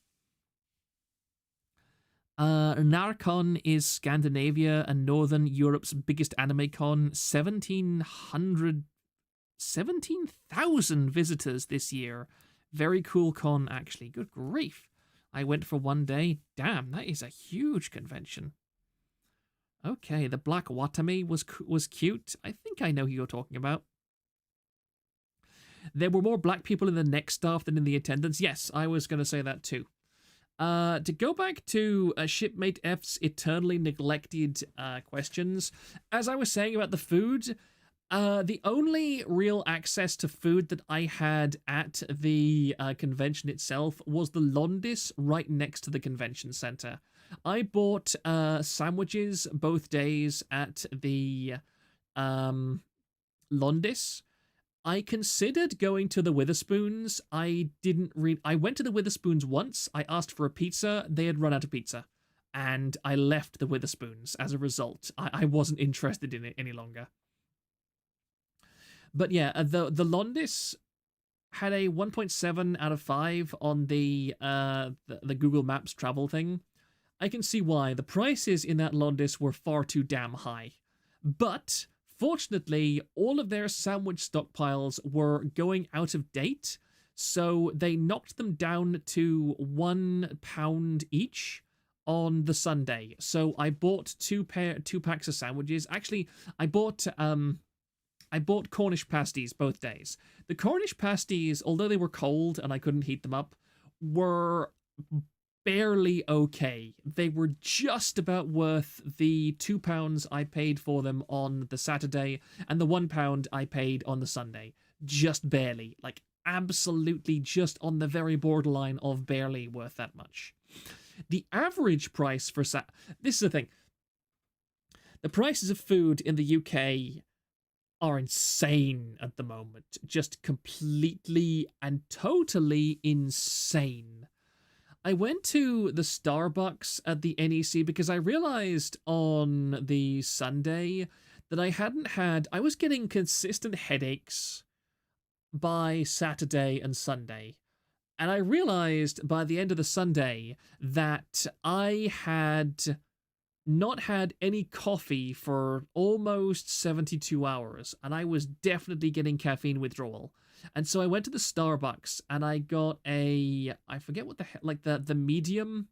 Narcon is Scandinavia and Northern Europe's biggest anime con. 17,000 visitors this year. Very cool con, actually. Good grief. I went for 1 day. Damn, that is a huge convention. Okay, the Black Watami was cute. I think I know who you're talking about. There were more black people in the next staff than in the attendance. Yes, I was going to say that too. To go back to Shipmate F's eternally neglected questions, as I was saying about the food, the only real access to food that I had at the convention itself was the Londis right next to the convention center. I bought sandwiches both days at the Londis. I considered going to the Witherspoons. I went to the Witherspoons once. I asked for a pizza. They had run out of pizza. And I left the Witherspoons as a result. I wasn't interested in it any longer. But yeah, the Londis had a 1.7 out of 5 on the Google Maps travel thing. I can see why. The prices in that Londis were far too damn high. But fortunately, all of their sandwich stockpiles were going out of date, so they knocked them down to £1 each on the Sunday. So I bought two packs of sandwiches. Actually, I bought Cornish pasties both days. The Cornish pasties, although they were cold and I couldn't heat them up, were barely okay. They were just about worth the £2 I paid for them on the Saturday and the £1 I paid on the Sunday. Just barely. Like, absolutely just on the very borderline of barely worth that much. The average price for this is the thing. The prices of food in the UK are insane at the moment. Just completely and totally insane. I went to the Starbucks at the NEC because I realized on the Sunday that I was getting consistent headaches by Saturday and Sunday. And I realized by the end of the Sunday that I had not had any coffee for almost 72 hours, and I was definitely getting caffeine withdrawal. And so I went to the Starbucks and I got I forget what the hell, like the medium,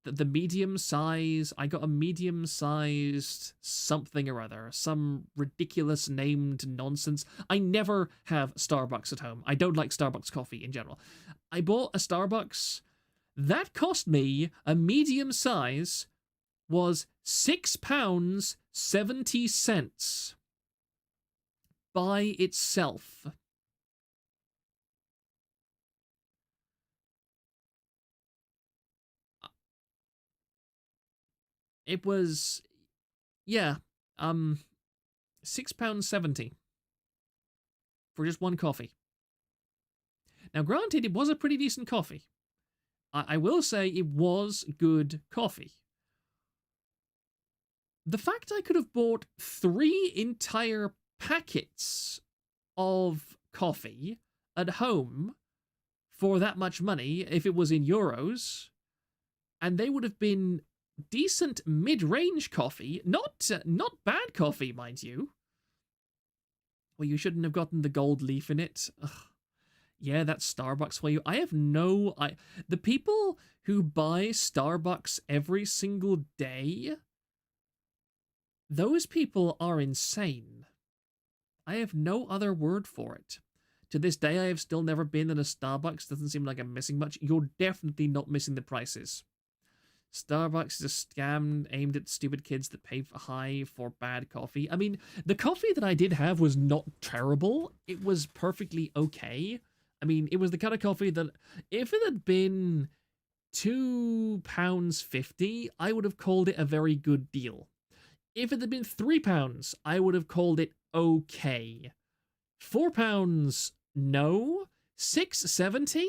the medium size. I got a medium sized something or other, some ridiculous named nonsense. I never have Starbucks at home. I don't like Starbucks coffee in general. I bought a Starbucks that cost me a medium size was £6.70 by itself. It was, yeah, £6.70 for just one coffee. Now, granted, it was a pretty decent coffee. I will say it was good coffee. The fact I could have bought 3 entire packets of coffee at home for that much money, if it was in euros, and they would have been decent mid-range coffee, not bad coffee, mind you. Well, you shouldn't have gotten the gold leaf in it. Ugh. Yeah, that's Starbucks for you. The people who buy Starbucks every single day, those people are insane. I have no other word for it. To this day, I have still never been in a Starbucks. Doesn't seem like I'm missing much. You're definitely not missing the prices. Starbucks is a scam aimed at stupid kids that pay high for bad coffee. I mean, the coffee that I did have was not terrible. It was perfectly okay. I mean, it was the kind of coffee that if it had been £2.50, I would have called it a very good deal. If it had been £3, I would have called it okay. £4, no. £6.70?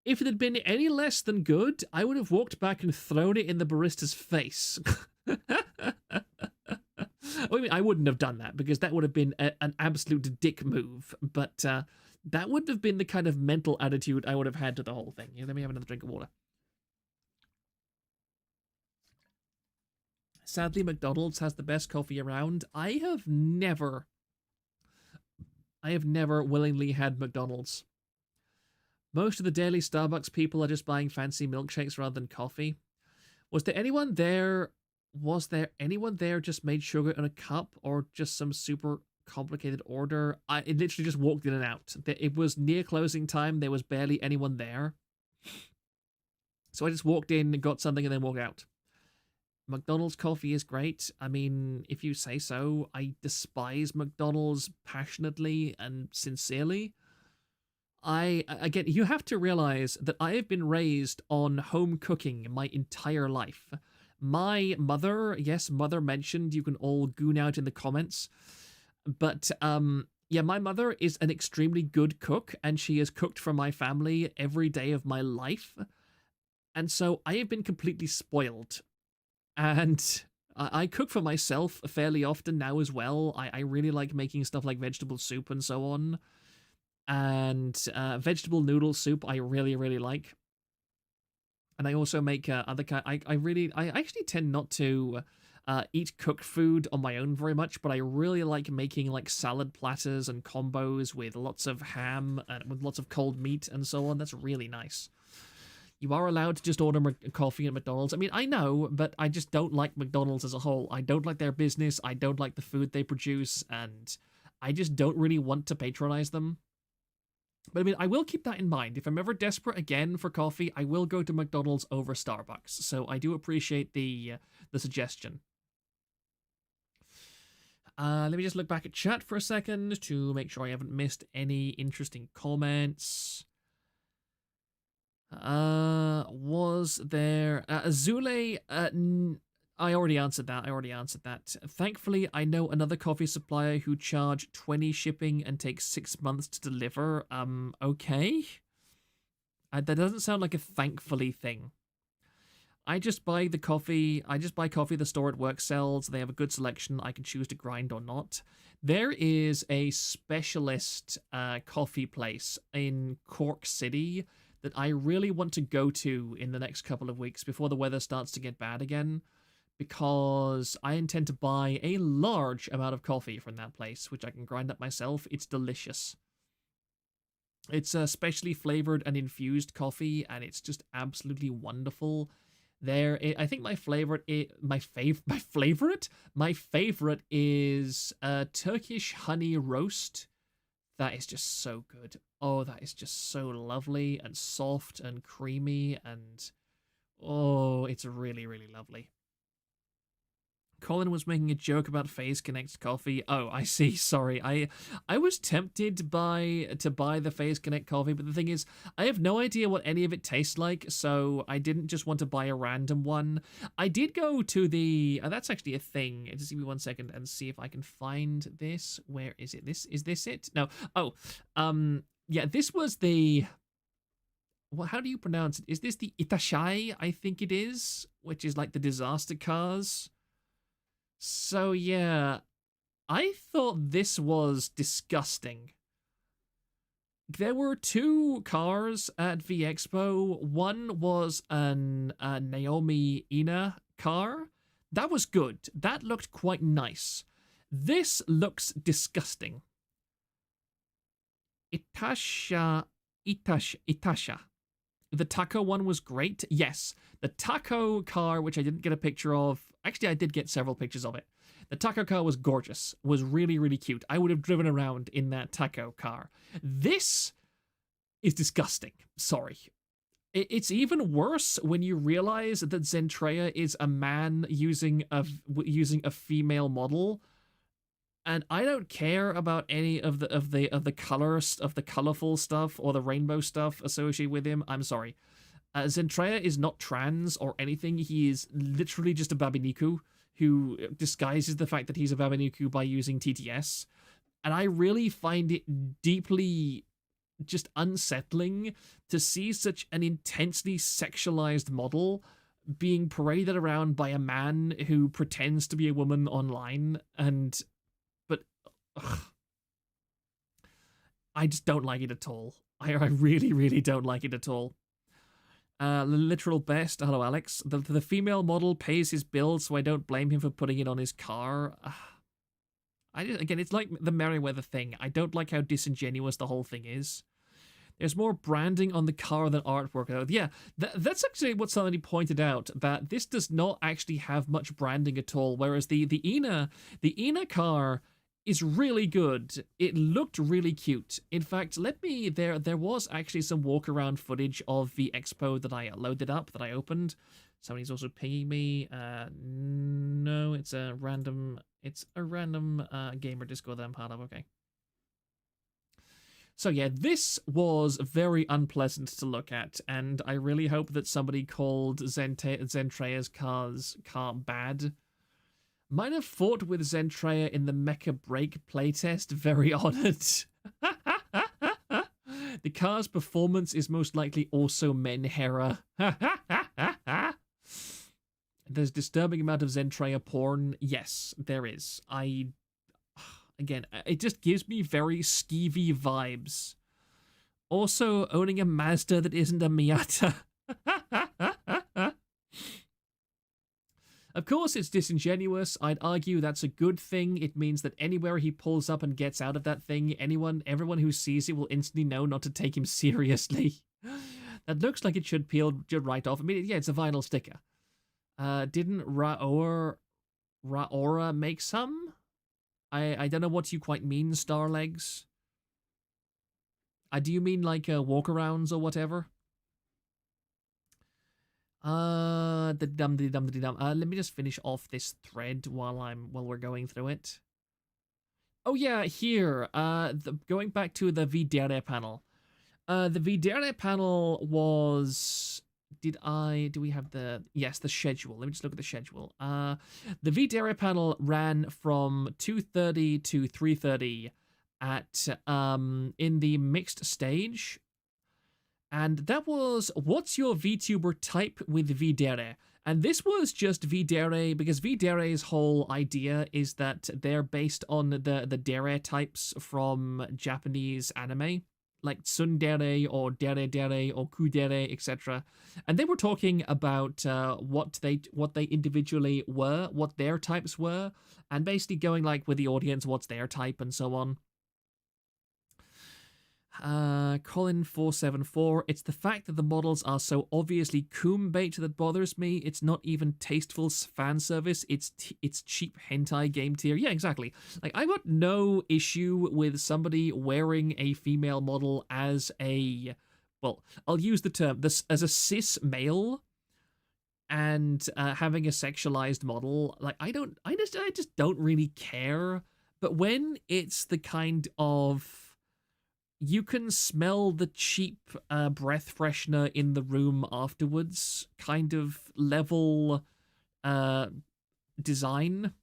If it had been any less than good, I would have walked back and thrown it in the barista's face. I mean, I wouldn't have done that because that would have been an absolute dick move. But that wouldn't have been the kind of mental attitude I would have had to the whole thing. Let me have another drink of water. Sadly, McDonald's has the best coffee around. I have never willingly had McDonald's. Most of the daily Starbucks people are just buying fancy milkshakes rather than coffee. Was there anyone there just made sugar in a cup or just some super complicated order? It literally just walked in and out. It was near closing time. There was barely anyone there. So I just walked in, got something, and then walked out. McDonald's coffee is great. I mean, if you say so. I despise McDonald's passionately and sincerely. Again, you have to realize that I have been raised on home cooking my entire life. My mother, yes, mother mentioned, you can all goon out in the comments, but yeah, my mother is an extremely good cook, and she has cooked for my family every day of my life, and so I have been completely spoiled, and I cook for myself fairly often now as well. I really like making stuff like vegetable soup and so on. And vegetable noodle soup I really, really like. And I also make other kind. I actually tend not to eat cooked food on my own very much, but I really like making like salad platters and combos with lots of ham and with lots of cold meat and so on. That's really nice. You are allowed to just order coffee at McDonald's. I mean, I know, but I just don't like McDonald's as a whole. I don't like their business. I don't like the food they produce, and I just don't really want to patronize them. But I mean, I will keep that in mind. If I'm ever desperate again for coffee, I will go to McDonald's over Starbucks. So I do appreciate the suggestion. Let me just look back at chat for a second to make sure I haven't missed any interesting comments. Was there Azule? I already answered that. Thankfully, I know another coffee supplier who charge 20 shipping and takes 6 months to deliver. Okay. That doesn't sound like a thankfully thing. I just buy coffee the store at work sells. They have a good selection. I can choose to grind or not. There is a specialist coffee place in Cork City that I really want to go to in the next couple of weeks before the weather starts to get bad again, because I intend to buy a large amount of coffee from that place, which I can grind up myself. It's delicious. It's a specially flavored and infused coffee, and it's just absolutely wonderful. I think my favorite is Turkish honey roast. That is just so good. Oh, that is just so lovely and soft and creamy, and oh, it's really, really lovely. Colin was making a joke about Phase Connect coffee. Oh, I see. Sorry. I was tempted to buy the Phase Connect coffee, but the thing is, I have no idea what any of it tastes like, so I didn't just want to buy a random one. I did go to the that's actually a thing. Just give me 1 second and see if I can find this. Where is it? Is this it? No. Oh, yeah, this was the well, how do you pronounce it? Is this the Itashai? I think it is, which is like the disaster cars. So yeah, I thought this was disgusting. There were 2 cars at Vexpo. One was a Naomi Ina car. That was good. That looked quite nice. This looks disgusting. Itasha. The taco one was great. Yes, the taco car, which I didn't get a picture of. Actually, I did get several pictures of it. The taco car was gorgeous, was really, really cute. I would have driven around in that taco car. This is disgusting. Sorry. It's even worse when you realize that Zentreya is a man using a female model. And I don't care about any of the colorful stuff or the rainbow stuff associated with him. I'm sorry. Zentreya is not trans or anything. He is literally just a Babiniku who disguises the fact that he's a Babiniku by using TTS. And I really find it deeply just unsettling to see such an intensely sexualized model being paraded around by a man who pretends to be a woman online. But I just don't like it at all. I really, really don't like it at all. Literal best. Hello, Alex. The female model pays his bills, so I don't blame him for putting it on his car. Again, it's like the Merryweather thing. I don't like how disingenuous the whole thing is. There's more branding on the car than artwork. Yeah, that's actually what somebody pointed out, that this does not actually have much branding at all, whereas the Ina car is really good. It looked really cute. In fact, there was actually some walk around footage of the expo that I loaded up, that I opened. Somebody's also pinging me. No, it's a random gamer Discord that I'm part of. Okay. So yeah, this was very unpleasant to look at, and I really hope that somebody called Zentreya's car bad. Might have fought with Zentreya in the Mecha Break playtest. Very honored. The car's performance is most likely also Menhera. There's disturbing amount of Zentreya porn. Yes, there is. Again, it just gives me very skeevy vibes. Also, owning a Mazda that isn't a Miata. Of course, it's disingenuous. I'd argue that's a good thing. It means that anywhere he pulls up and gets out of that thing, everyone who sees it will instantly know not to take him seriously. That looks like it should peel right off. I mean, yeah, it's a vinyl sticker. Didn't Raora make some? I don't know what you quite mean, Starlegs. Do you mean like walkarounds or whatever? Let me just finish off this thread while we're going through it. Oh yeah, here. Going back to the Videre panel. The Videre panel was. Do we have the. Yes, the schedule. Let me just look at the schedule. The Videre panel ran from 2:30 to 3:30 at, in the mixed stage. And that was What's Your VTuber Type with Videre? And this was just Videre because Videre's whole idea is that they're based on the dere types from Japanese anime, like tsundere or dere dere or kudere, etc. And they were talking about what they individually were, what their types were, and basically going like with the audience, what's their type and so on. Colin474, it's the fact that the models are so obviously coom bait that bothers me. It's not even tasteful fan service. It's cheap hentai game tier. Yeah, exactly. Like, I got no issue with somebody wearing a female model as a, well, I'll use the term, this as a cis male and having a sexualized model. Like, I just don't really care. But when it's the kind of, you can smell the cheap breath freshener in the room afterwards kind of level design.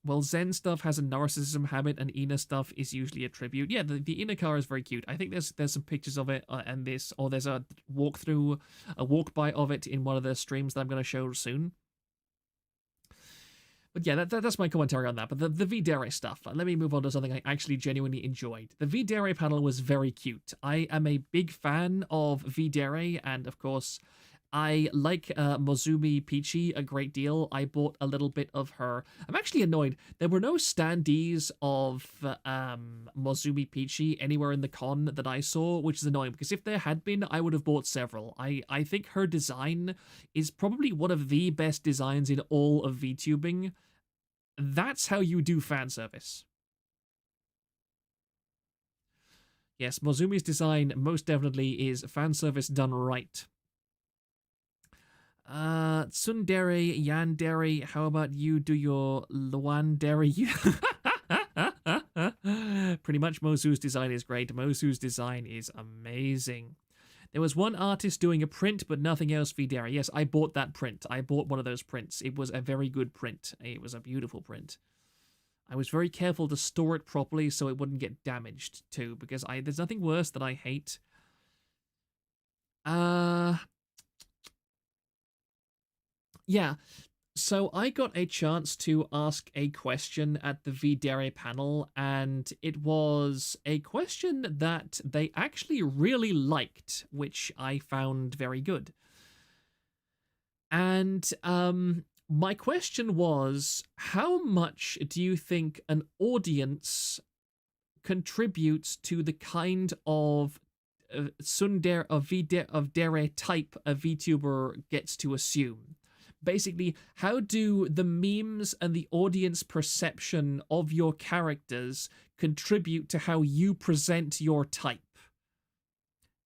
Well, Zen stuff has a narcissism habit, and Ina stuff is usually a tribute. Yeah, the Ina car is very cute. I think there's some pictures of it, and there's a walkthrough, a walk by of it in one of the streams that I'm going to show soon. But yeah, that's my commentary on that. But the Videre stuff, let me move on to something I actually genuinely enjoyed. The Videre panel was very cute. I am a big fan of Videre, and of course, I like Mozumi Peachy a great deal. I bought a little bit of her. I'm actually annoyed. There were no standees of Mozumi Peachy anywhere in the con that I saw, which is annoying, because if there had been, I would have bought several. I think her design is probably one of the best designs in all of VTubing. That's how you do fan service. Yes, Mozumi's design most definitely is fan service done right. Tsundere, Yandere, how about you do your Luandere? Pretty much Mozu's design is great. Mozu's design is amazing. There was one artist doing a print, but nothing else Videre. Yes, I bought that print. I bought one of those prints. It was a very good print. It was a beautiful print. I was very careful to store it properly so it wouldn't get damaged too, because there's nothing worse that I hate. Yeah, so I got a chance to ask a question at the Videre panel, and it was a question that they actually really liked, which I found very good. And my question was, how much do you think an audience contributes to the kind of tsundere of dere type a VTuber gets to assume? Basically, how do the memes and the audience perception of your characters contribute to how you present your type?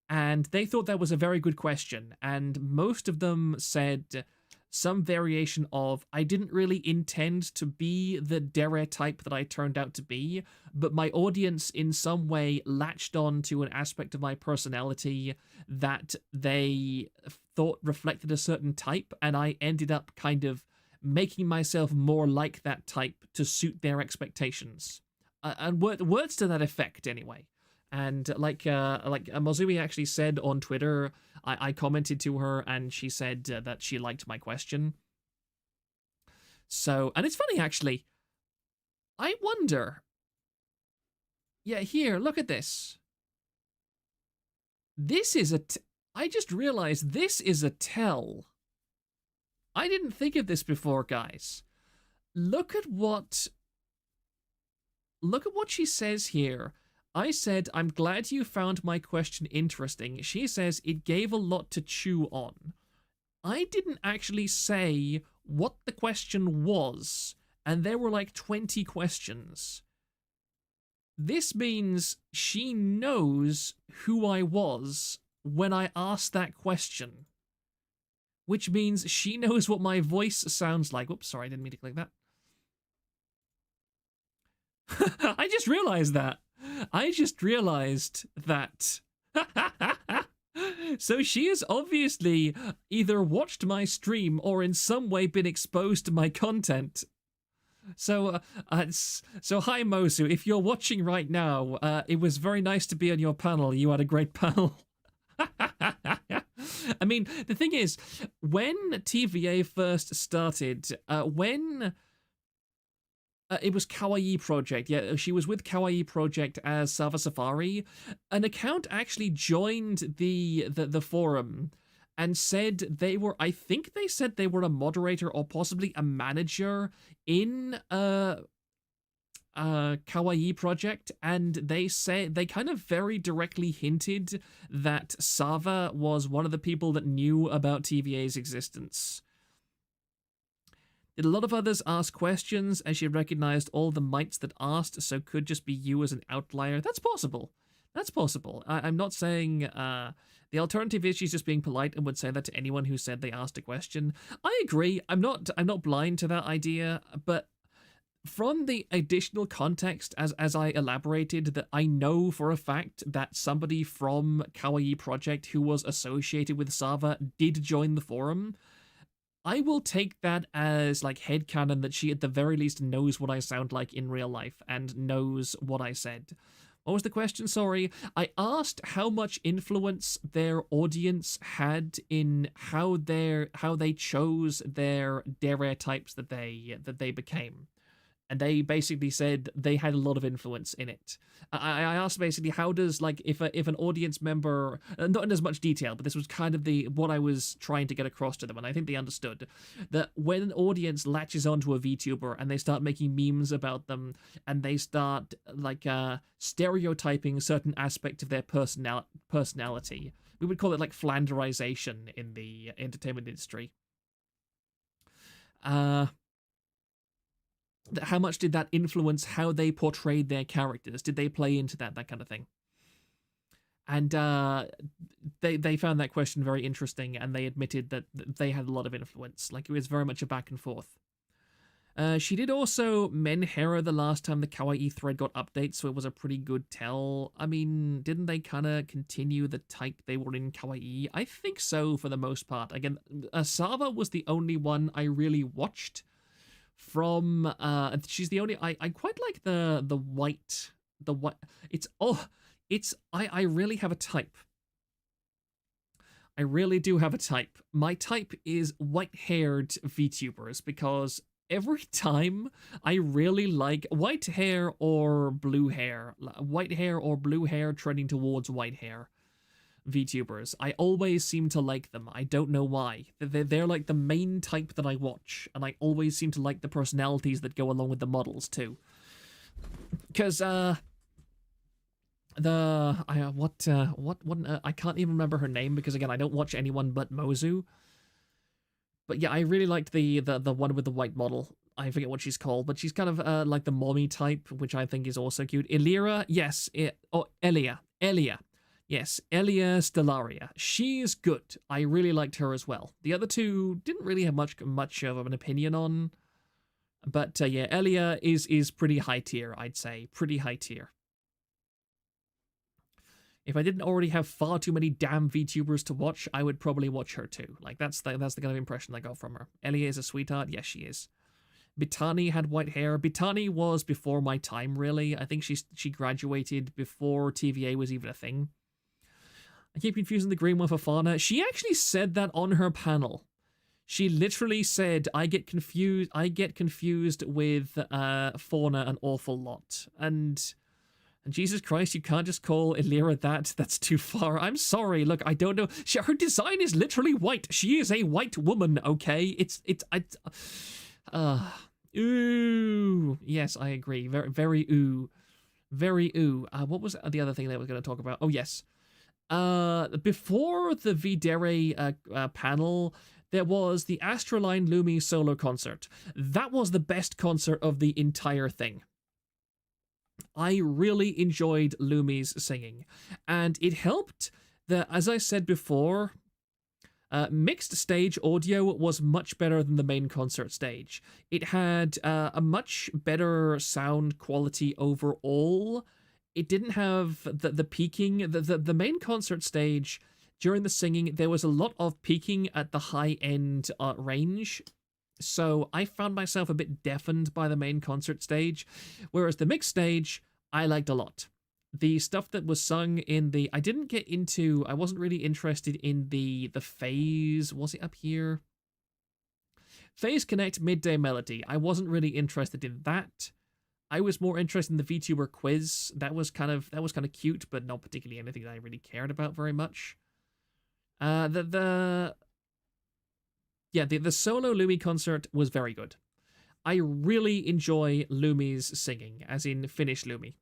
And they thought that was a very good question, and most of them said some variation of, I didn't really intend to be the dere type that I turned out to be, but my audience in some way latched on to an aspect of my personality that they thought reflected a certain type, and I ended up kind of making myself more like that type to suit their expectations. And words to that effect, anyway. And like Mozumi actually said on Twitter, I commented to her, and she said that she liked my question. So, and it's funny, actually. I wonder. Yeah, here, look at this. This is I just realized this is a tell. I didn't think of this before, guys. Look at what she says here. I said, I'm glad you found my question interesting. She says, it gave a lot to chew on. I didn't actually say what the question was, and there were like 20 questions. this means she knows who I was when I asked that question, which means she knows what my voice sounds like. Oops, sorry, I didn't mean to click that. I just realized that. So she has obviously either watched my stream or in some way been exposed to my content. So hi Mozu, if you're watching right now, it was very nice to be on your panel. You had a great panel. I mean, the thing is, when TVA first started, when it was Kawaii Project, yeah, she was with Kawaii Project as Sava Safari, an account actually joined the forum and said they were, I think they said they were a moderator or possibly a manager in Kawaii Project, and they kind of very directly hinted that Sava was one of the people that knew about TVA's existence. Did a lot of others ask questions as she recognized all the mites that asked, so could just be you as an outlier? That's possible. That's possible. I'm not saying the alternative is she's just being polite and would say that to anyone who said they asked a question. I agree. I'm not blind to that idea, but from the additional context as I elaborated, that I know for a fact that somebody from Kawaii Project who was associated with Sava did join the forum, I will take that as like headcanon that she at the very least knows what I sound like in real life and knows what I said. What was the question? Sorry. I asked how much influence their audience had in how they chose their dere types that they became. And they basically said they had a lot of influence in it. I asked basically how does, like, if an audience member, not in as much detail, but this was kind of what I was trying to get across to them, and I think they understood that when an audience latches onto a VTuber and they start making memes about them and they start like stereotyping certain aspect of their personality, we would call it like flanderization in the entertainment industry. How much did that influence how they portrayed their characters? Did they play into that kind of thing? And they found that question very interesting, and they admitted that they had a lot of influence. Like, it was very much a back and forth. She did also men Hera the last time the Kawaii thread got updates, so it was a pretty good tell. I mean, didn't they kind of continue the type they were in Kawaii? I think so, for the most part. Again, Sava was the only one I really watched from she's the only I quite like the white I really have a type. I really do have a type. My type is white-haired VTubers, because every time I really like white hair or blue hair trending towards white hair VTubers. I always seem to like them. I don't know why. They're like the main type that I watch, and I always seem to like the personalities that go along with the models too. Because I can't even remember her name, because again, I don't watch anyone but Mozu. But yeah, I really liked the one with the white model. I forget what she's called, but she's kind of like the mommy type, which I think is also cute. Illyra, yes, Elia. Yes, Elia Stellaria. She's good. I really liked her as well. The other two didn't really have much of an opinion on. But yeah, Elia is pretty high tier, I'd say. Pretty high tier. If I didn't already have far too many damn VTubers to watch, I would probably watch her too. Like, that's the kind of impression I got from her. Elia is a sweetheart. Yes, she is. Bitani had white hair. Bitani was before my time, really. I think she graduated before TVA was even a thing. I keep confusing the green one for Fauna. She actually said that on her panel. She literally said, I get confused with Fauna an awful lot. And Jesus Christ, you can't just call Illyra that. That's too far. I'm sorry. Look, I don't know. Her design is literally white. She is a white woman, okay? Ooh. Yes, I agree. Very, very ooh. Very ooh. What was the other thing that we're going to talk about? Oh, yes. Before the Videre panel, there was the Astroline Lumi solo concert. That was the best concert of the entire thing. I really enjoyed Lumi's singing, and it helped that, as I said before, mixed stage audio was much better than the main concert stage. It had a much better sound quality overall. It didn't have the peaking. The main concert stage, during the singing, there was a lot of peaking at the high end range. So I found myself a bit deafened by the main concert stage, whereas the mixed stage I liked a lot. The stuff that was sung in the I wasn't really interested in the phase. Was it up here? Phase Connect Midday Melody. I wasn't really interested in that. I was more interested in the VTuber quiz. That was kind of cute, but not particularly anything that I really cared about very much. The solo Lumi concert was very good. I really enjoy Lumi's singing, as in Finnish Lumi.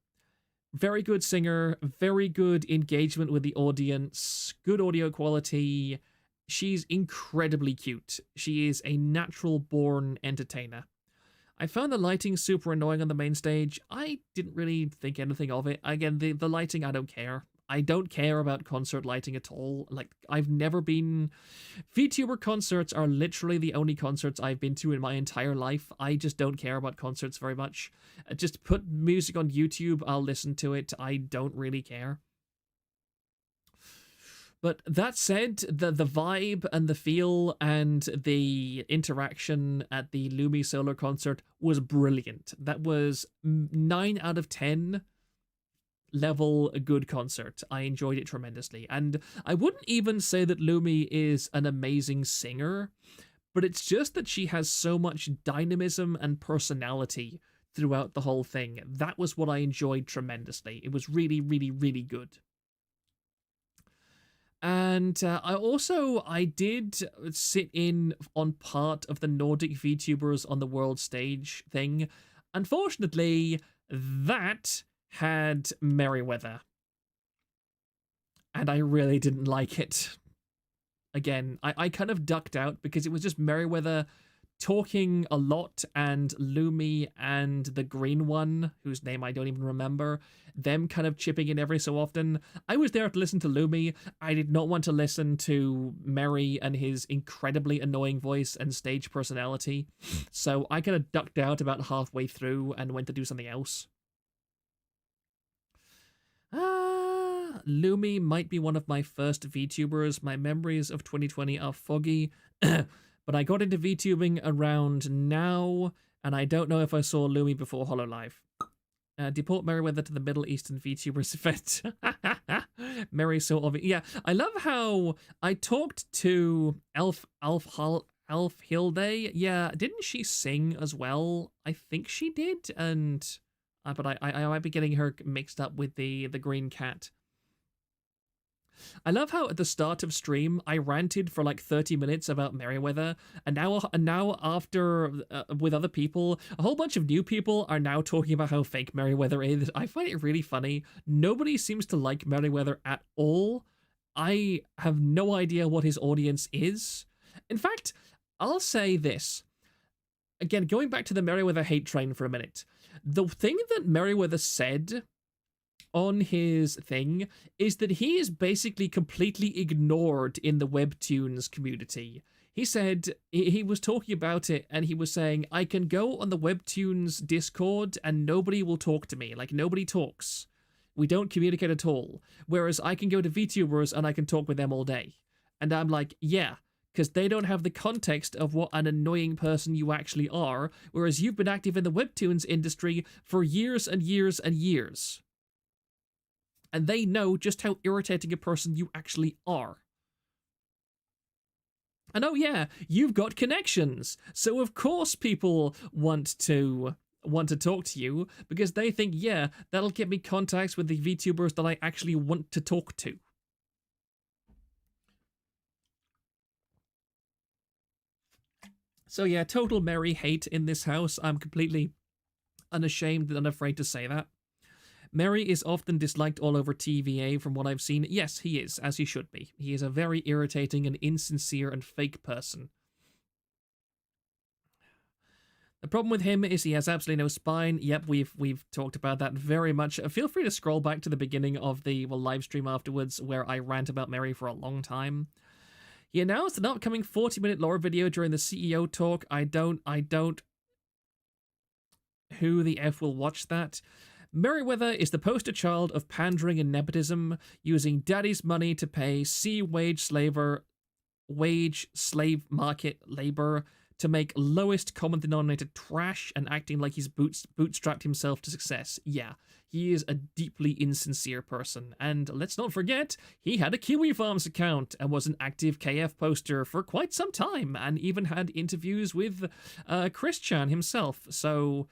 Very good singer, very good engagement with the audience, good audio quality. She's incredibly cute. She is a natural-born entertainer. I found the lighting super annoying on the main stage. I didn't really think anything of it. Again, the lighting, I don't care. I don't care about concert lighting at all. Like, I've never been... VTuber concerts are literally the only concerts I've been to in my entire life. I just don't care about concerts very much. Just put music on YouTube, I'll listen to it. I don't really care. But that said, the vibe and the feel and the interaction at the Lumi Solar concert was brilliant. That was 9 out of 10 level a good concert. I enjoyed it tremendously. And I wouldn't even say that Lumi is an amazing singer, but it's just that she has so much dynamism and personality throughout the whole thing. That was what I enjoyed tremendously. It was really, really, really good. And I did sit in on part of the Nordic VTubers on the world stage thing. Unfortunately, that had Merryweather. And I really didn't like it. Again, I kind of ducked out because it was just Merryweather talking a lot, and Lumi and the green one, whose name I don't even remember, them kind of chipping in every so often. I was there to listen to Lumi. I did not want to listen to Merry and his incredibly annoying voice and stage personality. So I kind of ducked out about halfway through and went to do something else. Lumi might be one of my first VTubers. My memories of 2020 are foggy. But I got into VTubing around now, and I don't know if I saw Lumi before HoloLive. Deport Merryweather to the Middle Eastern VTubers event. Merry so obvious. Yeah, I love how I talked to Elf Hilde. Yeah, didn't she sing as well? I think she did, and but I might be getting her mixed up with the green cat. I love how at the start of stream I ranted for like 30 minutes about Merryweather, and now after with other people, a whole bunch of new people are now talking about how fake Merryweather is. I find it really funny. Nobody seems to like Merryweather at all. I have no idea what his audience is. In fact, I'll say this. Again, going back to the Merryweather hate train for a minute. The thing that Merryweather said on his thing is that he is basically completely ignored in the Webtoons community. He said, he was talking about it and he was saying, I can go on the Webtoons Discord and nobody will talk to me. Like, nobody talks. We don't communicate at all. Whereas I can go to VTubers and I can talk with them all day. And I'm like, yeah, because they don't have the context of what an annoying person you actually are, whereas you've been active in the Webtoons industry for years and years and years. And they know just how irritating a person you actually are. And oh yeah, you've got connections. So of course people want to talk to you because they think, yeah, that'll get me contacts with the VTubers that I actually want to talk to. So yeah, total Merry hate in this house. I'm completely unashamed and unafraid to say that. Merry is often disliked all over TVA from what I've seen. Yes, he is, as he should be. He is a very irritating and insincere and fake person. The problem with him is he has absolutely no spine. Yep, we've talked about that very much. Feel free to scroll back to the beginning of the live stream afterwards where I rant about Mary for a long time. He announced an upcoming 40-minute lore video during the CEO talk. I don't. Who the F will watch that? Merryweather is the poster child of pandering and nepotism, using daddy's money to pay wage slave market labor to make lowest common denominator trash and acting like he's bootstrapped himself to success. Yeah, he is a deeply insincere person. And let's not forget, he had a Kiwi Farms account and was an active KF poster for quite some time, and even had interviews with Chris Chan himself. So,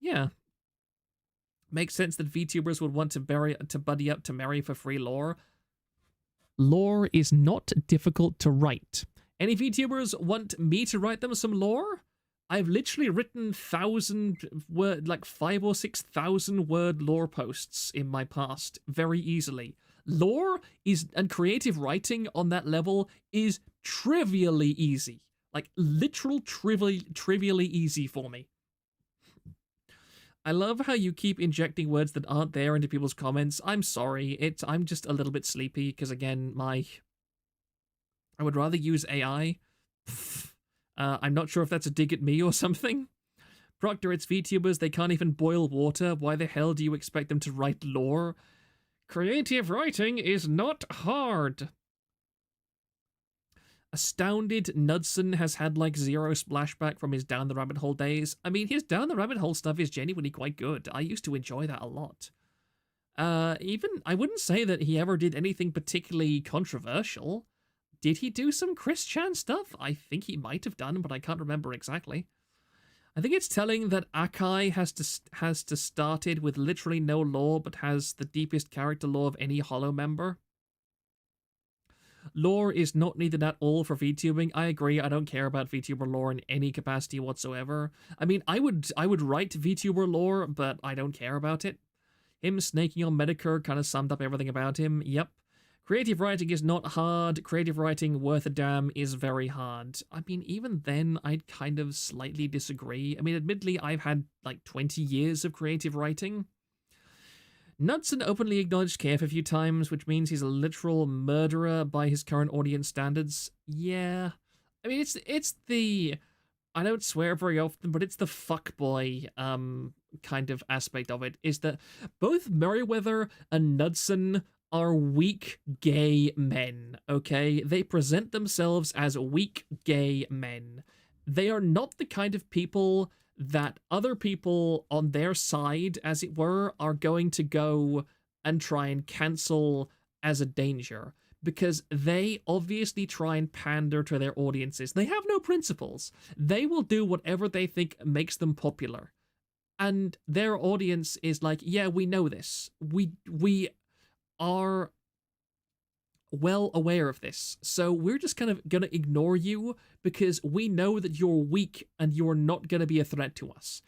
yeah. Makes sense that VTubers would want to buddy up to Mary for free lore. Lore is not difficult to write. Any VTubers want me to write them some lore? I've literally written 1,000-word, like 5,000 or 6,000 word lore posts in my past very easily. Lore and creative writing on that level is trivially easy. Like literal trivially easy for me. I love how you keep injecting words that aren't there into people's comments. I'm sorry. I'm just a little bit sleepy because, again, I would rather use AI. I'm not sure if that's a dig at me or something. Proctor, it's VTubers. They can't even boil water. Why the hell do you expect them to write lore? Creative writing is not hard. Astounded Knudsen has had like zero splashback from his Down the Rabbit Hole days. I mean, his Down the Rabbit Hole stuff is genuinely quite good. I used to enjoy that a lot. Even, I wouldn't say that he ever did anything particularly controversial. Did he do some Chris Chan stuff? I think he might have done, but I can't remember exactly. I think it's telling that Akai has to started with literally no lore, but has the deepest character lore of any Hollow member. Lore is not needed at all for VTubing. I agree. I don't care about VTuber lore in any capacity whatsoever. I mean, I would write VTuber lore, but I don't care about it. Him snaking on Medicare kind of summed up everything about him. Yep. Creative writing is not hard. Creative writing worth a damn is very hard. I mean, even then, I'd kind of slightly disagree. I mean, admittedly, I've had like 20 years of creative writing. Knudsen openly acknowledged KF a few times, which means he's a literal murderer by his current audience standards. Yeah. I mean, it's the... I don't swear very often, but it's the fuckboy kind of aspect of it, is that both Merryweather and Knudsen are weak gay men, okay? They present themselves as weak gay men. They are not the kind of people that other people on their side, as it were, are going to go and try and cancel as a danger, because they obviously try and pander to their audiences. They have no principles. They will do whatever they think makes them popular. And their audience is like, yeah, we know this. We are well aware of this, so we're just kind of gonna ignore you because we know that you're weak and you're not gonna be a threat to us.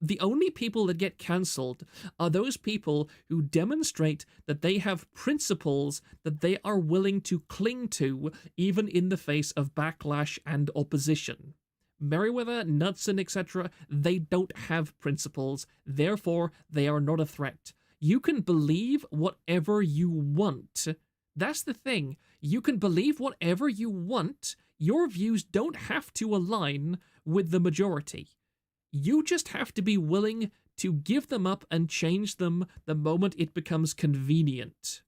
The only people that get cancelled are those people who demonstrate that they have principles that they are willing to cling to even in the face of backlash and opposition. Merryweather, Knudsen, etc., they don't have principles, therefore they are not a threat. You can believe whatever you want. That's the thing. You can believe whatever you want. Your views don't have to align with the majority. You just have to be willing to give them up and change them the moment it becomes convenient.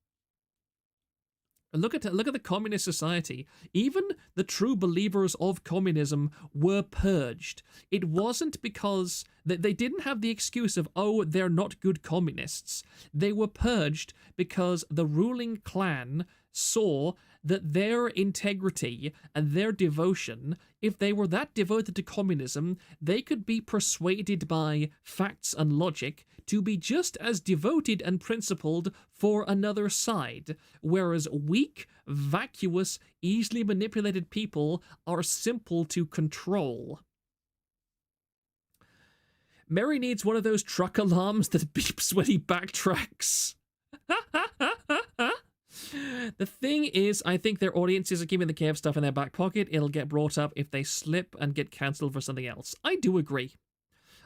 Look at the communist society. Even the true believers of communism were purged. It wasn't because they didn't have the excuse of, oh, they're not good communists. They were purged because the ruling clan saw that their integrity and their devotion, if they were that devoted to communism, they could be persuaded by facts and logic to be just as devoted and principled for another side, whereas weak, vacuous, easily manipulated people are simple to control. Mary needs one of those truck alarms that beeps when he backtracks. The thing is, I think their audiences are keeping the KF stuff in their back pocket. It'll get brought up if they slip and get cancelled for something else. I do agree.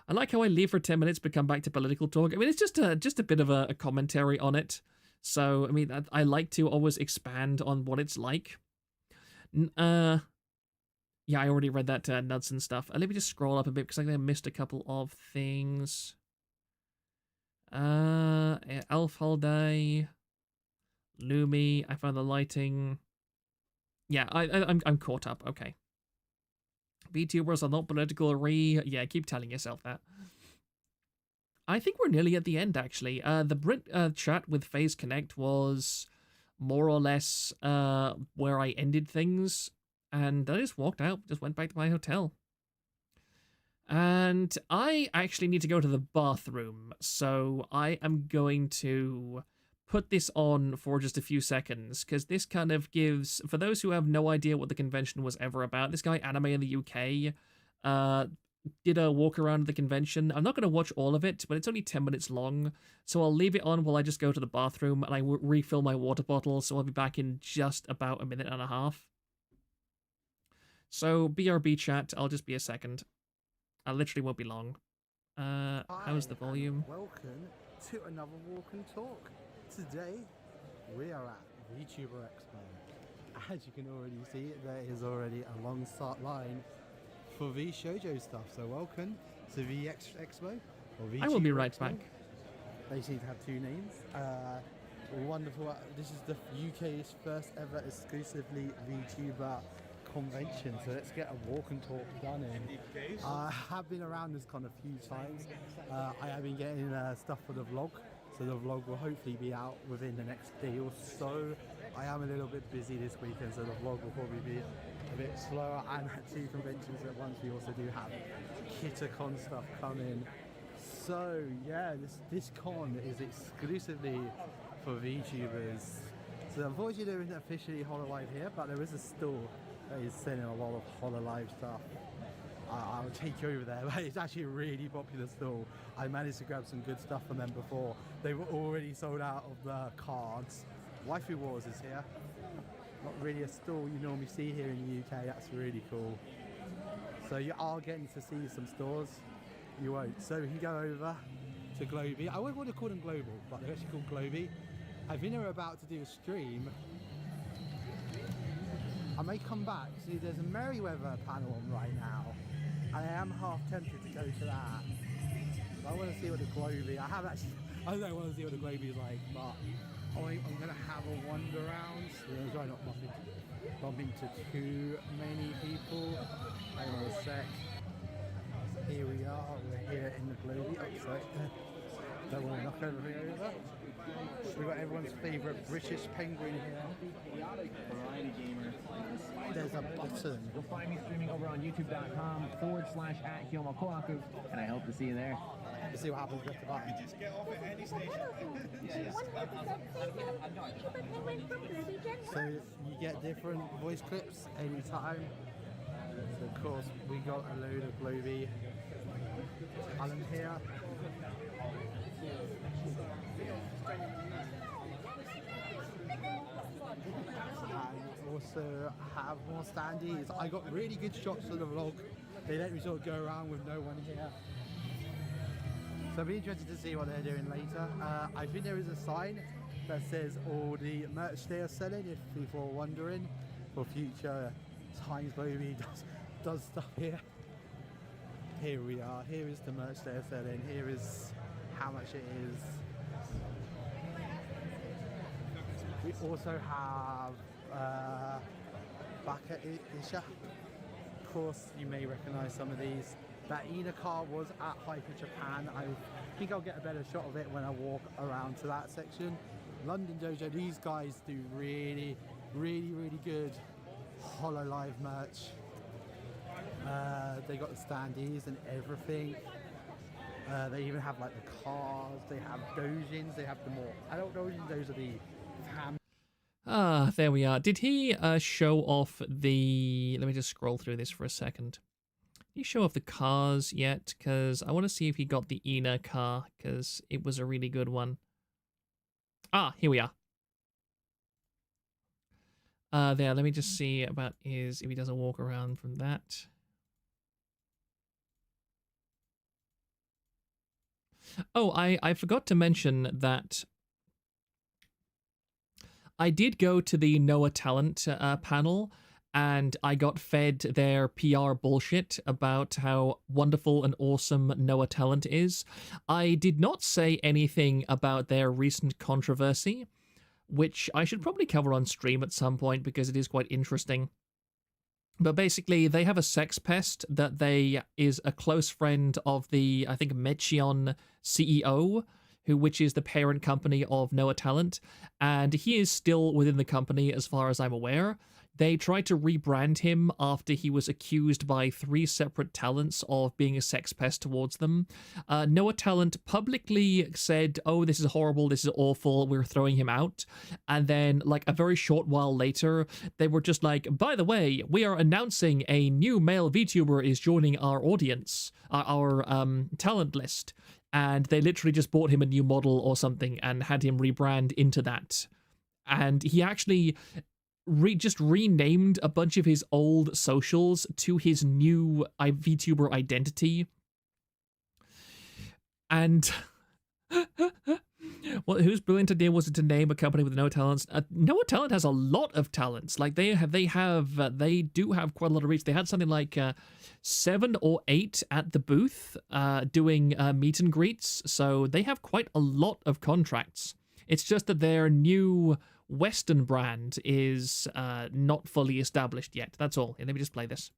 I like how I leave for 10 minutes but come back to political talk. I mean, it's just a bit of a commentary on it. So, I mean, I like to always expand on what it's like. Yeah, I already read that Nuts and stuff. Let me just scroll up a bit because I think I missed a couple of things. Elf Holiday, Lumi. I found the lighting. Yeah, I'm caught up. Okay. VTubers are not political. Yeah, keep telling yourself that. I think we're nearly at the end, actually. The Brit chat with FaZe Connect was more or less where I ended things. And I just walked out, just went back to my hotel. And I actually need to go to the bathroom, so I am going to put this on for just a few seconds, because this kind of gives, for those who have no idea what the convention was ever about, this guy Anime in the UK did a walk around the convention. I'm not going to watch all of it, but it's only 10 minutes long, so I'll leave it on while I just go to the bathroom and I refill my water bottle, so I'll be back in just about a minute and a half. So, BRB chat, I'll just be a second. I literally won't be long. How's the volume? Welcome to another Walk and Talk. Today, we are at VTuber Expo. As you can already see, there is already a long start line for V Shoujo stuff. So welcome to V Expo. Or I will be VTuber right Expo. back. They seem to have two names. Wonderful. This is the UK's first ever exclusively VTuber convention, so let's get a walk and talk done in. I have been around this con a few times. I have been getting stuff for the vlog, so the vlog will hopefully be out within the next day or so. I am a little bit busy this weekend, so the vlog will probably be a bit slower, and at two conventions at once. We also do have KitterCon stuff coming. So yeah, this con is exclusively for VTubers. So unfortunately there isn't officially HoloLive here, but there is a store that is selling a lot of HoloLive stuff. I'll take you over there, but it's actually a really popular store. I managed to grab some good stuff from them before. They were already sold out of the cards. Waifu Wars is here. Not really a store you normally see here in the UK, that's really cool. So you are getting to see some stores. You won't. So we can go over to Globy. I wouldn't want to call them Global, but they're actually called Globy. I think they're about to do a stream. I may come back. See, there's a Merryweather panel on right now. I am half tempted to go to that. But I want to see what the Globy. I don't want to see what the Globy is like, but I'm going to have a wander around. So try not bump into too many people. Hang on a sec. Here we are. We're here in the Globy. Oh, sorry. Don't want to knock everything over. We've got everyone's favourite British penguin here. There's a button. You'll find me streaming over on youtube.com/@KyomoKoaku, and I hope to see you there. Let's see what happens with the button. Just get off at any station. So you get different voice clips anytime. So of course we got a load of Globy talent here. And also have more standees. I got really good shots for the vlog. They let me sort of go around with no one here. So I'll be interested to see what they're doing later. I think there is a sign that says all the merch they are selling, if people are wondering, for future times. Globy does stuff here. Here we are. Here is the merch they're selling. Here is how much it is. We also have back at Isha. Of course, you may recognise some of these. That Ina car was at Hyper Japan. I think I'll get a better shot of it when I walk around to that section. London Dojo, these guys do really, really, really good HoloLive merch. They got the standees and everything. They even have like the cars, they have dojins, they have the more adult dojins, those are the ham. Ah, there we are. Did he show off the... Let me just scroll through this for a second. Did he show off the cars yet? Because I want to see if he got the Ina car, because it was a really good one. Ah, here we are. There, let me just see about if he does a walk around from that. Oh, I forgot to mention that I did go to the Noah Talent panel, and I got fed their PR bullshit about how wonderful and awesome Noah Talent is. I did not say anything about their recent controversy, which I should probably cover on stream at some point because it is quite interesting. But basically, they have a sex pest that is a close friend of the, I think, Mechion CEO, which is the parent company of Noah Talent, and he is still within the company as far as I'm aware. They tried to rebrand him after he was accused by 3 separate talents of being a sex pest towards them. Noah Talent publicly said, oh, this is horrible, this is awful, we're throwing him out. And then, like, a very short while later, they were just like, by the way, we are announcing a new male VTuber is joining our audience, our talent list. And they literally just bought him a new model or something and had him rebrand into that. And he actually just renamed a bunch of his old socials to his new VTuber identity. And well, whose brilliant idea was it to name a company with no talents? Noah Talent has a lot of talents. Like they do have quite a lot of reach. They had something like 7 or 8 at the booth doing meet and greets. So they have quite a lot of contracts. It's just that their new Western brand is not fully established yet. That's all. Let me just play this.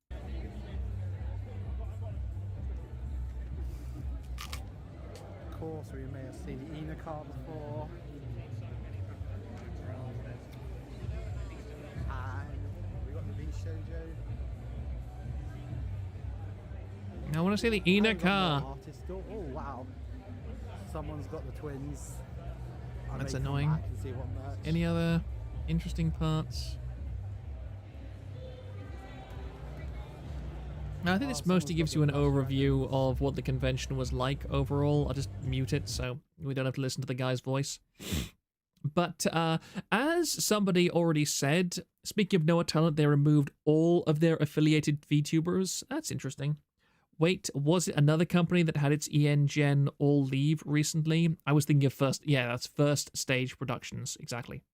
Of course, we may have seen the Ina car before. And we got the V-Shoujo. I want to see the Ina car. Oh, wow. Someone's got the twins. That's annoying. Any other interesting parts? I think this mostly gives you an overview of what the convention was like overall. I'll just mute it so we don't have to listen to the guy's voice. But as somebody already said, speaking of Noah Talent, they removed all of their affiliated VTubers. That's interesting. Wait, was it another company that had its EN Gen all leave recently? I was thinking of that's First Stage Productions, exactly.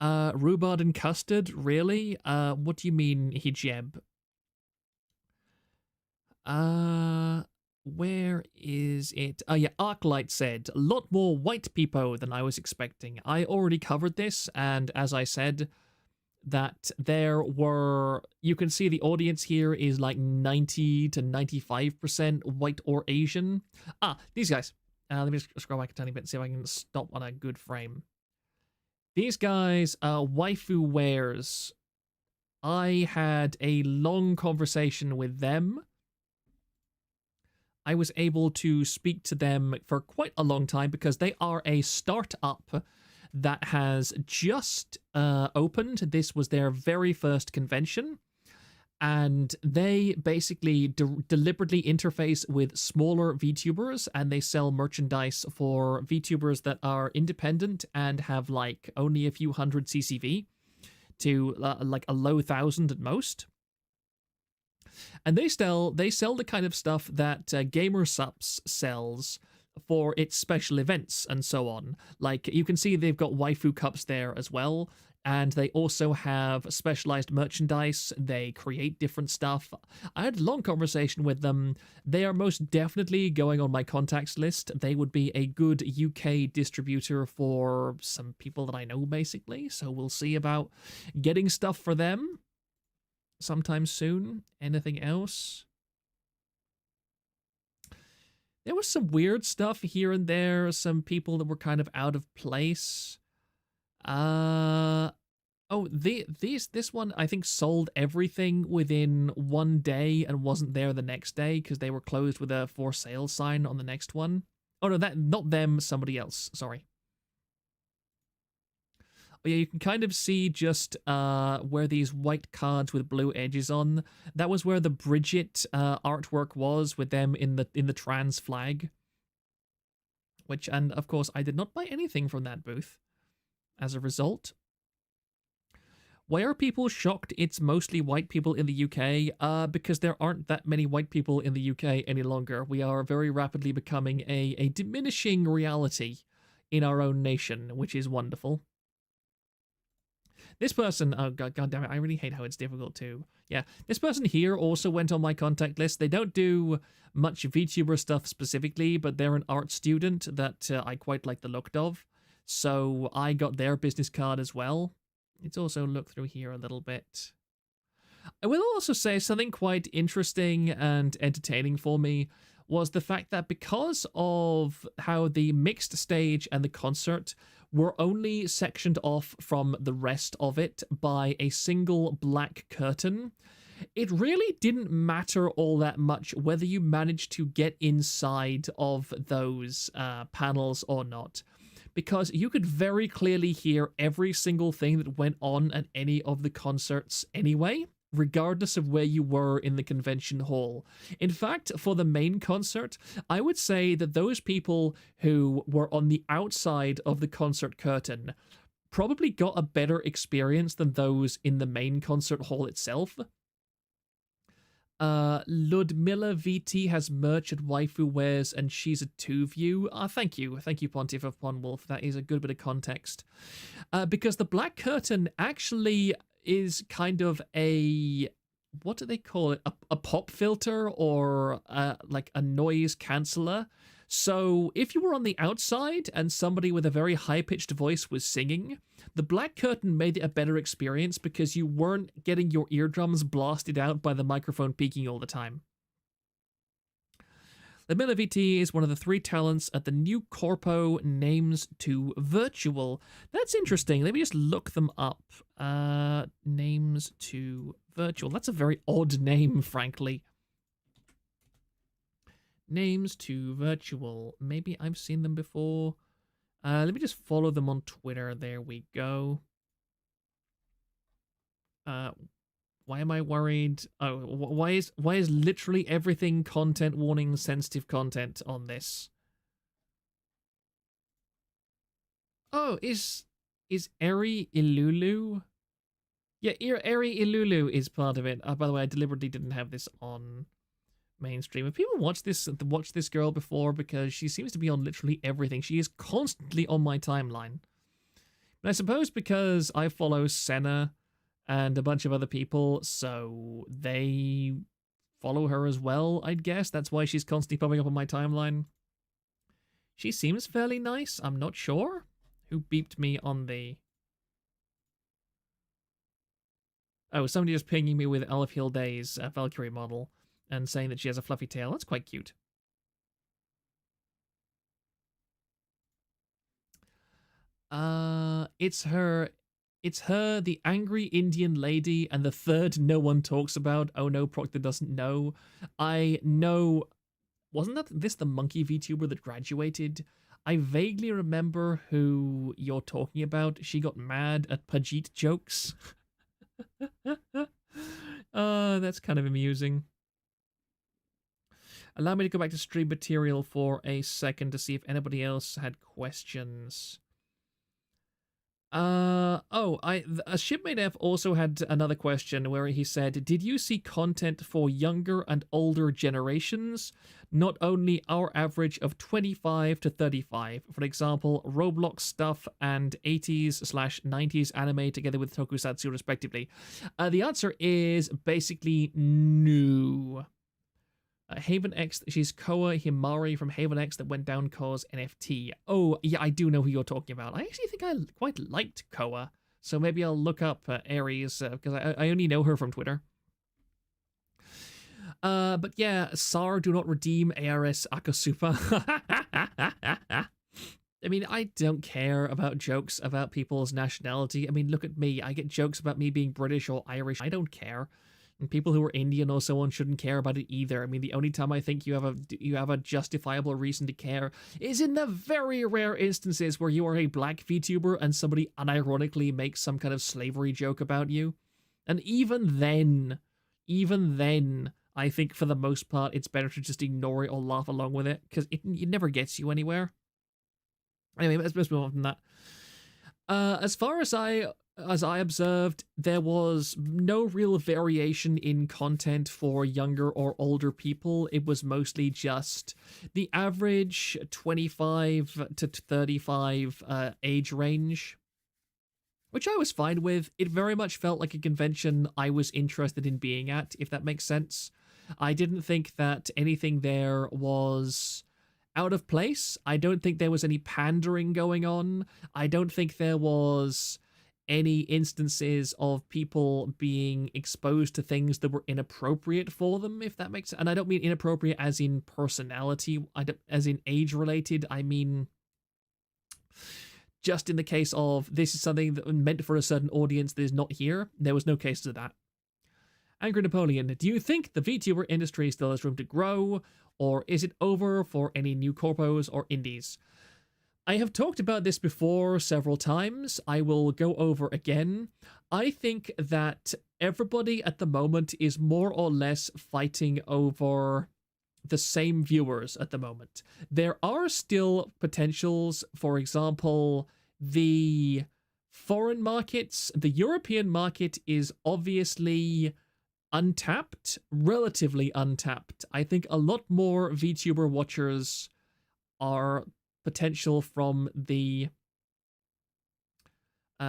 Rhubarb and custard, really? What do you mean, Hijab? Where is it? Oh yeah, Arclight said, a lot more white people than I was expecting. I already covered this, and as I said, that you can see the audience here is like 90 to 95% white or Asian. These guys. Let me just scroll back a tiny bit and see if I can stop on a good frame. These guys are waifu wares. I had a long conversation with them. I was able to speak to them for quite a long time because they are a startup that has just opened. This was their very first convention, and they basically deliberately interface with smaller VTubers, and they sell merchandise for VTubers that are independent and have like only a few hundred CCV to like a low thousand at most. And they sell the kind of stuff that Gamer Sups sells for its special events and so on. Like, you can see they've got waifu cups there as well, and they also have specialized merchandise. They create different stuff. I had a long conversation with them. They are most definitely going on my contacts list. They would be a good UK distributor for some people that I know, basically, so we'll see about getting stuff for them sometime soon. Anything else? There was some weird stuff here and there, some people that were kind of out of place. This one I think sold everything within one day and wasn't there the next day because they were closed with a for sale sign on the next one. Oh no, that not them, somebody else. Sorry. Oh yeah, you can kind of see just where these white cards with blue edges on. That was where the Bridget artwork was, with them in the trans flag. And of course I did not buy anything from that booth. as a result. Why are people shocked it's mostly white people in the UK? Because there aren't that many white people in the UK any longer. We are very rapidly becoming a diminishing reality in our own nation, which is wonderful. This person, oh god damn it, I really hate how it's difficult to. Yeah, this person here also went on my contact list. They don't do much VTuber stuff specifically, but they're an art student that I quite like the look of. So I got their business card as well. Let's also look through here a little bit. I will also say something quite interesting and entertaining for me was the fact that because of how the mixed stage and the concert were only sectioned off from the rest of it by a single black curtain, it really didn't matter all that much whether you managed to get inside of those panels or not, because you could very clearly hear every single thing that went on at any of the concerts anyway, regardless of where you were in the convention hall. In fact, for the main concert, I would say that those people who were on the outside of the concert curtain probably got a better experience than those in the main concert hall itself. Ludmilla VT has merch at Waifu Wears and she's a 2-view. Thank you, Pontiff of Ponwolf. That is a good bit of context. Because the black curtain actually is kind of a, what do they call it? A pop filter or like a noise canceller. So if you were on the outside and somebody with a very high-pitched voice was singing, the black curtain made it a better experience because you weren't getting your eardrums blasted out by the microphone peaking all the time. The Miller VT is one of the 3 talents at the new Corpo Names to Virtual. That's interesting. Let me just look them up. Names to Virtual. That's a very odd name, frankly. Names to Virtual. Maybe I've seen them before. Let me just follow them on Twitter. There we go. Why am I worried? Oh, why is literally everything content warning sensitive content on this? Oh, is Eri Ilulu? Yeah, Eri Ilulu is part of it. By the way, I deliberately didn't have this on mainstream. Have people watched this girl before? Because she seems to be on literally everything. She is constantly on my timeline. And I suppose because I follow Senna and a bunch of other people, so they follow her as well, I'd guess. That's why she's constantly popping up on my timeline. She seems fairly nice. I'm not sure who beeped me on the... Oh, somebody just pinging me with Olive Hill Day's Valkyrie model and saying that she has a fluffy tail. That's quite cute. It's her, the angry Indian lady, and the third no one talks about. Oh no, Proctor doesn't know. I know. Wasn't this the monkey VTuber that graduated? I vaguely remember who you're talking about. She got mad at Pajit jokes. That's kind of amusing. Allow me to go back to stream material for a second to see if anybody else had questions. A shipmate F also had another question where he said, did you see content for younger and older generations? Not only our average of 25 to 35. For example, Roblox stuff and 80s/90s anime together with tokusatsu respectively. The answer is basically no. Haven X, she's Koa Himari from Haven X that went down cause NFT. Oh, yeah, I do know who you're talking about. I actually think I quite liked Koa, so maybe I'll look up Aries, because I only know her from Twitter. But yeah, SAR do not redeem ARS Akasupa. I mean, I don't care about jokes about people's nationality. I mean, look at me. I get jokes about me being British or Irish. I don't care. And people who are Indian or so on shouldn't care about it either. I mean, the only time I think you have a justifiable reason to care is in the very rare instances where you are a black VTuber and somebody unironically makes some kind of slavery joke about you. And even then, I think for the most part, it's better to just ignore it or laugh along with it, because it never gets you anyway, let's move on from that. As far as I observed, there was no real variation in content for younger or older people. It was mostly just the average 25 to 35 age range, which I was fine with. It very much felt like a convention I was interested in being at, if that makes sense. I didn't think that anything there was out of place. I don't think there was any pandering going on. I don't think there was any instances of people being exposed to things that were inappropriate for them, if that makes sense. And I don't mean inappropriate as in personality, as in age related. I mean just in the case of this is something that was meant for a certain audience that is not here. There was no case of that. Angry Napoleon, do you think the VTuber industry still has room to grow, or is it over for any new corpos or indies? I have talked about this before several times. I will go over again. I think that everybody at the moment is more or less fighting over the same viewers at the moment. There are still potentials, for example, the foreign markets. The European market is obviously untapped, relatively untapped. I think a lot more VTuber watchers are potential from the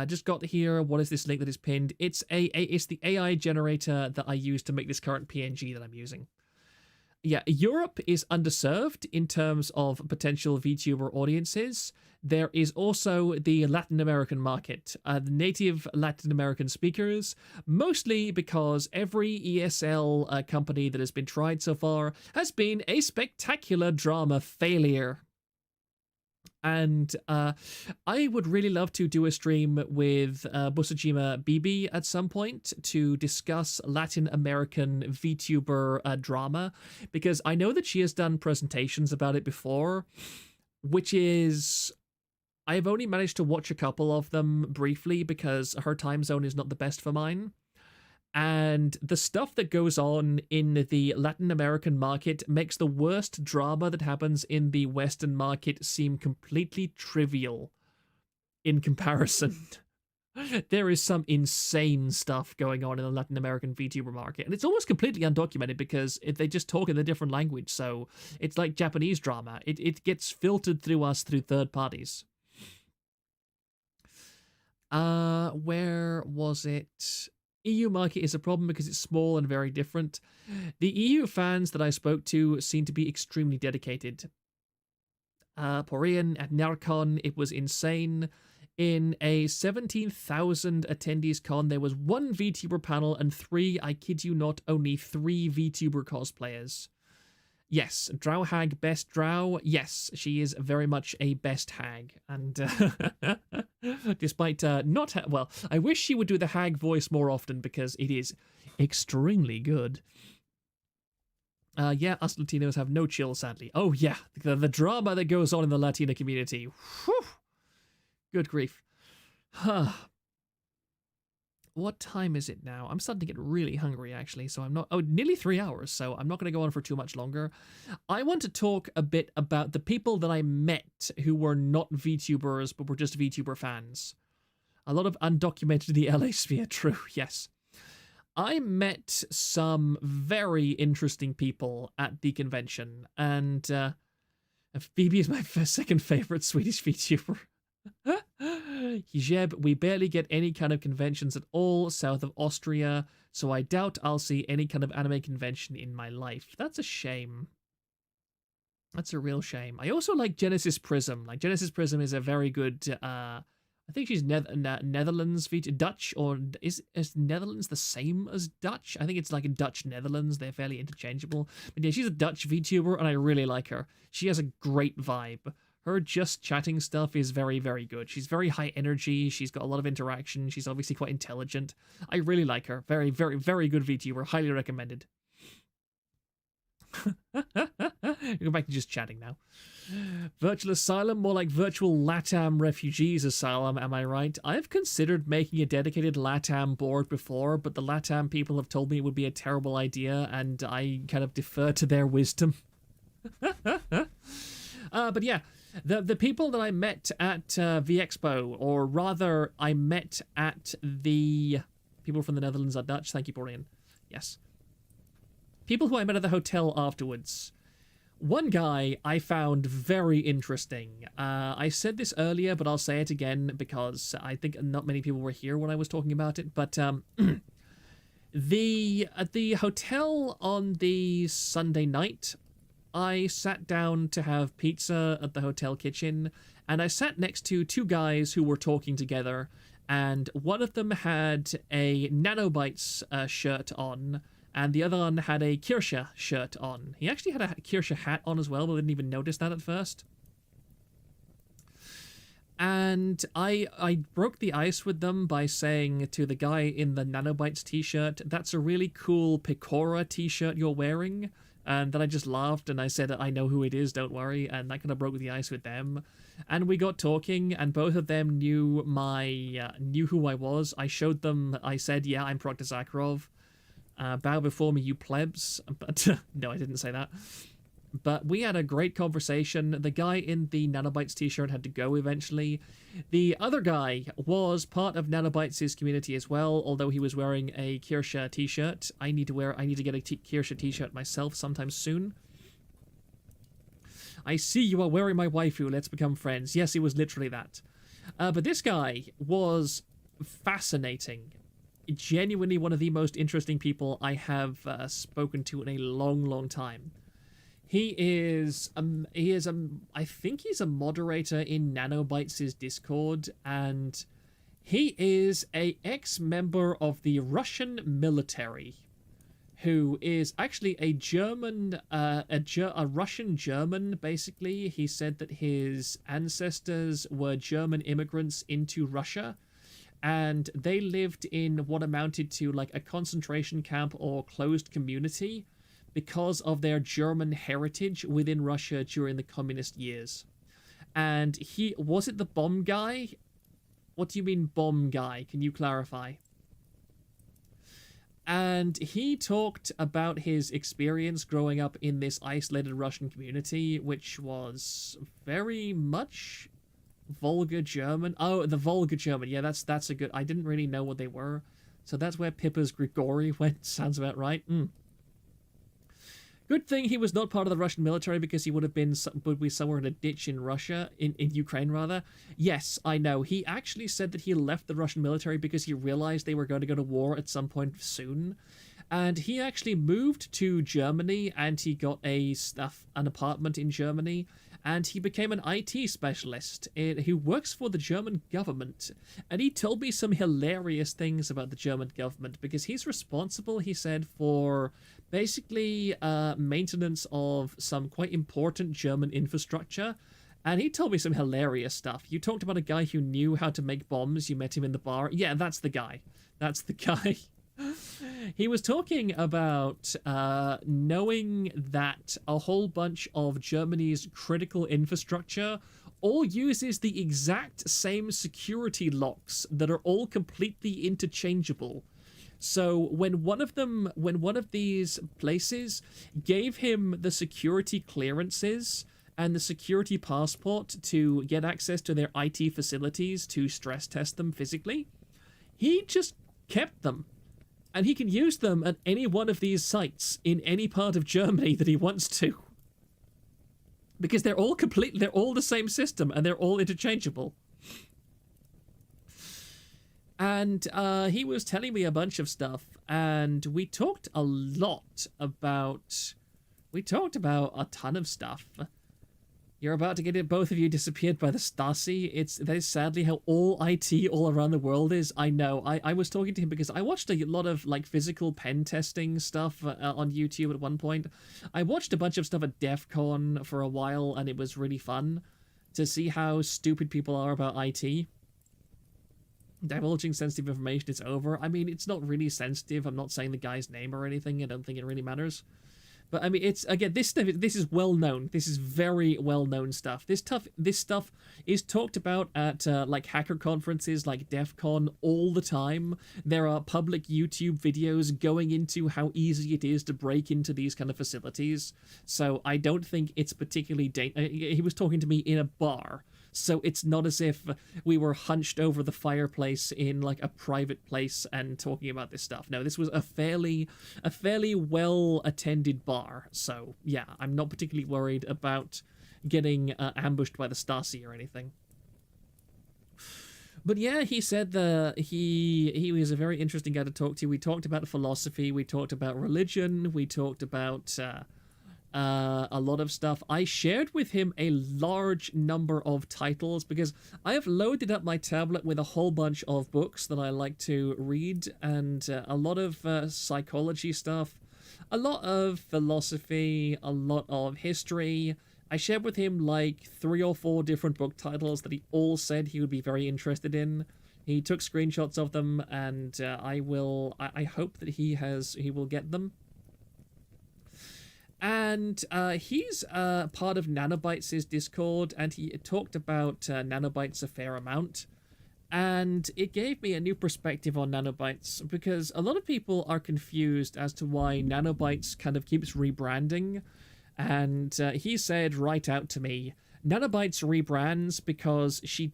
just got here. What is this link that is pinned? It's the AI generator that I use to make this current PNG that I'm using. Yeah, Europe is underserved in terms of potential VTuber audiences. There is also the Latin American market, the native Latin American speakers, mostly because every ESL company that has been tried so far has been a spectacular drama failure. And I would really love to do a stream with Busajima Bibi at some point to discuss Latin American VTuber drama, because I know that she has done presentations about it before, which is... I've only managed to watch a couple of them briefly because her time zone is not the best for mine. And the stuff that goes on in the Latin American market makes the worst drama that happens in the Western market seem completely trivial in comparison. There is some insane stuff going on in the Latin American VTuber market, and it's almost completely undocumented because they just talk in a different language, so it's like Japanese drama. It gets filtered through us through third parties. Where was it? EU market is a problem because it's small and very different. The EU fans that I spoke to seem to be extremely dedicated. Porian at Narcon, it was insane. In a 17,000 attendees con, there was one VTuber panel and I kid you not, only 3 VTuber cosplayers. Yes, Drow Hag, best Drow. Yes, she is very much a best hag. And despite not... well, I wish she would do the hag voice more often because it is extremely good. Yeah, us Latinos have no chill, sadly. Oh, yeah, the drama that goes on in the Latina community. Whew. Good grief. What time is it now? I'm starting to get really hungry, actually, so I'm not... Oh, nearly 3 hours, so I'm not going to go on for too much longer. I want to talk a bit about the people that I met who were not VTubers, but were just VTuber fans. A lot of undocumented in the LA sphere, true, yes. I met some very interesting people at the convention, and Phoebe is my second favorite Swedish VTuber. Hijeb, we barely get any kind of conventions at all south of Austria, so I doubt I'll see any kind of anime convention in my life. That's a shame. That's a real shame. I also like Genesis Prism. Like, Genesis Prism is a very good, I think she's Netherlands, Dutch, or is Netherlands the same as Dutch? I think it's like a Dutch Netherlands. They're fairly interchangeable. But yeah, she's a Dutch VTuber, and I really like her. She has a great vibe. Her just chatting stuff is very, very good. She's very high energy. She's got a lot of interaction. She's obviously quite intelligent. I really like her. Very, very, very good VTuber. Highly recommended. Go back to just chatting now. Virtual Asylum, more like Virtual LATAM Refugees Asylum, am I right? I've considered making a dedicated LATAM board before, but the LATAM people have told me it would be a terrible idea, and I kind of defer to their wisdom. But yeah, The people that I met at Vexpo, or rather, I met at the people from the Netherlands are Dutch. Thank you, Borean. Yes. People who I met at the hotel afterwards. One guy I found very interesting. I said this earlier, but I'll say it again because I think not many people were here when I was talking about it. But at the hotel on the Sunday night, I sat down to have pizza at the hotel kitchen, and I sat next to two guys who were talking together, and one of them had a Nanobites shirt on, and the other one had a Kirsche shirt on. He actually had a Kirsche hat on as well, but I didn't even notice that at first. And I broke the ice with them by saying to the guy in the Nanobites t-shirt, "That's a really cool Picora t-shirt you're wearing." And then I just laughed and I said, "I know who it is, don't worry." And that kind of broke the ice with them. And we got talking, and both of them knew knew who I was. I showed them, I said, "Yeah, I'm Proctor Zakharov. Bow before me, you plebs." But no, I didn't say that. But we had a great conversation. The guy in the Nanobites t-shirt had to go eventually. The other guy was part of Nanobites' community as well, although he was wearing a Kirsche t-shirt. I need to get a Kirsche t-shirt myself sometime soon. "I see you are wearing my waifu. Let's become friends." Yes, it was literally that. But this guy was fascinating. Genuinely one of the most interesting people I have spoken to in a long, long time. I think he's a moderator in Nanobites' Discord, and he is a ex-member of the Russian military, who is actually a German, a Russian German, basically. He said that his ancestors were German immigrants into Russia, and they lived in what amounted to like a concentration camp or closed community because of their German heritage within Russia during the communist years. And was it the bomb guy? What do you mean bomb guy? Can you clarify? And he talked about his experience growing up in this isolated Russian community, which was very much vulgar German. Oh, the vulgar German. Yeah, that's a good... I didn't really know what they were. So that's where Pippa's Grigori went. Sounds about right. Good thing he was not part of the Russian military, because he would be somewhere in a ditch in Russia, in Ukraine rather. Yes, I know. He actually said that he left the Russian military because he realized they were going to go to war at some point soon. And he actually moved to Germany, and he got an apartment in Germany, and he became an IT specialist who works for the German government. And he told me some hilarious things about the German government, because he's responsible, he said, for basically maintenance of some quite important German infrastructure. And he told me some hilarious stuff. You talked about a guy who knew how to make bombs. You met him in the bar. Yeah, that's the guy. That's the guy. He was talking about knowing that a whole bunch of Germany's critical infrastructure all uses the exact same security locks that are all completely interchangeable. So when one of these places gave him the security clearances and the security passport to get access to their IT facilities to stress test them physically, he just kept them. And he can use them at any one of these sites in any part of Germany that he wants to. Because they're all the same system, and they're all interchangeable. And he was telling me a bunch of stuff, and we talked a ton of stuff. You're about to get it, both of you disappeared by the Stasi. That is sadly how all IT all around the world is. I know. I was talking to him because I watched a lot of like physical pen testing stuff on YouTube at one point. I watched a bunch of stuff at DEF CON for a while, and it was really fun to see how stupid people are about IT. Divulging sensitive information is over. I mean, it's not really sensitive. I'm not saying the guy's name or anything. I don't think it really matters. But I mean, it's again, this stuff. This is well known. This is very well known stuff. This stuff is talked about at like hacker conferences, like DEF CON, all the time. There are public YouTube videos going into how easy it is to break into these kind of facilities. So I don't think it's particularly he was talking to me in a bar. So it's not as if we were hunched over the fireplace in like a private place and talking about this stuff. No, this was a fairly well attended bar. So yeah, I'm not particularly worried about getting ambushed by the Stasi or anything. But yeah, he said he was a very interesting guy to talk to. We talked about philosophy, we talked about religion, we talked about a lot of stuff. I shared with him a large number of titles because I have loaded up my tablet with a whole bunch of books that I like to read, and a lot of psychology stuff, a lot of philosophy, a lot of history. I shared with him like 3 or 4 different book titles that he all said he would be very interested in. He took screenshots of them, and I hope that he will get them. And he's part of Nanobytes' Discord, and he talked about Nanobytes a fair amount. And it gave me a new perspective on Nanobytes, because a lot of people are confused as to why Nanobytes kind of keeps rebranding. And he said right out to me, Nanobytes rebrands because she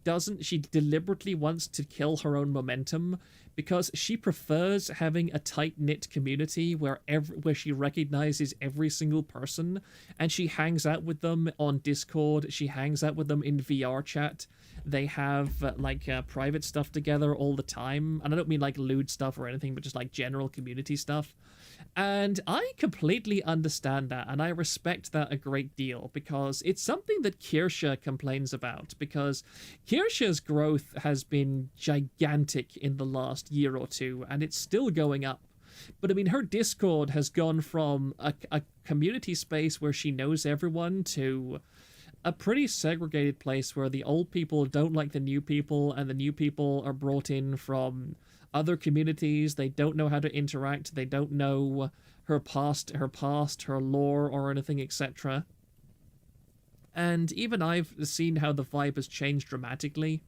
deliberately wants to kill her own momentum, because she prefers having a tight-knit community where she recognizes every single person, and she hangs out with them on Discord, she hangs out with them in VR chat. They have private stuff together all the time, and I don't mean like lewd stuff or anything, but just like general community stuff. And I completely understand that, and I respect that a great deal, because it's something that Kirsche complains about, because Kirsche's growth has been gigantic in the last year or two, and it's still going up. But I mean, her Discord has gone from a community space where she knows everyone to a pretty segregated place where the old people don't like the new people, and the new people are brought in from other communities. They don't know how to interact. They don't know her past, her lore, or anything, etc. And even I've seen how the vibe has changed dramatically.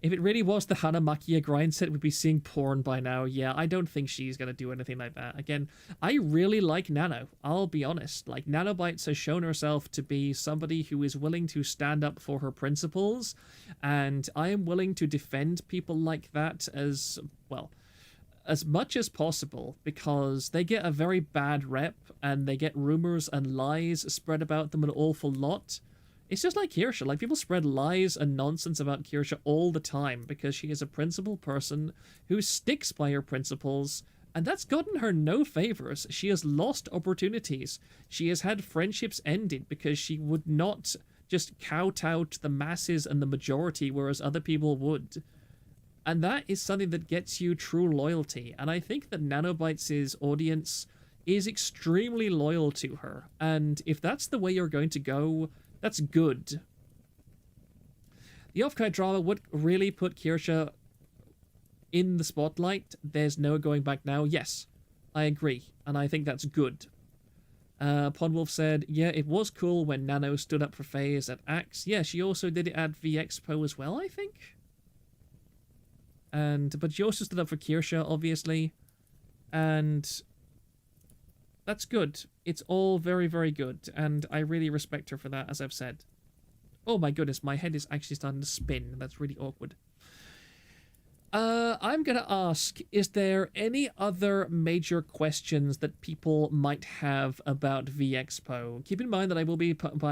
If it really was the Hanamakiya grind set, we'd be seeing porn by now. Yeah, I don't think she's going to do anything like that. Again, I really like Nano. I'll be honest. Like, Nanobytes has shown herself to be somebody who is willing to stand up for her principles, and I am willing to defend people like that as much as possible, because they get a very bad rep, and they get rumors and lies spread about them an awful lot. It's just like Kirsche. Like, people spread lies and nonsense about Kirsche all the time because she is a principled person who sticks by her principles, and that's gotten her no favors. She has lost opportunities. She has had friendships ended because she would not just kowtow to the masses and the majority, whereas other people would. And that is something that gets you true loyalty. And I think that Nanobytes' audience is extremely loyal to her. And if that's the way you're going to go, that's good. The Off-Kai drama would really put Kirsche in the spotlight. There's no going back now. Yes, I agree. And I think that's good. Podwolf said, yeah, it was cool when Nano stood up for FaZe at Axe. Yeah, she also did it at Vexpo as well, I think. But she also stood up for Kirsche, obviously. And that's good. It's all very, very good. And I really respect her for that, as I've said. Oh my goodness, my head is actually starting to spin. That's really awkward. I'm going to ask, is there any other major questions that people might have about Vexpo? Keep in mind that I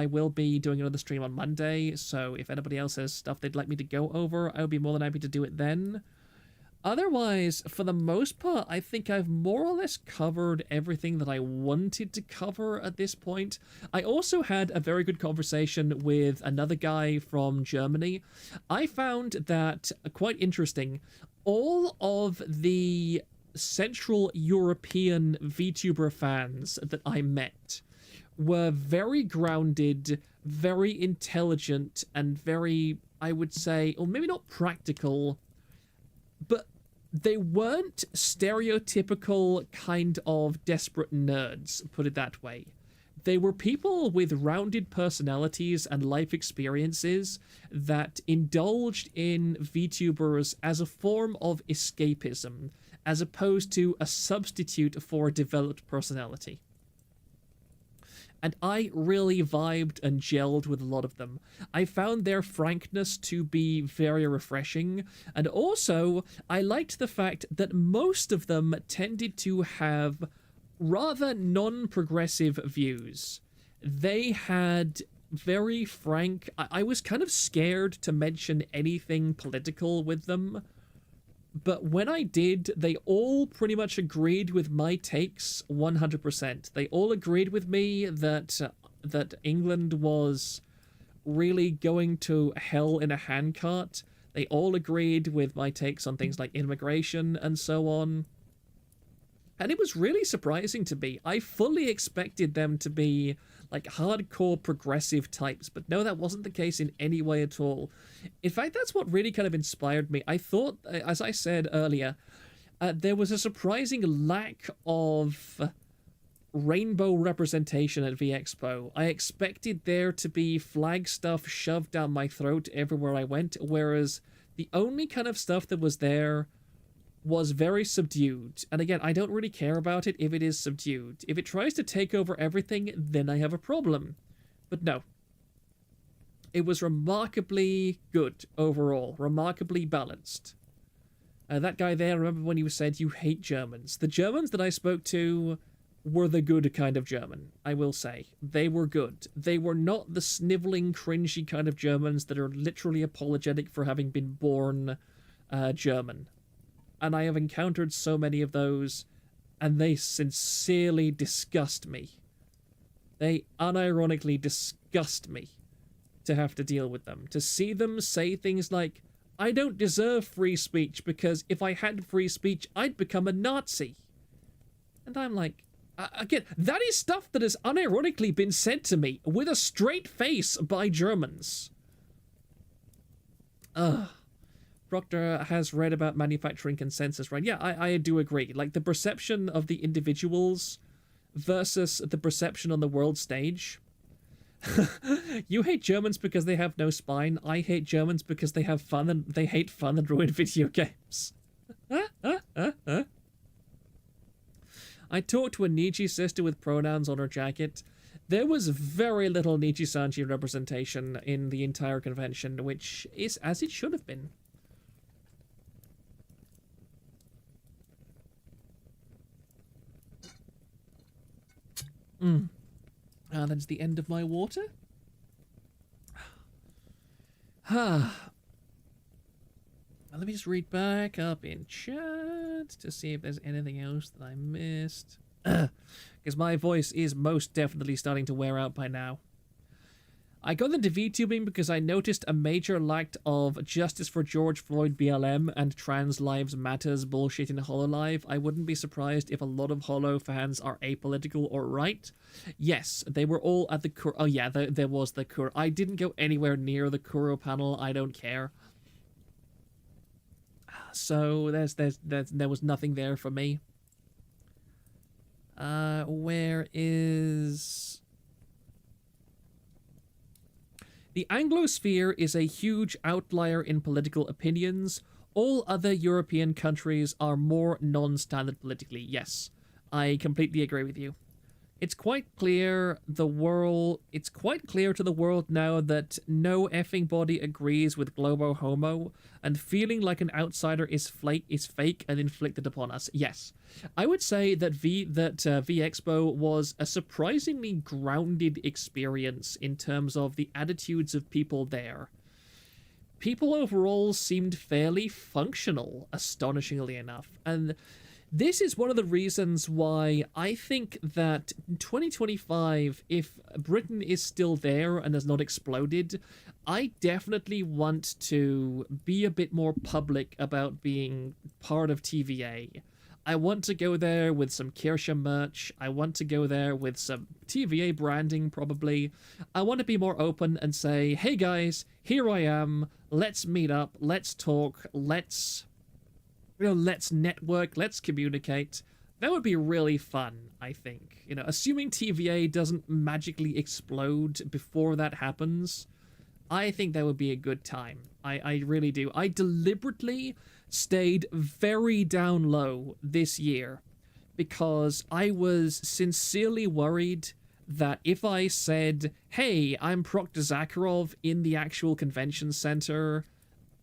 will be doing another stream on Monday, so if anybody else has stuff they'd like me to go over, I would be more than happy to do it then. Otherwise, for the most part, I think I've more or less covered everything that I wanted to cover at this point. I also had a very good conversation with another guy from Germany. I found that quite interesting. All of the Central European VTuber fans that I met were very grounded, very intelligent, and very, I would say, or maybe not practical, but they weren't stereotypical kind of desperate nerds, put it that way. They were people with rounded personalities and life experiences that indulged in VTubers as a form of escapism, as opposed to a substitute for a developed personality. And I really vibed and gelled with a lot of them. I found their frankness to be very refreshing, and also I liked the fact that most of them tended to have rather non-progressive views. They had very frank... I was kind of scared to mention anything political with them, but when I did, they all pretty much agreed with my takes 100%. They all agreed with me that England was really going to hell in a handcart. They all agreed with my takes on things like immigration and so on. And it was really surprising to me. I fully expected them to be like hardcore progressive types, but no, that wasn't the case in any way at all. In fact, that's what really kind of inspired me. I thought, as I said earlier, there was a surprising lack of rainbow representation at Vexpo. I expected there to be flag stuff shoved down my throat everywhere I went, whereas the only kind of stuff that was there was very subdued. And again, I don't really care about it if it is subdued. If it tries to take over everything, then I have a problem. But no. It was remarkably good overall. Remarkably balanced. That guy there, remember when he said, "You hate Germans." The Germans that I spoke to were the good kind of German, I will say. They were good. They were not the sniveling, cringy kind of Germans that are literally apologetic for having been born German. And I have encountered so many of those, and they sincerely disgust me. They unironically disgust me to have to deal with them. To see them say things like, "I don't deserve free speech because if I had free speech, I'd become a Nazi." And I'm like, again, that is stuff that has unironically been said to me with a straight face by Germans. Ugh. Proctor has read about manufacturing consensus, right? Yeah, I do agree. Like, the perception of the individuals versus the perception on the world stage. You hate Germans because they have no spine. I hate Germans because they have fun and they hate fun and ruin video games. I talked to a Nietzsche sister with pronouns on her jacket. There was very little Nietzsche-Sanji representation in the entire convention, which is as it should have been. That's the end of my water. Let me just read back up in chat to see if there's anything else that I missed. Because my voice is most definitely starting to wear out by now. I got into VTubing because I noticed a major lack of justice for George Floyd BLM and trans lives matters bullshit in HoloLive. I wouldn't be surprised if a lot of Holo fans are apolitical or right. Yes, they were all at the Kuro. Oh yeah, there was the Kuro. I didn't go anywhere near the Kuro panel. I don't care. So there was nothing there for me. Where is... The Anglosphere is a huge outlier in political opinions. All other European countries are more non-standard politically. Yes, I completely agree with you. It's quite clear to the world now that no effing body agrees with Globo Homo, and feeling like an outsider is fake and inflicted upon us. Yes, I would say that Vexpo was a surprisingly grounded experience in terms of the attitudes of people there. People overall seemed fairly functional, astonishingly enough, and this is one of the reasons why I think that in 2025, if Britain is still there and has not exploded, I definitely want to be a bit more public about being part of TVA. I want to go there with some Kirsche merch. I want to go there with some TVA branding, probably. I want to be more open and say, hey guys, here I am. Let's meet up. Let's talk. Let's let's network, let's communicate. That would be really fun, I think. Assuming TVA doesn't magically explode before that happens, I think that would be a good time. I really do. I deliberately stayed very down low this year because I was sincerely worried that if I said, hey, I'm Proctor Zakharov in the actual convention center,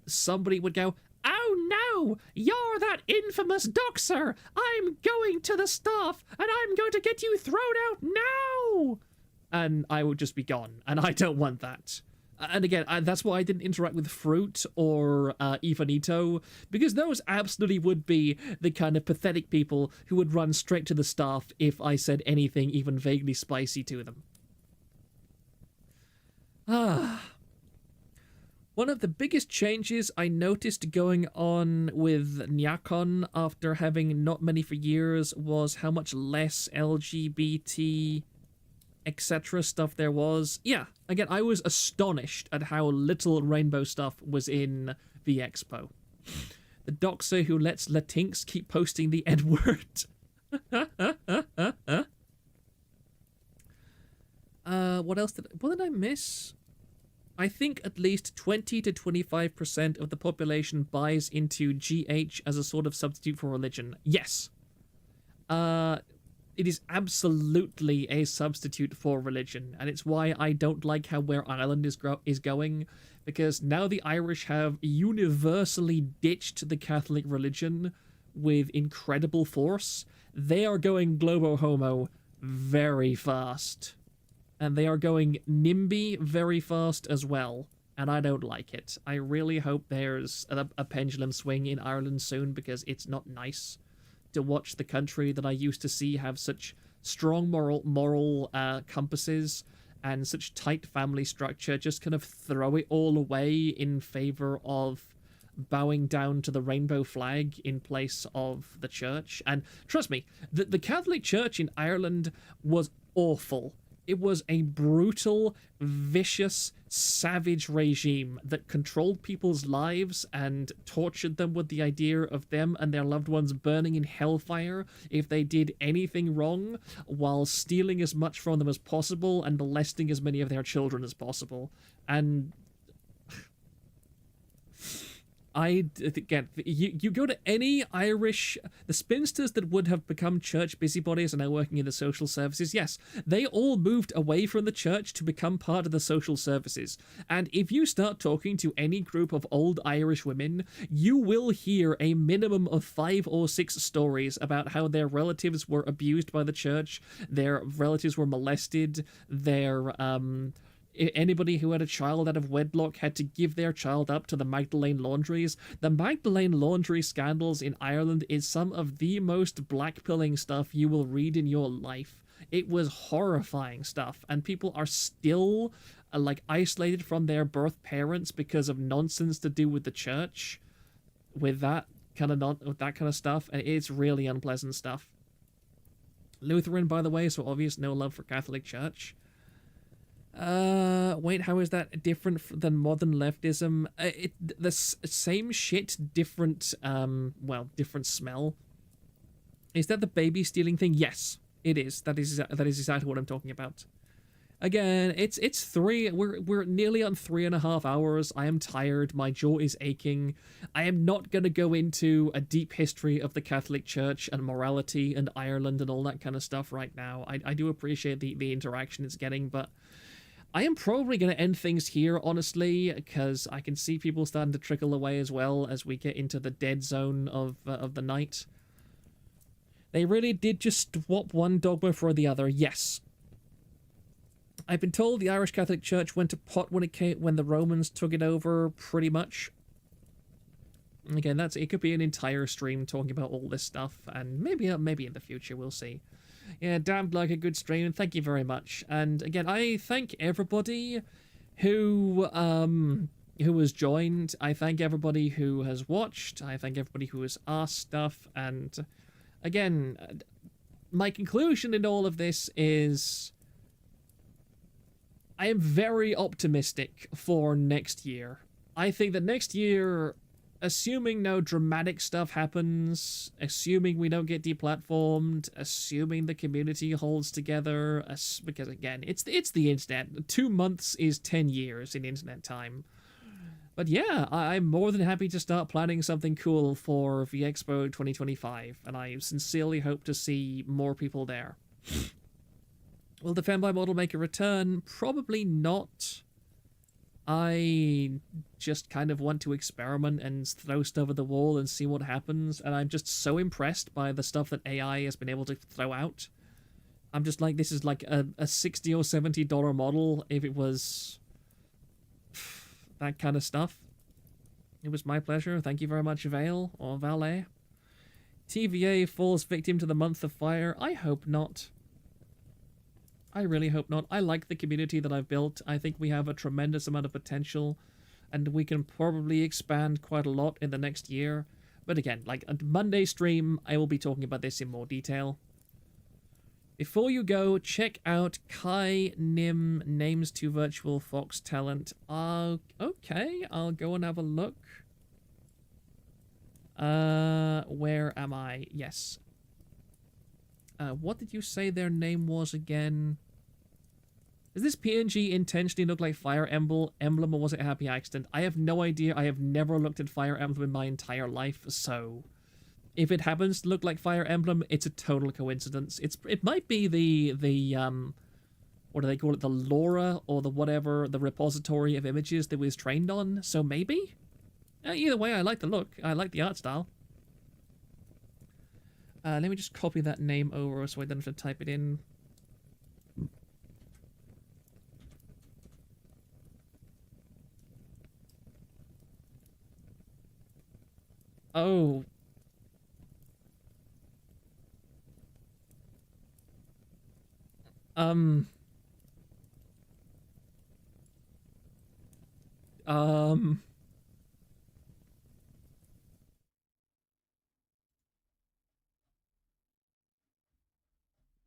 somebody would go, oh no, you're that infamous doxer! I'm going to the staff, and I'm going to get you thrown out now! And I would just be gone, and I don't want that. And again, that's why I didn't interact with Fruit or Ivanito, because those absolutely would be the kind of pathetic people who would run straight to the staff if I said anything even vaguely spicy to them. One of the biggest changes I noticed going on with Nyakon after having not many for years was how much less LGBT etc. stuff there was. Yeah, again, I was astonished at how little rainbow stuff was in the Expo. The doxer who lets Latinx keep posting the N-word. What did I miss? I think at least 20 to 25% of the population buys into GH as a sort of substitute for religion. Yes. It is absolutely a substitute for religion, and it's why I don't like where Ireland is going, because now the Irish have universally ditched the Catholic religion with incredible force. They are going globo homo very fast, and they are going NIMBY very fast as well, and I don't like it. I really hope there's a pendulum swing in Ireland soon, because it's not nice to watch the country that I used to see have such strong moral compasses and such tight family structure just kind of throw it all away in favor of bowing down to the rainbow flag in place of the church. And trust me, the Catholic Church in Ireland was awful. It was a brutal, vicious, savage regime that controlled people's lives and tortured them with the idea of them and their loved ones burning in hellfire if they did anything wrong, while stealing as much from them as possible and molesting as many of their children as possible. And again, you go to any Irish, the spinsters that would have become church busybodies and are now working in the social services, yes, they all moved away from the church to become part of the social services. And if you start talking to any group of old Irish women, you will hear a minimum of 5 or 6 stories about how their relatives were abused by the church, their relatives were molested, anybody who had a child out of wedlock had to give their child up to the Magdalene laundries. The Magdalene laundry scandals in Ireland is some of the most blackpilling stuff you will read in your life. It was horrifying stuff, and people are still isolated from their birth parents because of nonsense to do with the church, with that kind of stuff, and it's really unpleasant stuff. Lutheran, by the way, so obvious no love for Catholic Church. Wait, how is that different than modern leftism? The same shit, different, different smell. Is that the baby stealing thing? Yes, it is. That is exactly what I'm talking about. Again, it's 3. We're nearly on 3.5 hours. I am tired. My jaw is aching. I am not going to go into a deep history of the Catholic Church and morality and Ireland and all that kind of stuff right now. I do appreciate the interaction it's getting, but I am probably going to end things here, honestly, because I can see people starting to trickle away as well as we get into the dead zone of the night. They really did just swap one dogma for the other, yes. I've been told the Irish Catholic Church went to pot when the Romans took it over, pretty much. Again, it could be an entire stream talking about all this stuff, and maybe in the future, we'll see. Yeah, damned like a good stream, and thank you very much. And again, I thank everybody who has joined. I thank everybody who has watched. I thank everybody who has asked stuff. And again, my conclusion in all of this is I am very optimistic for next year. I think that next year assuming no dramatic stuff happens, assuming we don't get deplatformed, assuming the community holds together, because again, it's the internet. 2 months is 10 years in internet time. But yeah, I'm more than happy to start planning something cool for Vexpo 2025, and I sincerely hope to see more people there. Will the femboy model make a return? Probably not. I just kind of want to experiment and throw stuff at the wall and see what happens, and I'm just so impressed by the stuff that AI has been able to throw out. I'm just like, this is like a $60 or $70 model if it was that kind of stuff. It was my pleasure. Thank you very much, Vale, or Valet. TVA falls victim to the month of fire. I hope not. I really hope not. I like the community that I've built. I think we have a tremendous amount of potential, and we can probably expand quite a lot in the next year. But again, like a Monday stream, I will be talking about this in more detail. Before you go, check out Kai Nim Names to Virtual Fox Talent. Okay, I'll go and have a look. Where am I? Yes. What did you say their name was again? Does this PNG intentionally look like Fire Emblem, or was it a happy accident? I have no idea. I have never looked at Fire Emblem in my entire life, so if it happens to look like Fire Emblem, it's a total coincidence. It might be the what do they call it? The LoRa or the whatever, the repository of images that was trained on. So maybe. Either way, I like the look. I like the art style. Let me just copy that name over so I don't have to type it in. Oh.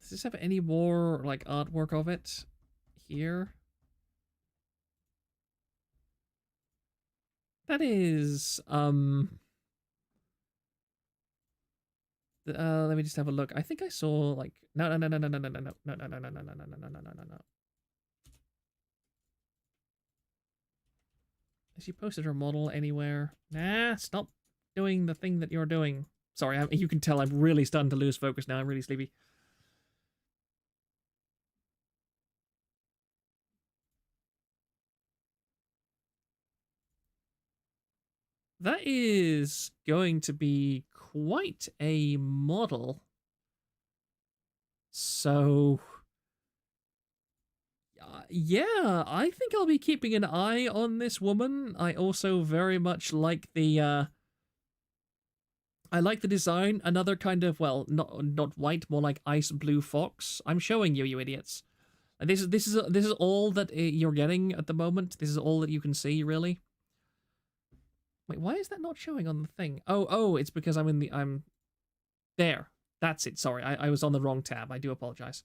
Does this have any more, like, artwork of it here? That is, let me just have a look. I think I saw, like, no. Has she posted her model anywhere? Nah, stop doing the thing that you're doing. Sorry, you can tell I'm really starting to lose focus now. I'm really sleepy. That is going to be quite a model. So, yeah, I think I'll be keeping an eye on this woman. I also very much like the, I like the design. Another kind of, well, not white, more like ice blue fox. I'm showing you, you idiots. And this is all that you're getting at the moment. This is all that you can see, really. Wait, why is that not showing on the thing? Oh, it's because I'm there. That's it. Sorry, I was on the wrong tab. I do apologize.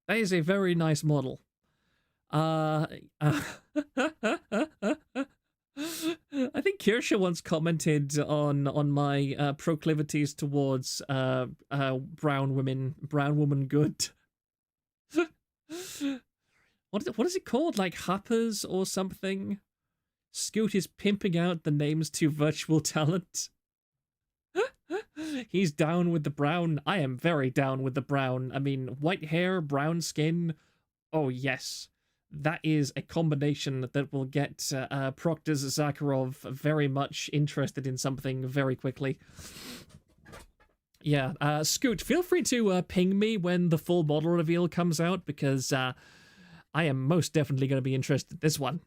That is a very nice model. I think Kirsha once commented on my proclivities towards brown woman good. What is it called? Like Happers or something? Scoot is pimping out the names to virtual talent. He's down with the brown. I am very down with the brown. I mean, white hair, brown skin. Oh, yes. That is a combination that will get Proctor Zakharov very much interested in something very quickly. Yeah, Scoot, feel free to ping me when the full model reveal comes out, because I am most definitely going to be interested in this one.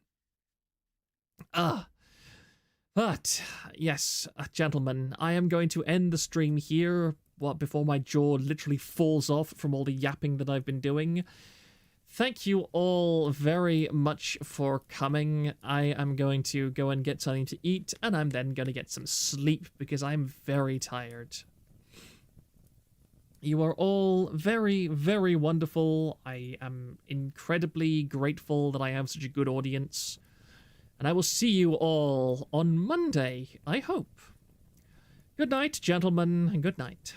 But, yes, gentlemen, I am going to end the stream here before my jaw literally falls off from all the yapping that I've been doing. Thank you all very much for coming. I am going to go and get something to eat, and I'm then going to get some sleep because I'm very tired. You are all very, very wonderful. I am incredibly grateful that I have such a good audience. And I will see you all on Monday, I hope. Good night, gentlemen, and good night.